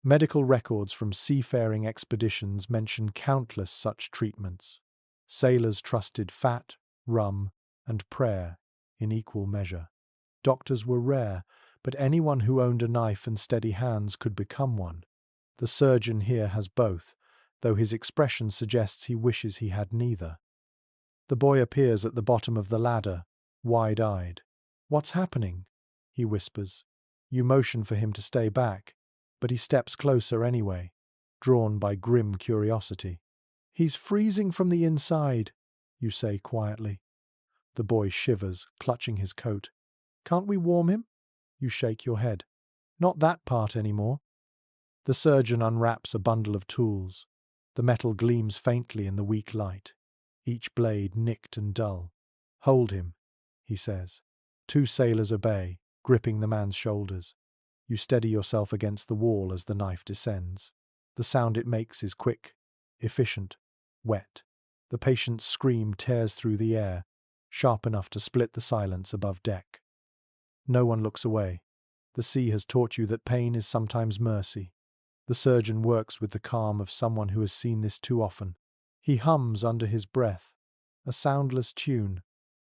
Medical records from seafaring expeditions mention countless such treatments. Sailors trusted fat, rum, and prayer in equal measure. Doctors were rare, but anyone who owned a knife and steady hands could become one. The surgeon here has both, though his expression suggests he wishes he had neither. The boy appears at the bottom of the ladder, wide-eyed. "What's happening?" he whispers. You motion for him to stay back, but he steps closer anyway, drawn by grim curiosity. "He's freezing from the inside," you say quietly. The boy shivers, clutching his coat. "Can't we warm him?" You shake your head. "Not that part anymore." The surgeon unwraps a bundle of tools. The metal gleams faintly in the weak light, each blade nicked and dull. "Hold him," he says. Two sailors obey, gripping the man's shoulders. You steady yourself against the wall as the knife descends. The sound it makes is quick, efficient, wet. The patient's scream tears through the air, sharp enough to split the silence above deck. No one looks away. The sea has taught you that pain is sometimes mercy. The surgeon works with the calm of someone who has seen this too often. He hums under his breath, a soundless tune,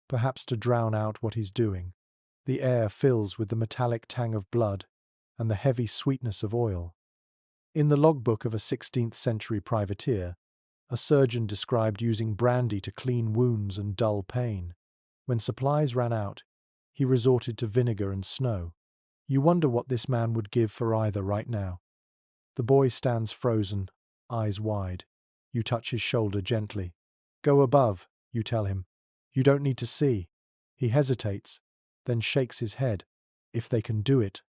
perhaps to drown out what he's doing. The air fills with the metallic tang of blood and the heavy sweetness of oil. In the logbook of a 16th century privateer, a surgeon described using brandy to clean wounds and dull pain. When supplies ran out, he resorted to vinegar and snow. You wonder what this man would give for either right now. The boy stands frozen, eyes wide. You touch his shoulder gently. "Go above," you tell him. "You don't need to see." He hesitates, then shakes his head. "If they can do it,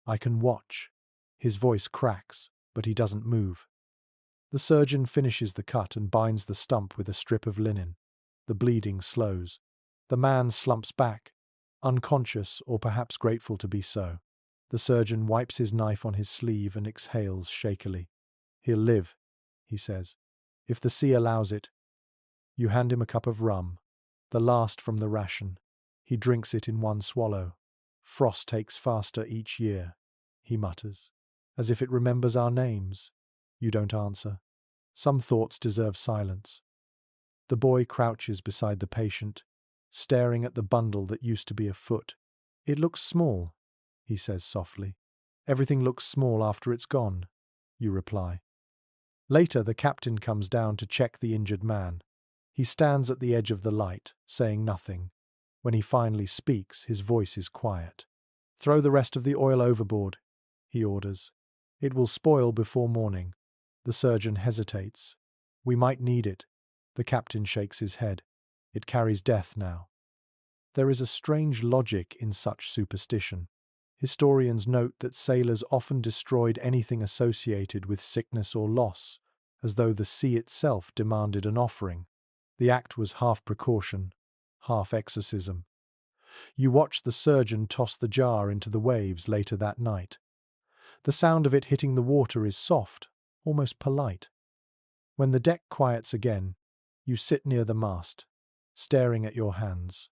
I can watch." His voice cracks, but he doesn't move. The surgeon finishes the cut and binds the stump with a strip of linen. The bleeding slows. The man slumps back, unconscious or perhaps grateful to be so. The surgeon wipes his knife on his sleeve and exhales shakily. "He'll live," he says, "if the sea allows it." You hand him a cup of rum, the last from the ration. He drinks it in one swallow. "Frost takes faster each year," he mutters, "as if it remembers our names." You don't answer. Some thoughts deserve silence. The boy crouches beside the patient, staring at the bundle that used to be a foot. "It looks small," he says softly. "Everything looks small after it's gone," you reply. Later, the captain comes down to check the injured man. He stands at the edge of the light, saying nothing. When he finally speaks, his voice is quiet. "Throw the rest of the oil overboard," he orders. "It will spoil before morning." The surgeon hesitates. "We might need it." The captain shakes his head. "It carries death now." There is a strange logic in such superstition. Historians note that sailors often destroyed anything associated with sickness or loss, as though the sea itself demanded an offering. The act was half precaution, half exorcism. You watch the surgeon toss the jar into the waves later that night. The sound of it hitting the water is soft, almost polite. When the deck quiets again, you sit near the mast, staring at your hands.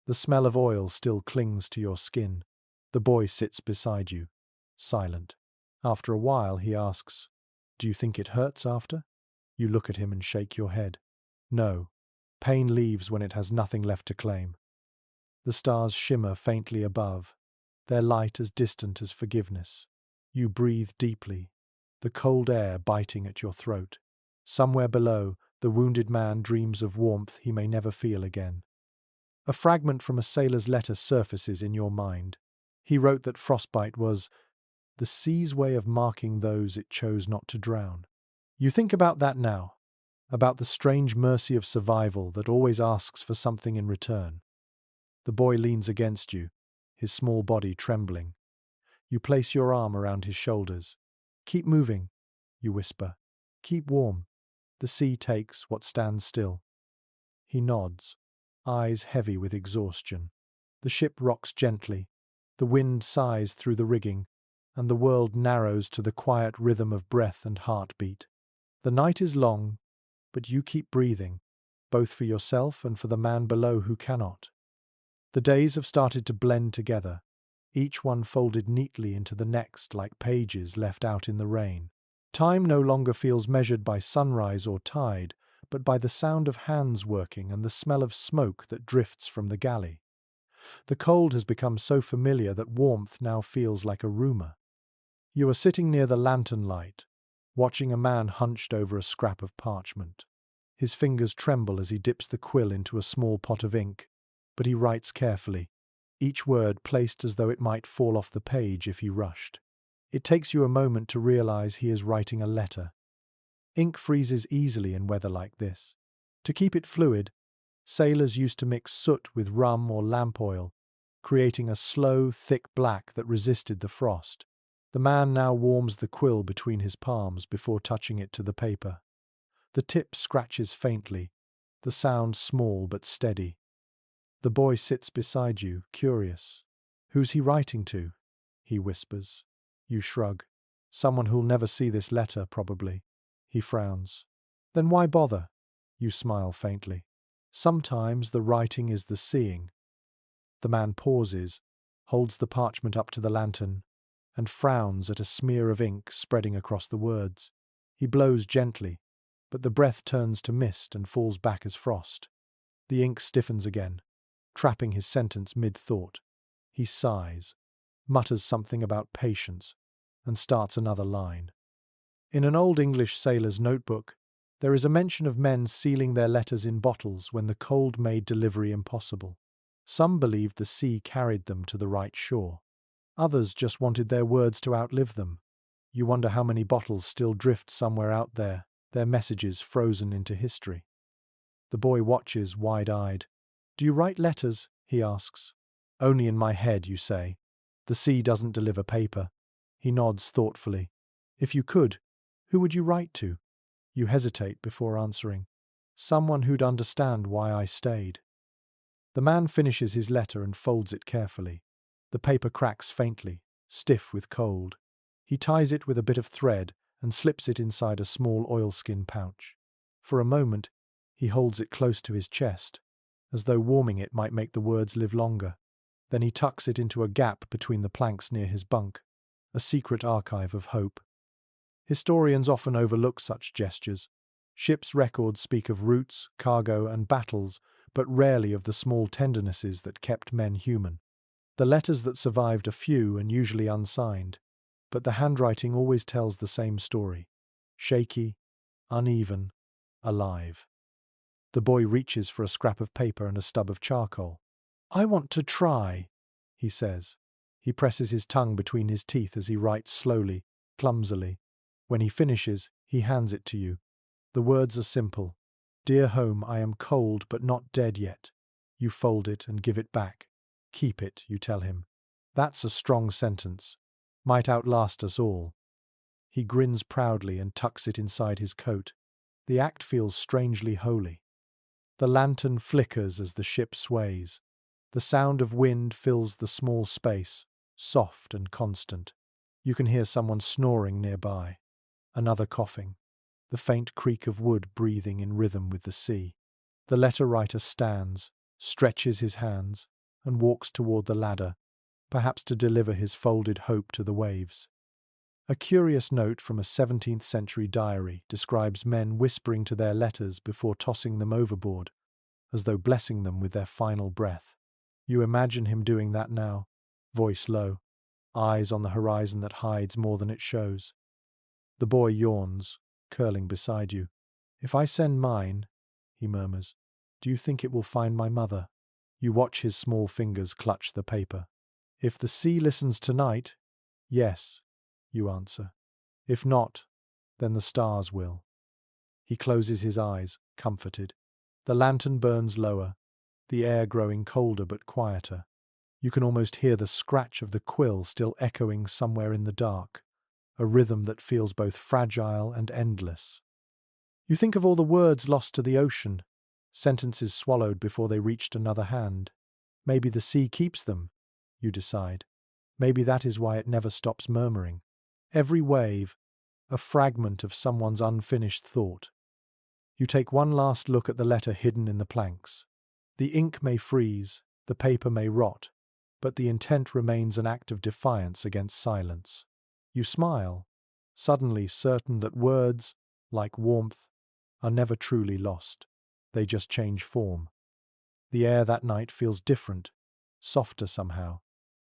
The smell of oil still clings to your skin. The boy sits beside you, silent. After a while, he asks, "Do you think it hurts after?" You look at him and shake your head. "No. Pain leaves when it has nothing left to claim." The stars shimmer faintly above, their light as distant as forgiveness. You breathe deeply, the cold air biting at your throat. Somewhere below, the wounded man dreams of warmth he may never feel again. A fragment from a sailor's letter surfaces in your mind. He wrote that frostbite was the sea's way of marking those it chose not to drown. You think about that now, about the strange mercy of survival that always asks for something in return. The boy leans against you, his small body trembling. You place your arm around his shoulders. "Keep moving," you whisper. "Keep warm." The sea takes what stands still. He nods, eyes heavy with exhaustion. The ship rocks gently. The wind sighs through the rigging, and the world narrows to the quiet rhythm of breath and heartbeat. The night is long, but you keep breathing, both for yourself and for the man below who cannot. The days have started to blend together, each one folded neatly into the next like pages left out in the rain. Time no longer feels measured by sunrise or tide, but by the sound of hands working and the smell of smoke that drifts from the galley. The cold has become so familiar that warmth now feels like a rumor. You are sitting near the lantern light, watching a man hunched over a scrap of parchment. His fingers tremble as he dips the quill into a small pot of ink, but he writes carefully, each word placed as though it might fall off the page if he rushed. It takes you a moment to realize he is writing a letter. Ink freezes easily in weather like this. To keep it fluid, sailors used to mix soot with rum or lamp oil, creating a slow, thick black that resisted the frost. The man now warms the quill between his palms before touching it to the paper. The tip scratches faintly, the sound small but steady. The boy sits beside you, curious. "Who's he writing to?" he whispers. You shrug. "Someone who'll never see this letter, probably." He frowns. "Then why bother?" You smile faintly. "Sometimes the writing is the seeing." The man pauses, holds the parchment up to the lantern, and frowns at a smear of ink spreading across the words. He blows gently, but the breath turns to mist and falls back as frost. The ink stiffens again, trapping his sentence mid-thought. He sighs, mutters something about patience, and starts another line. In an old English sailor's notebook, there is a mention of men sealing their letters in bottles when the cold made delivery impossible. Some believed the sea carried them to the right shore. Others just wanted their words to outlive them. You wonder how many bottles still drift somewhere out there, their messages frozen into history. The boy watches, wide-eyed. "Do you write letters?" he asks. "Only in my head," you say. "The sea doesn't deliver paper." He nods thoughtfully. "If you could, who would you write to?" You hesitate before answering. "Someone who'd understand why I stayed." The man finishes his letter and folds it carefully. The paper cracks faintly, stiff with cold. He ties it with a bit of thread and slips it inside a small oilskin pouch. For a moment, he holds it close to his chest, as though warming it might make the words live longer. Then he tucks it into a gap between the planks near his bunk, a secret archive of hope. Historians often overlook such gestures. Ships' records speak of routes, cargo, and battles, but rarely of the small tendernesses that kept men human. The letters that survived are few and usually unsigned, but the handwriting always tells the same story. Shaky, uneven, alive. The boy reaches for a scrap of paper and a stub of charcoal. "I want to try," he says. He presses his tongue between his teeth as he writes slowly, clumsily. When he finishes, he hands it to you. The words are simple. "Dear home, I am cold but not dead yet." You fold it and give it back. "Keep it," you tell him. "That's a strong sentence. Might outlast us all." He grins proudly and tucks it inside his coat. The act feels strangely holy. The lantern flickers as the ship sways. The sound of wind fills the small space, soft and constant. You can hear someone snoring nearby. Another coughing. The faint creak of wood breathing in rhythm with the sea. The letter writer stands, stretches his hands, and walks toward the ladder, perhaps to deliver his folded hope to the waves. A curious note from a 17th century diary describes men whispering to their letters before tossing them overboard, as though blessing them with their final breath. You imagine him doing that now, voice low, eyes on the horizon that hides more than it shows. The boy yawns, curling beside you. "If I send mine," he murmurs, "do you think it will find my mother?" You watch his small fingers clutch the paper. "If the sea listens tonight, yes," you answer. "If not, then the stars will." He closes his eyes, comforted. The lantern burns lower, the air growing colder but quieter. You can almost hear the scratch of the quill still echoing somewhere in the dark, a rhythm that feels both fragile and endless. You think of all the words lost to the ocean, sentences swallowed before they reached another hand. Maybe the sea keeps them, you decide. Maybe that is why it never stops murmuring. Every wave, a fragment of someone's unfinished thought. You take one last look at the letter hidden in the planks. The ink may freeze, the paper may rot, but the intent remains an act of defiance against silence. You smile, suddenly certain that words, like warmth, are never truly lost. They just change form. The air that night feels different, softer somehow,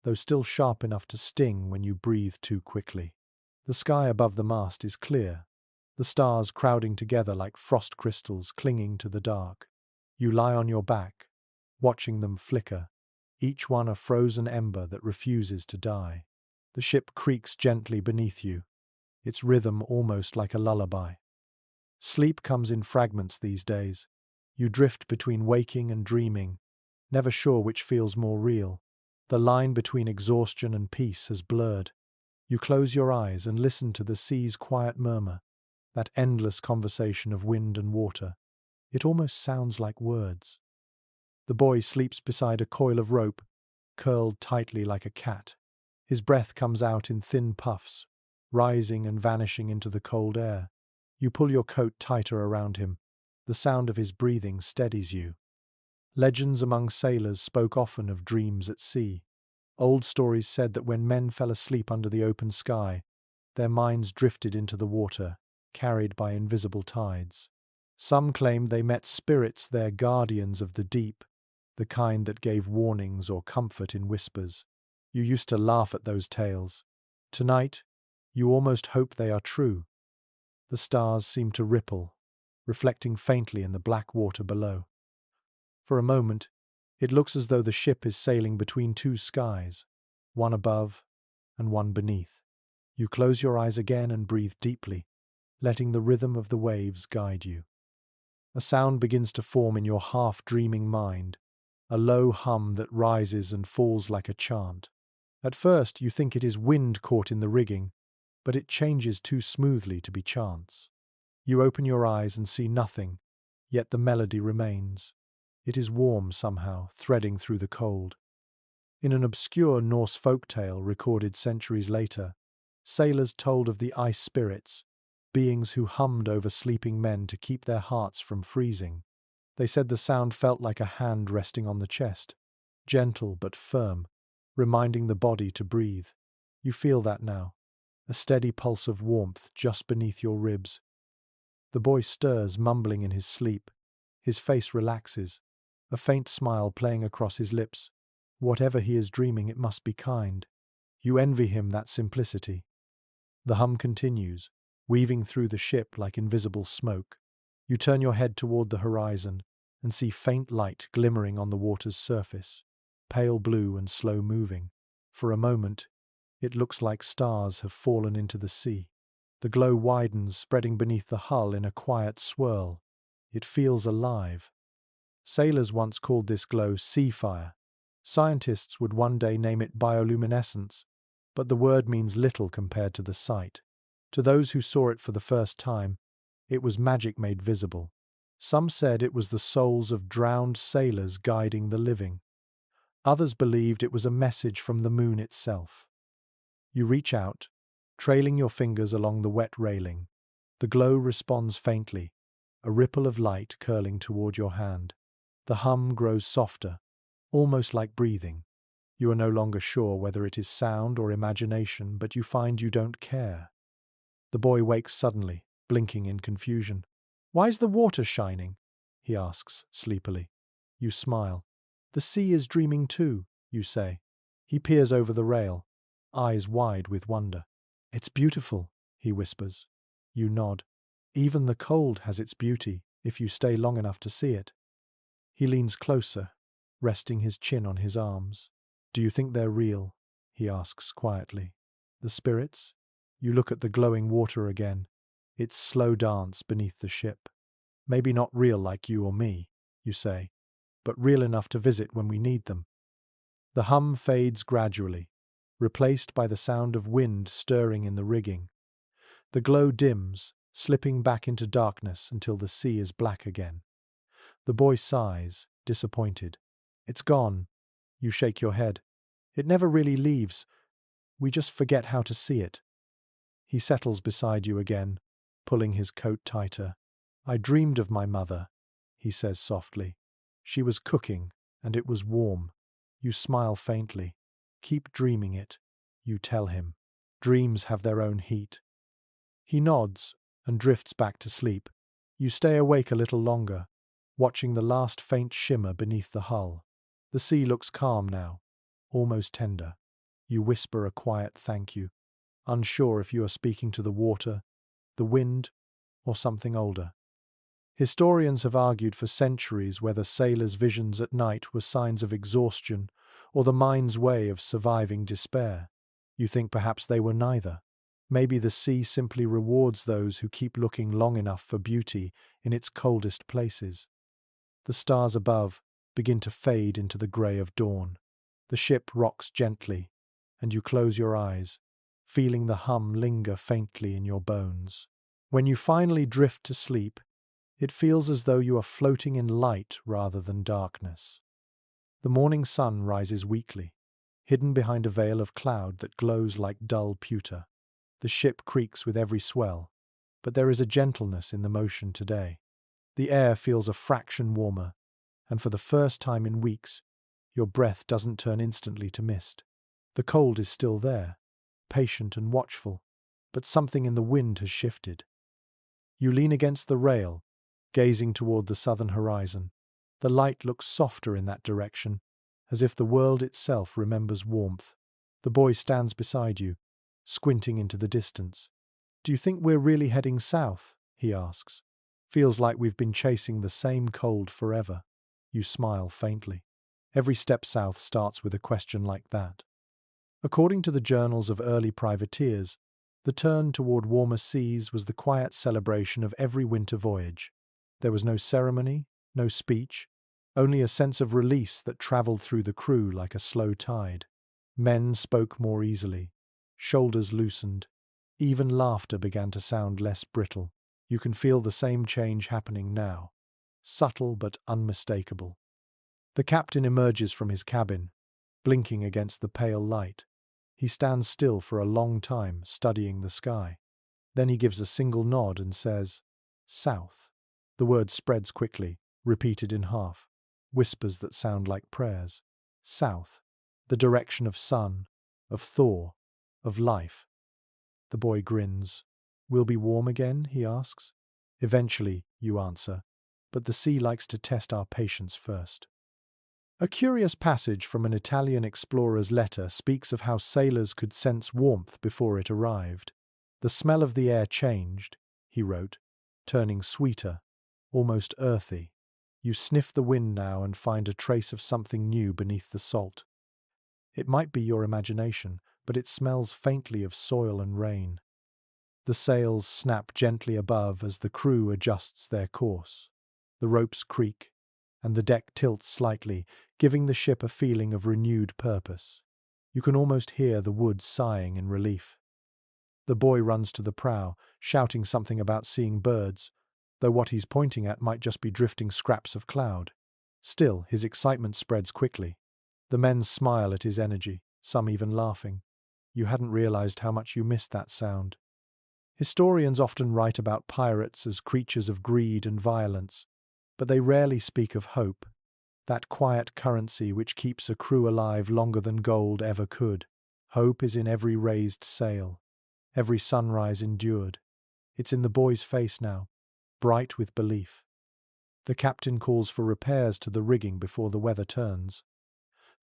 though still sharp enough to sting when you breathe too quickly. The sky above the mast is clear, the stars crowding together like frost crystals clinging to the dark. You lie on your back, watching them flicker, each one a frozen ember that refuses to die. The ship creaks gently beneath you, its rhythm almost like a lullaby. Sleep comes in fragments these days. You drift between waking and dreaming, never sure which feels more real. The line between exhaustion and peace has blurred. You close your eyes and listen to the sea's quiet murmur, that endless conversation of wind and water. It almost sounds like words. The boy sleeps beside a coil of rope, curled tightly like a cat. His breath comes out in thin puffs, rising and vanishing into the cold air. You pull your coat tighter around him. The sound of his breathing steadies you. Legends among sailors spoke often of dreams at sea. Old stories said that when men fell asleep under the open sky, their minds drifted into the water, carried by invisible tides. Some claimed they met spirits there, guardians of the deep, the kind that gave warnings or comfort in whispers. You used to laugh at those tales. Tonight, you almost hope they are true. The stars seem to ripple, reflecting faintly in the black water below. For a moment, it looks as though the ship is sailing between two skies, one above and one beneath. You close your eyes again and breathe deeply, letting the rhythm of the waves guide you. A sound begins to form in your half-dreaming mind, a low hum that rises and falls like a chant. At first, you think it is wind caught in the rigging, but it changes too smoothly to be chance. You open your eyes and see nothing, yet the melody remains. It is warm somehow, threading through the cold. In an obscure Norse folktale recorded centuries later, sailors told of the ice spirits, beings who hummed over sleeping men to keep their hearts from freezing. They said the sound felt like a hand resting on the chest, gentle but firm, reminding the body to breathe. You feel that now, a steady pulse of warmth just beneath your ribs. The boy stirs, mumbling in his sleep. His face relaxes, a faint smile playing across his lips. Whatever he is dreaming, it must be kind. You envy him that simplicity. The hum continues, weaving through the ship like invisible smoke. You turn your head toward the horizon and see faint light glimmering on the water's surface, pale blue and slow-moving. For a moment, it looks like stars have fallen into the sea. The glow widens, spreading beneath the hull in a quiet swirl. It feels alive. Sailors once called this glow sea fire. Scientists would one day name it bioluminescence, but the word means little compared to the sight. To those who saw it for the first time, it was magic made visible. Some said it was the souls of drowned sailors guiding the living. Others believed it was a message from the moon itself. You reach out, trailing your fingers along the wet railing. The glow responds faintly, a ripple of light curling toward your hand. The hum grows softer, almost like breathing. You are no longer sure whether it is sound or imagination, but you find you don't care. The boy wakes suddenly, blinking in confusion. "Why's the water shining?" he asks sleepily. You smile. "The sea is dreaming too," you say. He peers over the rail, eyes wide with wonder. "It's beautiful," he whispers. You nod. "Even the cold has its beauty, if you stay long enough to see it." He leans closer, resting his chin on his arms. "Do you think they're real?" he asks quietly. "The spirits?" You look at the glowing water again, its slow dance beneath the ship. "Maybe not real like you or me," you say, "but real enough to visit when we need them." The hum fades gradually, replaced by the sound of wind stirring in the rigging. The glow dims, slipping back into darkness until the sea is black again. The boy sighs, disappointed. "It's gone." You shake your head. "It never really leaves. We just forget how to see it." He settles beside you again, pulling his coat tighter. "I dreamed of my mother," he says softly. "She was cooking, and it was warm." You smile faintly. "Keep dreaming it," you tell him. "Dreams have their own heat." He nods and drifts back to sleep. You stay awake a little longer, watching the last faint shimmer beneath the hull. The sea looks calm now, almost tender. You whisper a quiet thank you, unsure if you are speaking to the water, the wind, or something older. Historians have argued for centuries whether sailors' visions at night were signs of exhaustion or the mind's way of surviving despair. You think perhaps they were neither. Maybe the sea simply rewards those who keep looking long enough for beauty in its coldest places. The stars above begin to fade into the grey of dawn. The ship rocks gently, and you close your eyes, feeling the hum linger faintly in your bones. When you finally drift to sleep, it feels as though you are floating in light rather than darkness. The morning sun rises weakly, hidden behind a veil of cloud that glows like dull pewter. The ship creaks with every swell, but there is a gentleness in the motion today. The air feels a fraction warmer, and for the first time in weeks, your breath doesn't turn instantly to mist. The cold is still there, patient and watchful, but something in the wind has shifted. You lean against the rail, gazing toward the southern horizon. The light looks softer in that direction, as if the world itself remembers warmth. The boy stands beside you, squinting into the distance. "Do you think we're really heading south?" he asks. "Feels like we've been chasing the same cold forever." You smile faintly. Every step south starts with a question like that. According to the journals of early privateers, the turn toward warmer seas was the quiet celebration of every winter voyage. There was no ceremony, no speech, only a sense of release that traveled through the crew like a slow tide. Men spoke more easily, shoulders loosened, even laughter began to sound less brittle. You can feel the same change happening now, subtle but unmistakable. The captain emerges from his cabin, blinking against the pale light. He stands still for a long time, studying the sky. Then he gives a single nod and says, "South." The word spreads quickly, repeated in half, whispers that sound like prayers. South, the direction of sun, of thaw, of life. The boy grins. "We'll be warm again?" he asks. "Eventually," you answer, "but the sea likes to test our patience first." A curious passage from an Italian explorer's letter speaks of how sailors could sense warmth before it arrived. "The smell of the air changed," he wrote, "turning sweeter, almost earthy. You sniff the wind now and find a trace of something new beneath the salt. It might be your imagination, but it smells faintly of soil and rain." The sails snap gently above as the crew adjusts their course. The ropes creak, and the deck tilts slightly, giving the ship a feeling of renewed purpose. You can almost hear the wood sighing in relief. The boy runs to the prow, shouting something about seeing birds, though what he's pointing at might just be drifting scraps of cloud. Still, his excitement spreads quickly. The men smile at his energy, some even laughing. You hadn't realized how much you missed that sound. Historians often write about pirates as creatures of greed and violence, but they rarely speak of hope, that quiet currency which keeps a crew alive longer than gold ever could. Hope is in every raised sail, every sunrise endured. It's in the boy's face now, bright with belief. The captain calls for repairs to the rigging before the weather turns.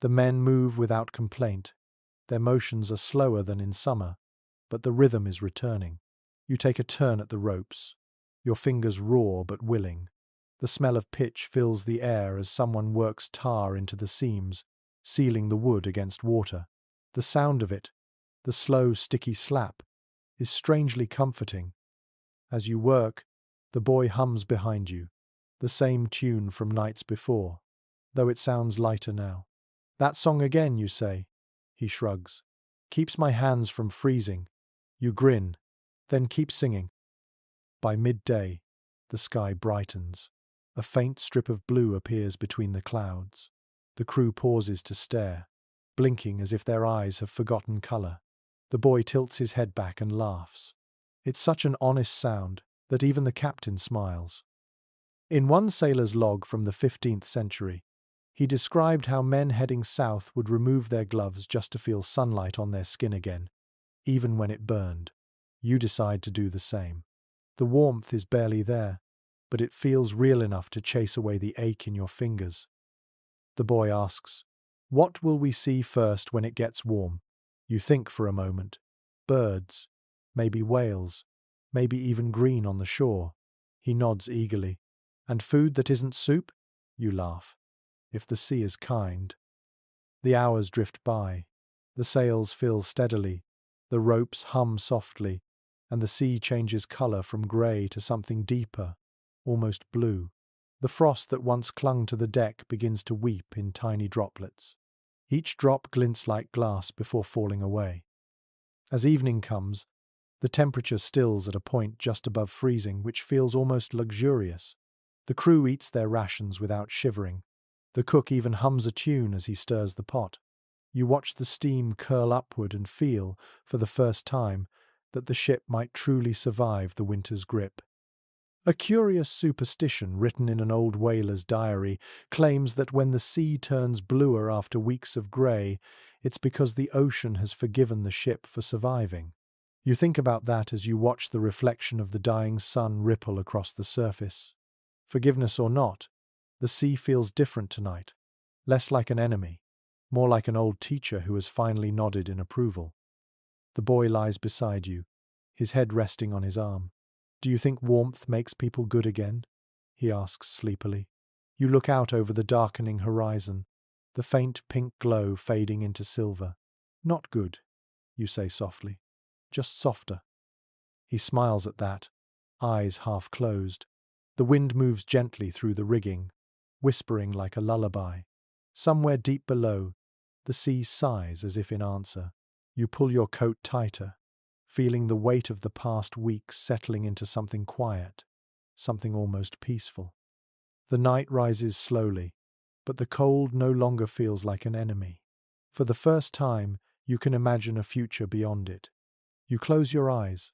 The men move without complaint. Their motions are slower than in summer, but the rhythm is returning. You take a turn at the ropes, your fingers raw but willing. The smell of pitch fills the air as someone works tar into the seams, sealing the wood against water. The sound of it, the slow, sticky slap, is strangely comforting. As you work, the boy hums behind you, the same tune from nights before, though it sounds lighter now. "That song again, you say?" He shrugs. "Keeps my hands from freezing." You grin, then keep singing. By midday, the sky brightens. A faint strip of blue appears between the clouds. The crew pauses to stare, blinking as if their eyes have forgotten color. The boy tilts his head back and laughs. It's such an honest sound that even the captain smiles. In one sailor's log from the 15th century, he described how men heading south would remove their gloves just to feel sunlight on their skin again, even when it burned. You decide to do the same. The warmth is barely there, but it feels real enough to chase away the ache in your fingers. The boy asks, What will we see first when it gets warm? You think for a moment. Birds, maybe whales, maybe even green on the shore. He nods eagerly. And food that isn't soup? You laugh. If the sea is kind. The hours drift by. The sails fill steadily. The ropes hum softly, and the sea changes colour from grey to something deeper, almost blue. The frost that once clung to the deck begins to weep in tiny droplets. Each drop glints like glass before falling away. As evening comes, the temperature stills at a point just above freezing, which feels almost luxurious. The crew eats their rations without shivering. The cook even hums a tune as he stirs the pot. You watch the steam curl upward and feel, for the first time, that the ship might truly survive the winter's grip. A curious superstition written in an old whaler's diary claims that when the sea turns bluer after weeks of grey, it's because the ocean has forgiven the ship for surviving. You think about that as you watch the reflection of the dying sun ripple across the surface. Forgiveness or not, the sea feels different tonight, less like an enemy, more like an old teacher who has finally nodded in approval. The boy lies beside you, his head resting on his arm. Do you think warmth makes people good again? He asks sleepily. You look out over the darkening horizon, the faint pink glow fading into silver. Not good, you say softly, just softer. He smiles at that, eyes half closed. The wind moves gently through the rigging, whispering like a lullaby. Somewhere deep below, the sea sighs as if in answer. You pull your coat tighter, feeling the weight of the past weeks settling into something quiet, something almost peaceful. The night rises slowly, but the cold no longer feels like an enemy. For the first time, you can imagine a future beyond it. You close your eyes,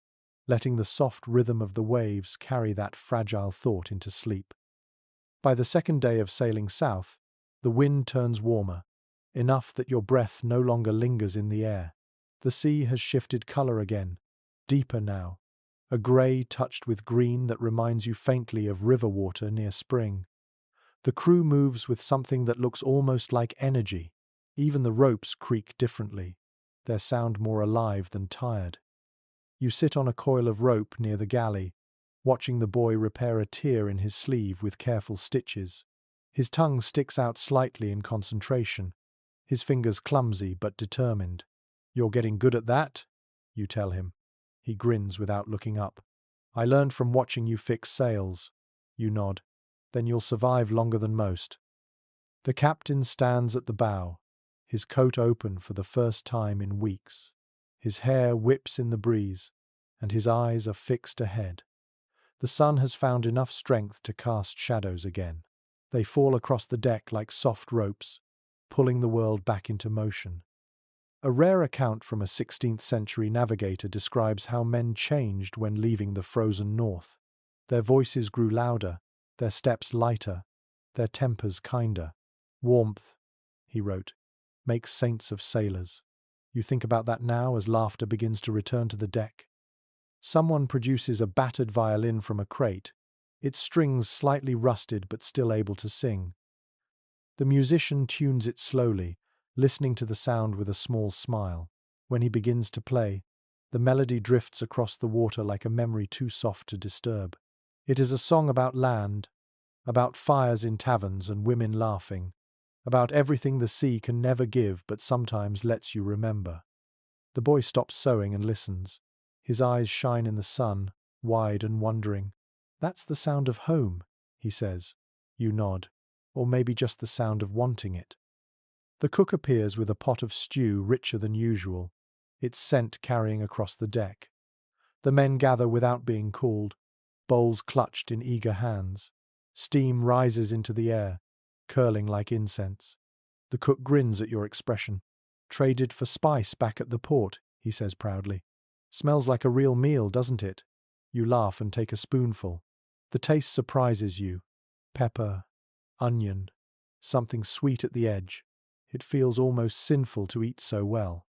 letting the soft rhythm of the waves carry that fragile thought into sleep. By the second day of sailing south, the wind turns warmer, enough that your breath no longer lingers in the air. The sea has shifted colour again, deeper now, a grey touched with green that reminds you faintly of river water near spring. The crew moves with something that looks almost like energy. Even the ropes creak differently, their sound more alive than tired. You sit on a coil of rope near the galley, watching the boy repair a tear in his sleeve with careful stitches. His tongue sticks out slightly in concentration, his fingers clumsy but determined. You're getting good at that, you tell him. He grins without looking up. I learned from watching you fix sails. You nod. Then you'll survive longer than most. The captain stands at the bow, his coat open for the first time in weeks. His hair whips in the breeze, and his eyes are fixed ahead. The sun has found enough strength to cast shadows again. They fall across the deck like soft ropes, pulling the world back into motion. A rare account from a 16th century navigator describes how men changed when leaving the frozen north. Their voices grew louder, their steps lighter, their tempers kinder. Warmth, he wrote, makes saints of sailors. You think about that now as laughter begins to return to the deck. Someone produces a battered violin from a crate, its strings slightly rusted but still able to sing. The musician tunes it slowly, listening to the sound with a small smile. When he begins to play, the melody drifts across the water like a memory too soft to disturb. It is a song about land, about fires in taverns and women laughing, about everything the sea can never give but sometimes lets you remember. The boy stops sewing and listens. His eyes shine in the sun, wide and wondering. That's the sound of home, he says. You nod. Or maybe just the sound of wanting it. The cook appears with a pot of stew richer than usual, its scent carrying across the deck. The men gather without being called, bowls clutched in eager hands. Steam rises into the air, curling like incense. The cook grins at your expression. Traded for spice back at the port, he says proudly. Smells like a real meal, doesn't it? You laugh and take a spoonful. The taste surprises you. Pepper, onion, something sweet at the edge. It feels almost sinful to eat so well.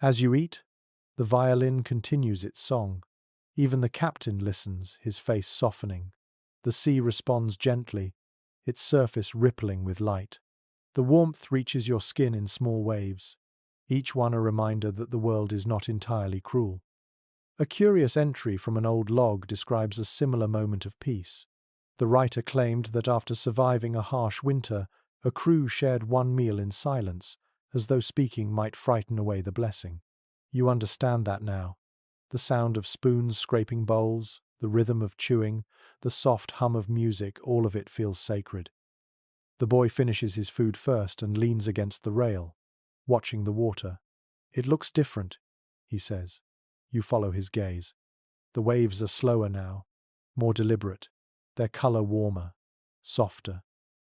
As you eat, the violin continues its song. Even the captain listens, his face softening. The sea responds gently, its surface rippling with light. The warmth reaches your skin in small waves, each one a reminder that the world is not entirely cruel. A curious entry from an old log describes a similar moment of peace. The writer claimed that after surviving a harsh winter, a crew shared one meal in silence, as though speaking might frighten away the blessing. You understand that now. The sound of spoons scraping bowls, the rhythm of chewing, the soft hum of music, all of it feels sacred. The boy finishes his food first and leans against the rail, watching the water. It looks different, he says. You follow his gaze. The waves are slower now, more deliberate, their color warmer, softer.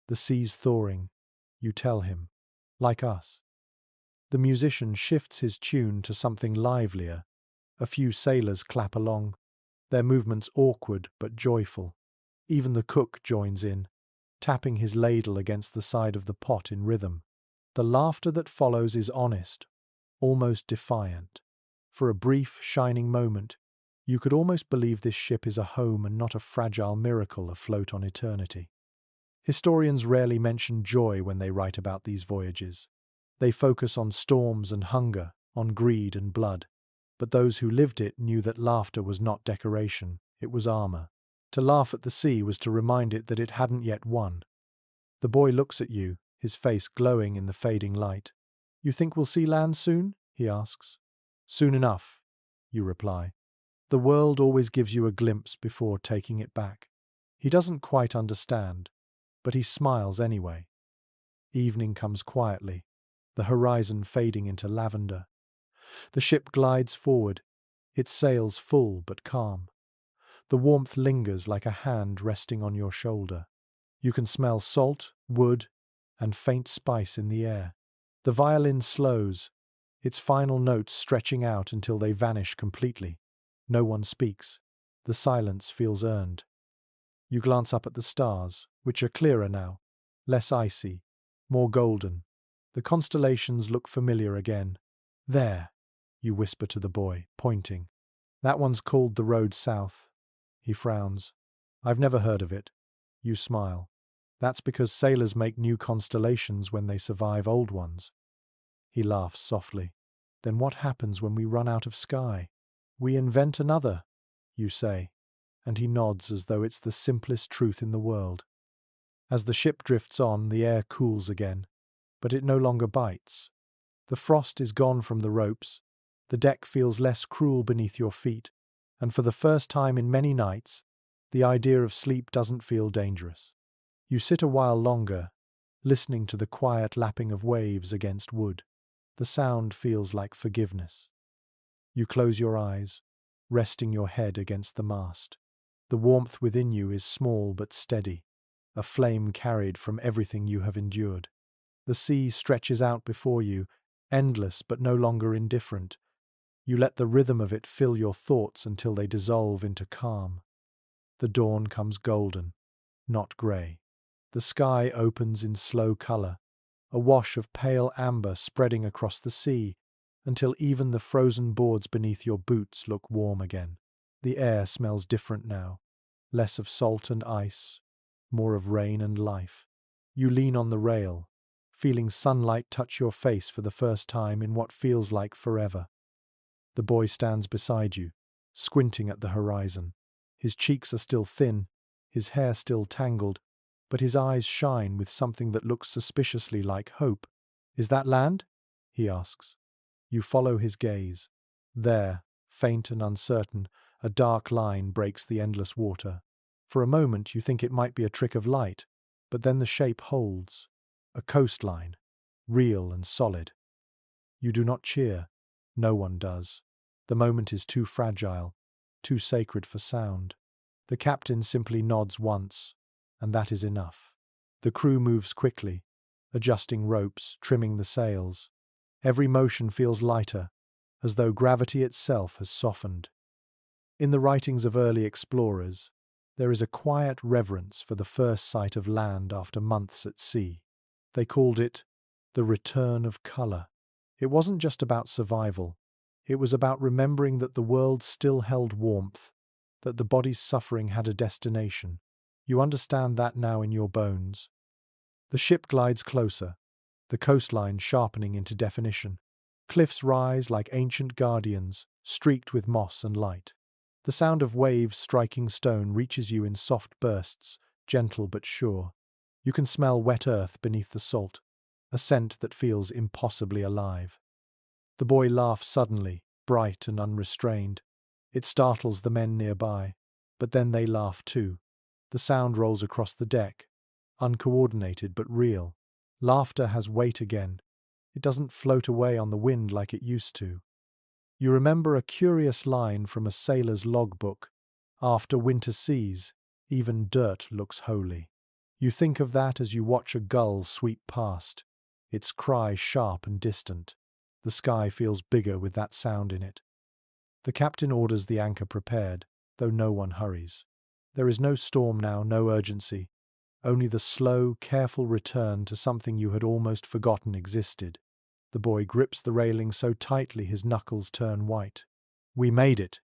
The sea's thawing, you tell him, like us. The musician shifts his tune to something livelier. A few sailors clap along, their movements awkward but joyful. Even the cook joins in, tapping his ladle against the side of the pot in rhythm. The laughter that follows is honest, almost defiant. For a brief, shining moment, you could almost believe this ship is a home and not a fragile miracle afloat on eternity. Historians rarely mention joy when they write about these voyages. They focus on storms and hunger, on greed and blood. But those who lived it knew that laughter was not decoration, it was armor. To laugh at the sea was to remind it that it hadn't yet won. The boy looks at you, his face glowing in the fading light. You think we'll see land soon? He asks. Soon enough, you reply. The world always gives you a glimpse before taking it back. He doesn't quite understand, but he smiles anyway. Evening comes quietly, the horizon fading into lavender. The ship glides forward, its sails full but calm. The warmth lingers like a hand resting on your shoulder. You can smell salt, wood, and faint spice in the air. The violin slows, its final notes stretching out until they vanish completely. No one speaks. The silence feels earned. You glance up at the stars, which are clearer now, less icy, more golden. The constellations look familiar again. There, you whisper to the boy, pointing. That one's called the Road South. He frowns. I've never heard of it. You smile. That's because sailors make new constellations when they survive old ones. He laughs softly. Then what happens when we run out of sky? We invent another, you say, and he nods as though it's the simplest truth in the world. As the ship drifts on, the air cools again, but it no longer bites. The frost is gone from the ropes, the deck feels less cruel beneath your feet, and for the first time in many nights, the idea of sleep doesn't feel dangerous. You sit a while longer, listening to the quiet lapping of waves against wood. The sound feels like forgiveness. You close your eyes, resting your head against the mast. The warmth within you is small but steady, a flame carried from everything you have endured. The sea stretches out before you, endless but no longer indifferent. You let the rhythm of it fill your thoughts until they dissolve into calm. The dawn comes golden, not grey. The sky opens in slow colour, a wash of pale amber spreading across the sea, until even the frozen boards beneath your boots look warm again. The air smells different now, less of salt and ice, more of rain and life. You lean on the rail, feeling sunlight touch your face for the first time in what feels like forever. The boy stands beside you, squinting at the horizon. His cheeks are still thin, his hair still tangled, but his eyes shine with something that looks suspiciously like hope. Is that land? He asks. You follow his gaze. There, faint and uncertain, a dark line breaks the endless water. For a moment you think it might be a trick of light, but then the shape holds. A coastline, real and solid. You do not cheer. No one does. The moment is too fragile, too sacred for sound. The captain simply nods once, and that is enough. The crew moves quickly, adjusting ropes, trimming the sails. Every motion feels lighter, as though gravity itself has softened. In the writings of early explorers, there is a quiet reverence for the first sight of land after months at sea. They called it the return of colour. It wasn't just about survival. It was about remembering that the world still held warmth, that the body's suffering had a destination. You understand that now in your bones. The ship glides closer, the coastline sharpening into definition. Cliffs rise like ancient guardians, streaked with moss and light. The sound of waves striking stone reaches you in soft bursts, gentle but sure. You can smell wet earth beneath the salt, a scent that feels impossibly alive. The boy laughs suddenly, bright and unrestrained. It startles the men nearby, but then they laugh too. The sound rolls across the deck, uncoordinated but real. Laughter has weight again. It doesn't float away on the wind like it used to. You remember a curious line from a sailor's logbook: "After winter seas, even dirt looks holy." You think of that as you watch a gull sweep past, its cry sharp and distant. The sky feels bigger with that sound in it. The captain orders the anchor prepared, though no one hurries. There is no storm now, no urgency, only the slow, careful return to something you had almost forgotten existed. The boy grips the railing so tightly his knuckles turn white. "We made it,"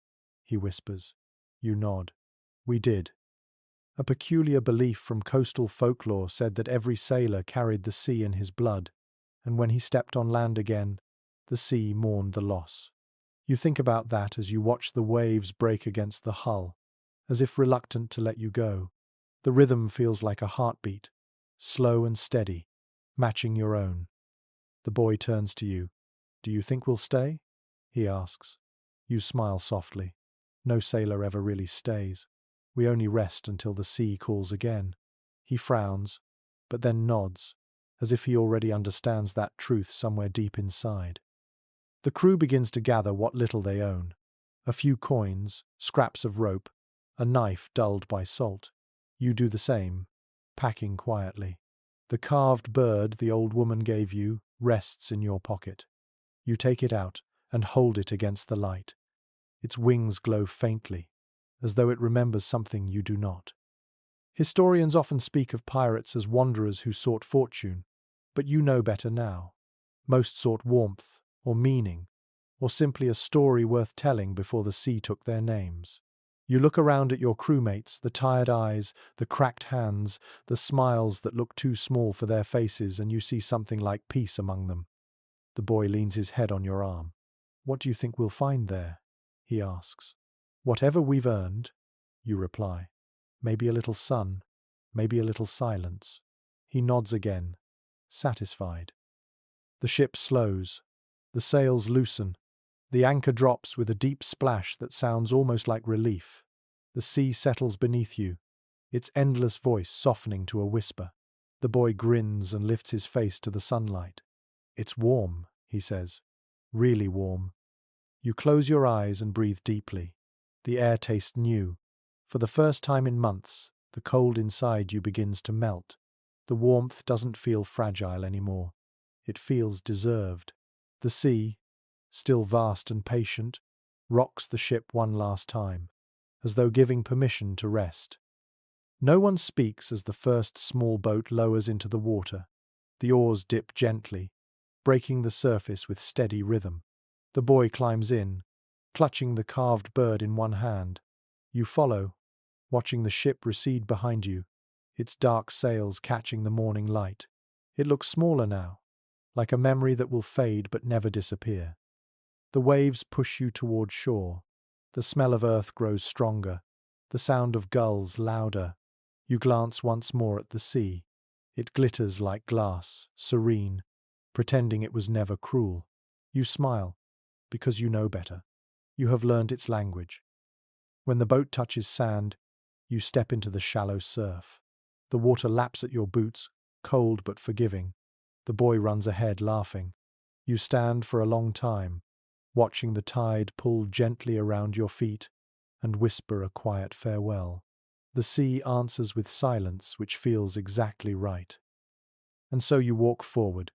he whispers. You nod. "We did." A peculiar belief from coastal folklore said that every sailor carried the sea in his blood, and when he stepped on land again, the sea mourned the loss. You think about that as you watch the waves break against the hull, as if reluctant to let you go. The rhythm feels like a heartbeat, slow and steady, matching your own. The boy turns to you. "Do you think we'll stay?" he asks. You smile softly. No sailor ever really stays. We only rest until the sea calls again. He frowns, but then nods, as if he already understands that truth somewhere deep inside. The crew begins to gather what little they own. A few coins, scraps of rope, a knife dulled by salt. You do the same, packing quietly. The carved bird the old woman gave you rests in your pocket. You take it out and hold it against the light. Its wings glow faintly, as though it remembers something you do not. Historians often speak of pirates as wanderers who sought fortune, but you know better now. Most sought warmth, or meaning, or simply a story worth telling before the sea took their names. You look around at your crewmates, the tired eyes, the cracked hands, the smiles that look too small for their faces, and you see something like peace among them. The boy leans his head on your arm. "What do you think we'll find there?" he asks. "Whatever we've earned," you reply. "Maybe a little sun, maybe a little silence." He nods again, satisfied. The ship slows. The sails loosen. The anchor drops with a deep splash that sounds almost like relief. The sea settles beneath you, its endless voice softening to a whisper. The boy grins and lifts his face to the sunlight. "It's warm," he says. "Really warm." You close your eyes and breathe deeply. The air tastes new. For the first time in months, the cold inside you begins to melt. The warmth doesn't feel fragile anymore. It feels deserved. The sea, still vast and patient, rocks the ship one last time, as though giving permission to rest. No one speaks as the first small boat lowers into the water. The oars dip gently, breaking the surface with steady rhythm. The boy climbs in, clutching the carved bird in one hand. You follow, watching the ship recede behind you, its dark sails catching the morning light. It looks smaller now, like a memory that will fade but never disappear. The waves push you toward shore. The smell of earth grows stronger, the sound of gulls louder. You glance once more at the sea. It glitters like glass, serene, pretending it was never cruel. You smile, because you know better. You have learned its language. When the boat touches sand, you step into the shallow surf. The water laps at your boots, cold but forgiving. The boy runs ahead, laughing. You stand for a long time, watching the tide pull gently around your feet and whisper a quiet farewell. The sea answers with silence, which feels exactly right. And so you walk forward,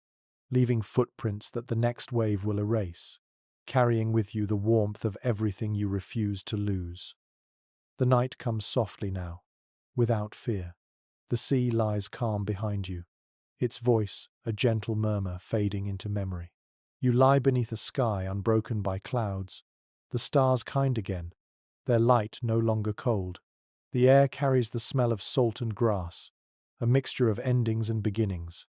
leaving footprints that the next wave will erase, carrying with you the warmth of everything you refuse to lose. The night comes softly now, without fear. The sea lies calm behind you, its voice a gentle murmur fading into memory. You lie beneath a sky unbroken by clouds, the stars kind again, their light no longer cold. The air carries the smell of salt and grass, a mixture of endings and beginnings.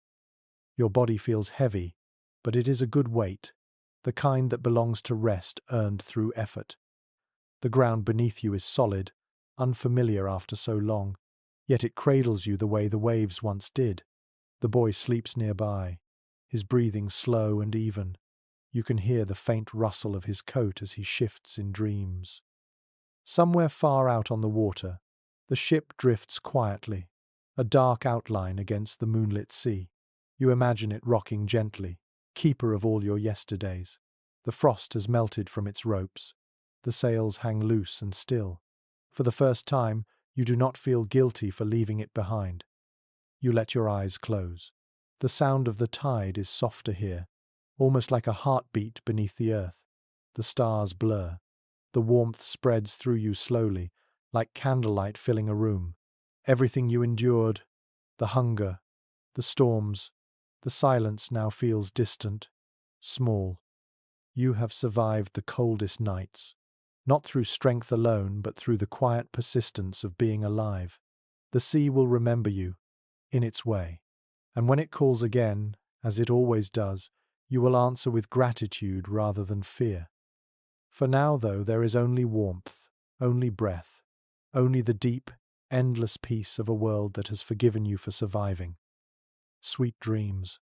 Your body feels heavy, but it is a good weight, the kind that belongs to rest earned through effort. The ground beneath you is solid, unfamiliar after so long, yet it cradles you the way the waves once did. The boy sleeps nearby, his breathing slow and even. You can hear the faint rustle of his coat as he shifts in dreams. Somewhere far out on the water, the ship drifts quietly, a dark outline against the moonlit sea. You imagine it rocking gently, keeper of all your yesterdays. The frost has melted from its ropes. The sails hang loose and still. For the first time, you do not feel guilty for leaving it behind. You let your eyes close. The sound of the tide is softer here, almost like a heartbeat beneath the earth. The stars blur. The warmth spreads through you slowly, like candlelight filling a room. Everything you endured, the hunger, the storms, the silence now feels distant, small. You have survived the coldest nights, not through strength alone, but through the quiet persistence of being alive. The sea will remember you, in its way. And when it calls again, as it always does, you will answer with gratitude rather than fear. For now, though, there is only warmth, only breath, only the deep, endless peace of a world that has forgiven you for surviving. Sweet dreams.